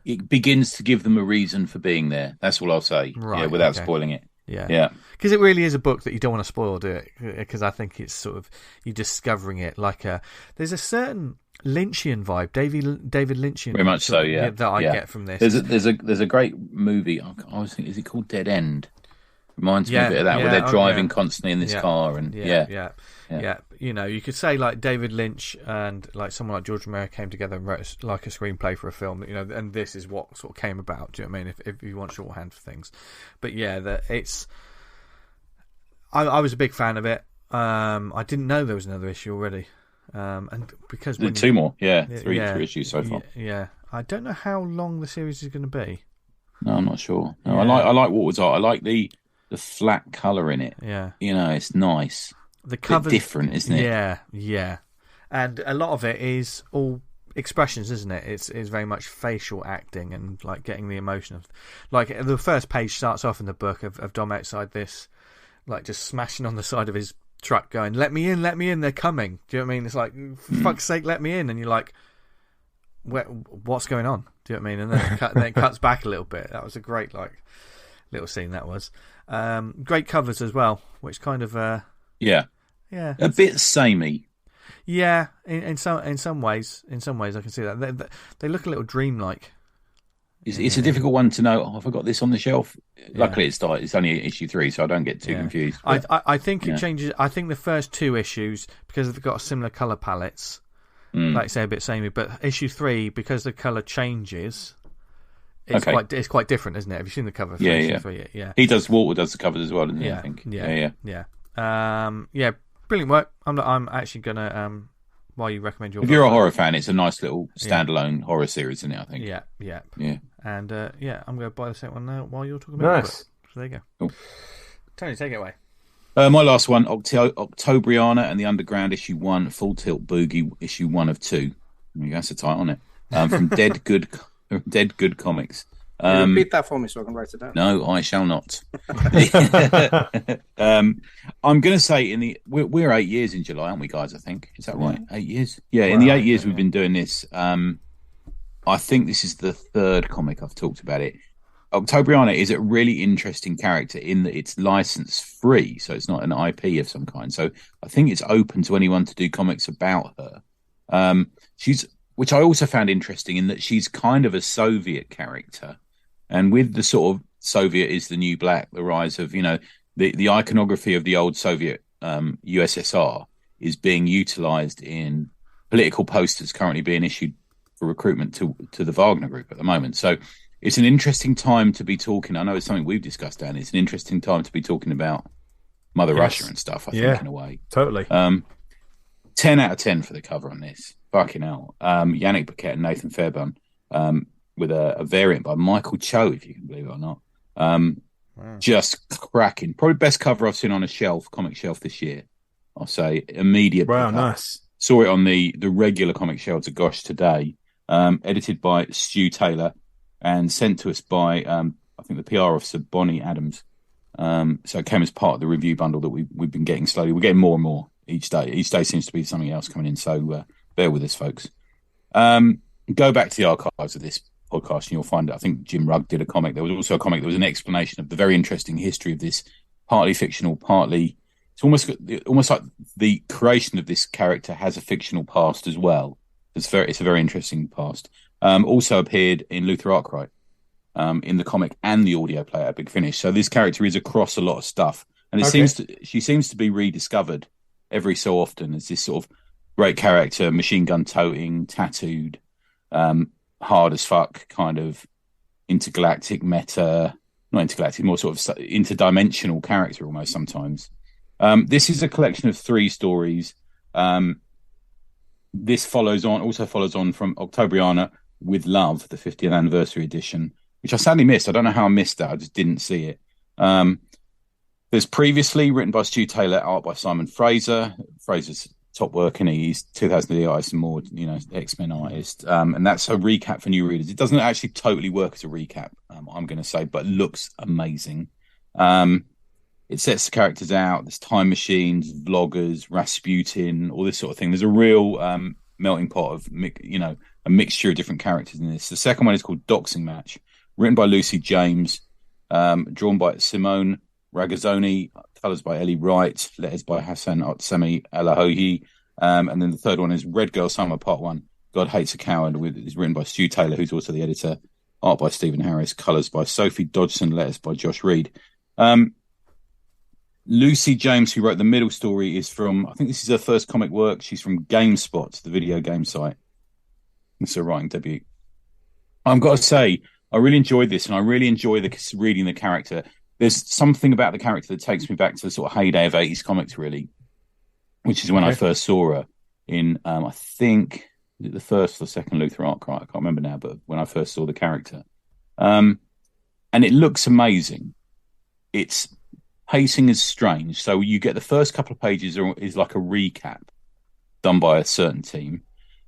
it begins to give them a reason for being there. That's all I'll say. Right, yeah, without spoiling it. Yeah. Because it really is a book that you don't want to spoil, do it? Because I think it's sort of you discovering it there's a certain Lynchian vibe, David Lynchian. Very much so, yeah. That I get from this. There's a great movie. I was thinking, is it called Dead End? Reminds me a bit of that, where they're driving constantly in this car, and yeah. You know, you could say like David Lynch and like someone like George Romero came together and wrote like a screenplay for a film. You know, and this is what sort of came about. Do you know what I mean? If you want shorthand for things, but yeah, I was a big fan of it. I didn't know there was another issue already, and because two more, three issues so far. Yeah, I don't know how long the series is going to be. No, I'm not sure. No, I like what was art. I like the flat colour in it. Yeah, you know, it's nice. The cover different, isn't it? Yeah, and a lot of it is all expressions, isn't it? It's very much facial acting and like getting the emotion of, like the first page starts off in the book of Dom outside this, like just smashing on the side of his truck, going, "Let me in, they're coming." Do you know what I mean? It's like, for fuck's sake, let me in, and you're like, what's going on? Do you know what I mean? And then it cuts back a little bit. That was a great little scene. That was great covers as well, which kind of yeah, a bit samey. Yeah, in some ways I can see that they look a little dreamlike. It's a difficult one to know. Oh, have I got this on the shelf? Luckily, it's only issue 3, so I don't get too confused. But, I think it changes. I think the first 2 issues, because they've got similar colour palettes, like say a bit samey. But issue 3, because the colour changes, it's quite different, isn't it? Have you seen the cover? For issue 3? Yeah. Walter does the covers as well, doesn't he? I think. Yeah. Brilliant work. I'm actually gonna while you recommend your. If you're a horror fan, it's a nice little standalone horror series, isn't it? I think. Yeah. And I'm going to buy the second one now while you're talking about it. So there you go. Cool. Tony, take it away. My last one, Octobriana and the Underground, issue 1, Full Tilt Boogie, issue 1 of 2. That's the title on it. From Dead Good Comics. Repeat that for me so I can write it down. No, I shall not. I'm going to say we're 8 years in July, aren't we, guys? I think, is that right? 8 years. Yeah, in the 8 years we've been doing this, I think this is the 3rd comic I've talked about it. Octobriana is a really interesting character in that it's license free, so it's not an IP of some kind. So I think it's open to anyone to do comics about her. Which I also found interesting in that she's kind of a Soviet character. And with the sort of Soviet is the new black, the rise of, the iconography of the old Soviet USSR is being utilized in political posters currently being issued for recruitment to the Wagner Group at the moment. So it's an interesting time to be talking. I know it's something we've discussed, Dan. It's an interesting time to be talking about Mother Russia and stuff, I think, in a way. Totally. 10 out of 10 for the cover on this. Fucking hell. Yannick Paquette and Nathan Fairbairn. With a variant by Michael Cho, if you can believe it or not. Wow. Just cracking. Probably best cover I've seen on a comic shelf this year. I'll say immediate. Wow, nice. Saw it on the regular comic shelves at Gosh today. Edited by Stu Taylor and sent to us by, I think, the PR officer, Bonnie Adams. So it came as part of the review bundle that we've been getting slowly. We're getting more and more each day. Each day seems to be something else coming in. So bear with us, folks. Go back to the archives of this podcast and you'll find it. I think Jim Rugg did a comic. There was also a comic that was an explanation of the very interesting history of this, partly fictional, partly it's almost like the creation of this character has a fictional past as well. It's a very interesting past. Also appeared in Luther Arkwright in the comic and the audio play at Big Finish. So this character is across a lot of stuff, and she seems to be rediscovered every so often as this sort of great character, machine gun toting, tattooed, hard as fuck, kind of intergalactic not intergalactic, more sort of interdimensional character almost sometimes. This is a collection of 3 stories. This also follows on from Octobriana with Love, the 50th anniversary edition, which I sadly missed. I don't know how I missed that. I just didn't see it. There's previously written by Stu Taylor, art by Simon Fraser. Fraser's top work, and he's 2000 AD artist and more, X-Men artist. And that's a recap for new readers. It doesn't actually totally work as a recap, I'm going to say, but looks amazing. It sets the characters out. There's time machines, vloggers, Rasputin, all this sort of thing. There's a real melting pot of, a mixture of different characters in this. The second one is called Doxing Match, written by Lucy James, drawn by Simone Ragazzoni, colours by Ellie Wright, letters by Hassan Otsemi Alahohi. And then the third one is Red Girl Summer Part 1, God Hates a Coward, is written by Stu Taylor, who's also the editor, art by Stephen Harris, colours by Sophie Dodgson, letters by Josh Reed. Lucy James, who wrote the middle story, is from, I think this is her first comic work. She's from GameSpot, the video game site. It's her writing debut. I've got to say, I really enjoyed this, and I really enjoy reading the character. There's something about the character that takes me back to the sort of heyday of 80s comics, really, which is when I first saw her in, I think, is it the first or second Luthor arc? I can't remember now, but when I first saw the character. And it looks amazing. Its pacing is strange. So you get the first couple of pages is like a recap done by a certain team.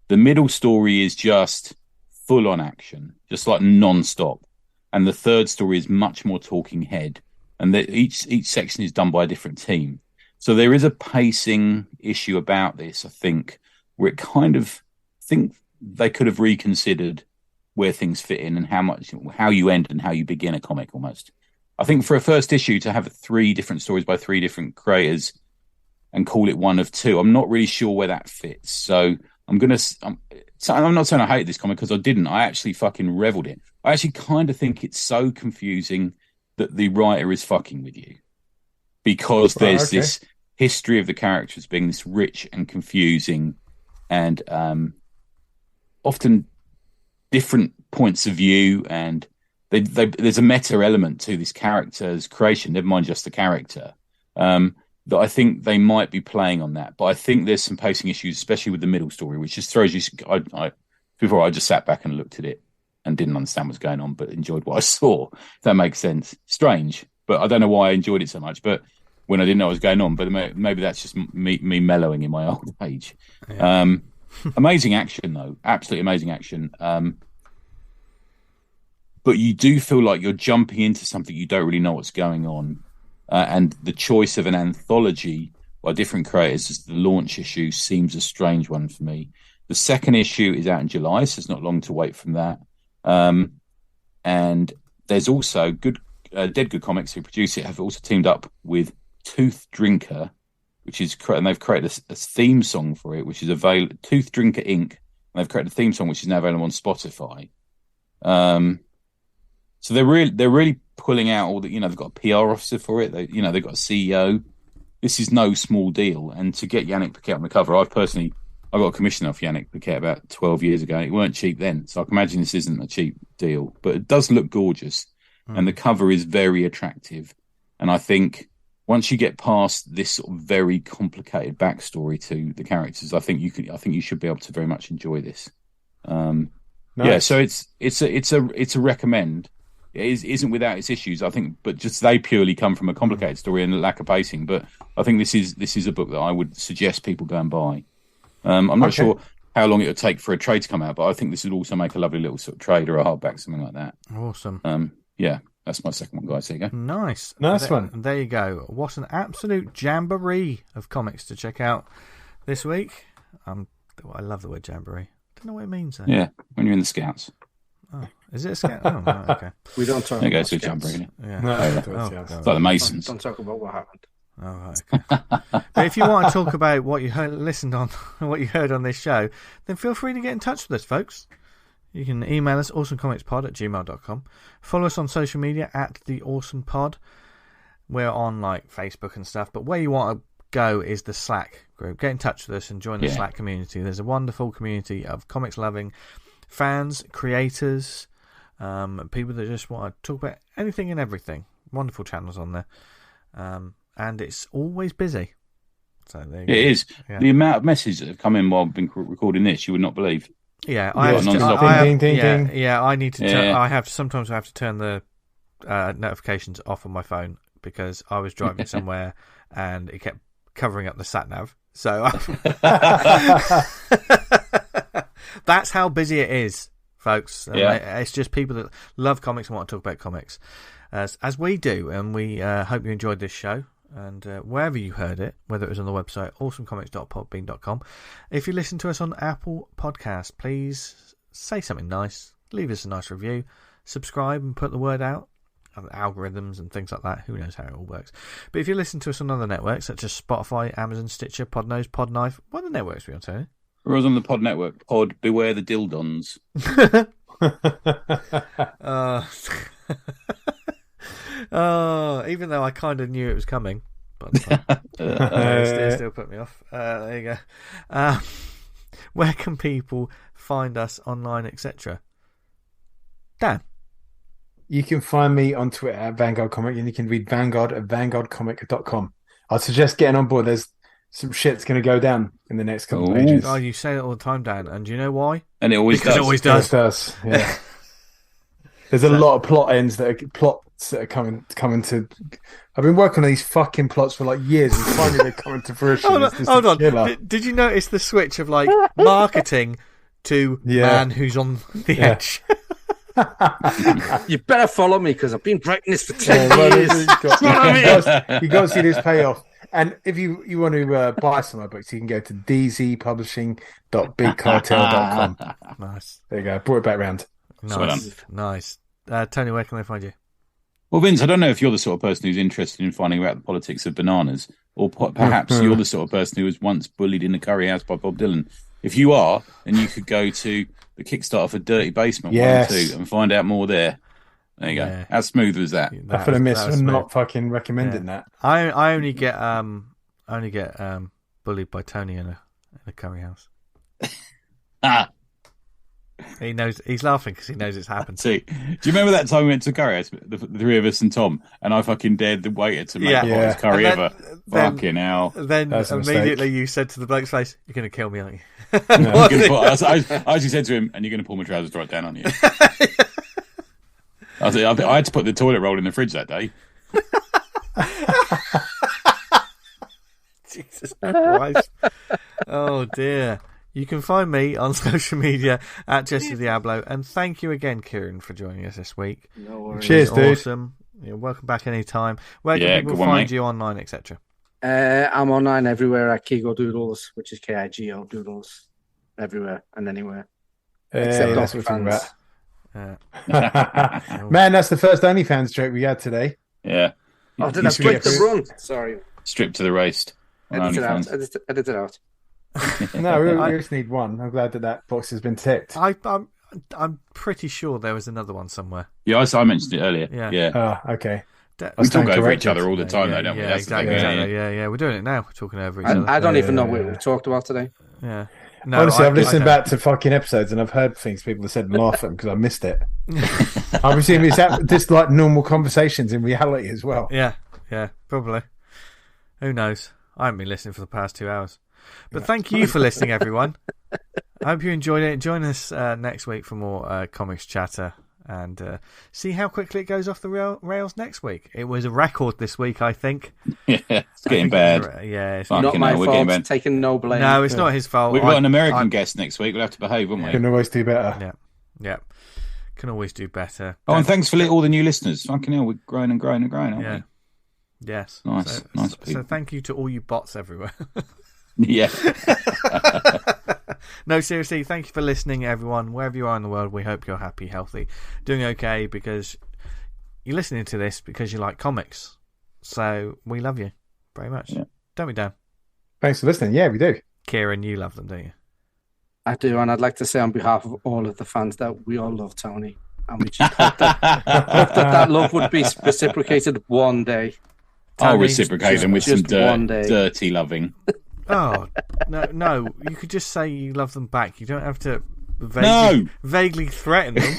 The middle story is just full on action, just like non-stop. And the third story is much more talking head. And each section is done by a different team. So there is a pacing issue about this, I think, where it kind of think they could have reconsidered where things fit in and how you end and how you begin a comic almost. I think for a first issue to have 3 different stories by 3 different creators and call it one of 2, I'm not really sure where that fits. So I'm not saying I hate this comic because I didn't. I actually fucking reveled it. I actually kind of think it's so confusing that the writer is fucking with you because there's this history of the characters being this rich and confusing and often different points of view, and there's a meta element to this character's creation, never mind just the character, that I think they might be playing on that. But I think there's some pacing issues, especially with the middle story, which just throws you... Before I just sat back and looked at it and didn't understand what's going on, but enjoyed what I saw, if that makes sense. Strange, but I don't know why I enjoyed it so much, but when I didn't know what was going on, but maybe that's just me mellowing in my old age. Yeah. Amazing action, though. Absolutely amazing action. But you do feel like you're jumping into something you don't really know what's going on. And the choice of an anthology by different creators as the launch issue seems a strange one for me. The second issue is out in July, so it's not long to wait from that. And there's also Dead Good Comics, who produce it, have also teamed up with Tooth Drinker, and they've created a theme song for it, which is available. Tooth Drinker Inc. And they've created a theme song which is now available on Spotify. So they're really pulling out all the, they've got a PR officer for it. They've got a CEO. This is no small deal. And to get Yannick Paquette on the cover, I got a commission off Yannick Paquette about 12 years ago. It weren't cheap then, so I can imagine this isn't a cheap deal. But it does look gorgeous, and the cover is very attractive. And I think once you get past this sort of very complicated backstory to the characters, I think you should be able to very much enjoy this. Nice. Yeah, so it's a recommend. It isn't without its issues, I think, but just they purely come from a complicated story and a lack of pacing. But I think this is a book that I would suggest people go and buy. I'm not sure how long it would take for a trade to come out, but I think this would also make a lovely little sort of trade or a hardback, something like that. Awesome. Yeah, that's my second one, guys. There you go. Nice one. There you go. What an absolute jamboree of comics to check out this week. I love the word jamboree. I don't know what it means, though. Yeah, when you're in the Scouts. Oh, is it a scout? Oh, right, okay. We don't talk about Scouts. To jamboree. Yeah. No, it's like the Masons. Don't talk about what happened. Oh, right, okay. But if you want to talk about what you heard on this show, then feel free to get in touch with us, folks. You can email us awesomecomicspod@gmail.com. Follow us on social media @theawesomepod. We're on like Facebook and stuff, but where you want to go is the Slack group. Get in touch with us and join the Slack community. There's a wonderful community of comics loving fans, creators, people that just want to talk about anything and everything. Wonderful channels on there. And it's always busy. So there you go. It is. Yeah. The amount of messages that have come in while I've been recording this, you would not believe. Yeah, I need to. Sometimes I have to turn the notifications off on my phone because I was driving somewhere and it kept covering up the sat nav. So that's how busy it is, folks. It's just people that love comics and want to talk about comics. as we do, and we hope you enjoyed this show. And wherever you heard it, whether it was on the website awesomecomics.podbean.com, if you listen to us on Apple Podcasts, please say something nice, leave us a nice review, subscribe and put the word out. Algorithms and things like that, who knows how it all works. But if you listen to us on other networks such as Spotify, Amazon, Stitcher, Podnose, Podknife, what are the networks we on, Tony? We're on the Pod Network. Pod, beware the dildons. Even though I kind of knew it was coming, but it still put me off. There you go. Where can people find us online, etc.? Dan? You can find me on Twitter at Vanguard Comic, and you can read Vanguard at vanguardcomic.com. I'd suggest getting on board. There's some shit's going to go down in the next couple of pages. Oh, you say it all the time, Dan, and do you know why? And it always does. It always does. Yeah. There's a lot of plots that are coming to. I've been working on these fucking plots for like years, and finally they're coming to fruition. Hold on. Did you notice the switch of like marketing to man who's on the edge? You better follow me because I've been writing this for 10 years. You got to see this payoff. And if you want to buy some of my books, you can go to dzpublishing.bigcartel.com. Nice. There you go. Brought it back round. Nice. Tony, where can they find you? Well, Vince, I don't know if you're the sort of person who's interested in finding out the politics of bananas, or perhaps you're the sort of person who was once bullied in the curry house by Bob Dylan. If you are, then you could go to the Kickstarter for Dirty Basement 1 and 2 and find out more there. There you go. Yeah. How smooth was that? I feel amiss for not fucking recommending that. I only get bullied by Tony in a curry house. He knows. He's laughing because he knows it's happened. See, do you remember that time we went to curry house, the three of us and Tom, and I fucking dared the waiter to make the hottest curry ever? Fucking hell! Then immediately you said to the bloke's face, "You're going to kill me, aren't you?" I actually said to him, "And you're going to pull my trousers right down on you." I had to put the toilet roll in the fridge that day. Jesus Christ! Oh dear. You can find me on social media at Jesse Diablo, and thank you again, Kieran, for joining us this week. No worries. Cheers, dude. Awesome. You're welcome back anytime. Where can people find you online, etc.? I'm online everywhere at Kigo Doodles, which is Kigo Doodles, everywhere and anywhere. Except that's what we're talking about. Man, that's the first OnlyFans joke we had today. Yeah. Oh, did I break the run? Sorry. Stripped to the waist. Edit it out. No, we just need one. I'm glad that box has been ticked. I'm pretty sure there was another one somewhere. Yeah, I mentioned it earlier. Yeah. Oh, okay. We talk over each other all the time, though, don't we? That's exactly. Yeah. We're doing it now. We're talking over each other. I don't even know what we talked about today. Yeah. No, honestly, I've listened back to fucking episodes and I've heard things people have said and laugh at them because I missed it. I'm assuming it's just like normal conversations in reality as well. Yeah, probably. Who knows? I haven't been listening for the past 2 hours. But thank you for listening, everyone. I hope you enjoyed it. Join us next week for more comics chatter and see how quickly it goes off the rails next week. It was a record this week, I think. Yeah, it's getting bad. It's not my fault. Taking no blame. No, it's not his fault. We've got an American guest next week. We'll have to behave, won't we? Can always do better. Yeah. Can always do better. Oh, and thanks for all the new listeners. Fucking hell, we're growing and growing and growing, aren't we? Yes. Nice people. So thank you to all you bots everywhere. Yeah. No, seriously, thank you for listening, everyone. Wherever you are in the world, we hope you're happy, healthy, doing okay, because you're listening to this because you like comics. So we love you very much. Yeah. Don't we, Dan? Thanks for listening. Yeah, we do. Kieran, you love them, don't you? I do, and I'd like to say on behalf of all of the fans that we all love Tony. And we just hope that love would be reciprocated one day. I'll reciprocate them with some dirty loving. Oh, no. You could just say you love them back. You don't have to vaguely threaten them.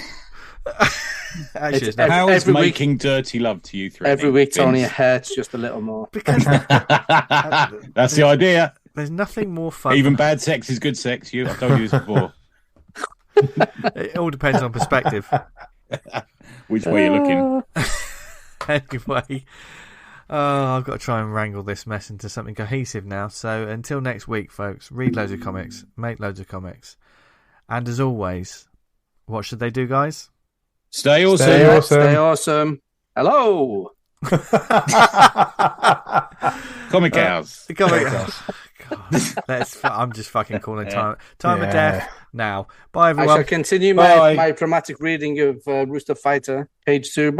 Actually, how is making dirty love to you threatening? Every week, Tony, it hurts just a little more. Because that's the idea. There's nothing more fun. Even bad sex is good sex. I've told you this before. It all depends on perspective. Which way you're looking. Anyway, I've got to try and wrangle this mess into something cohesive now. So until next week, folks, read loads of comics, make loads of comics. And as always, what should they do, guys? Stay awesome. Stay awesome. Hello. Comic House. The Comic House. I'm just fucking calling time of death now. Bye, everyone. I shall continue my dramatic reading of Rooster Fighter, page 2.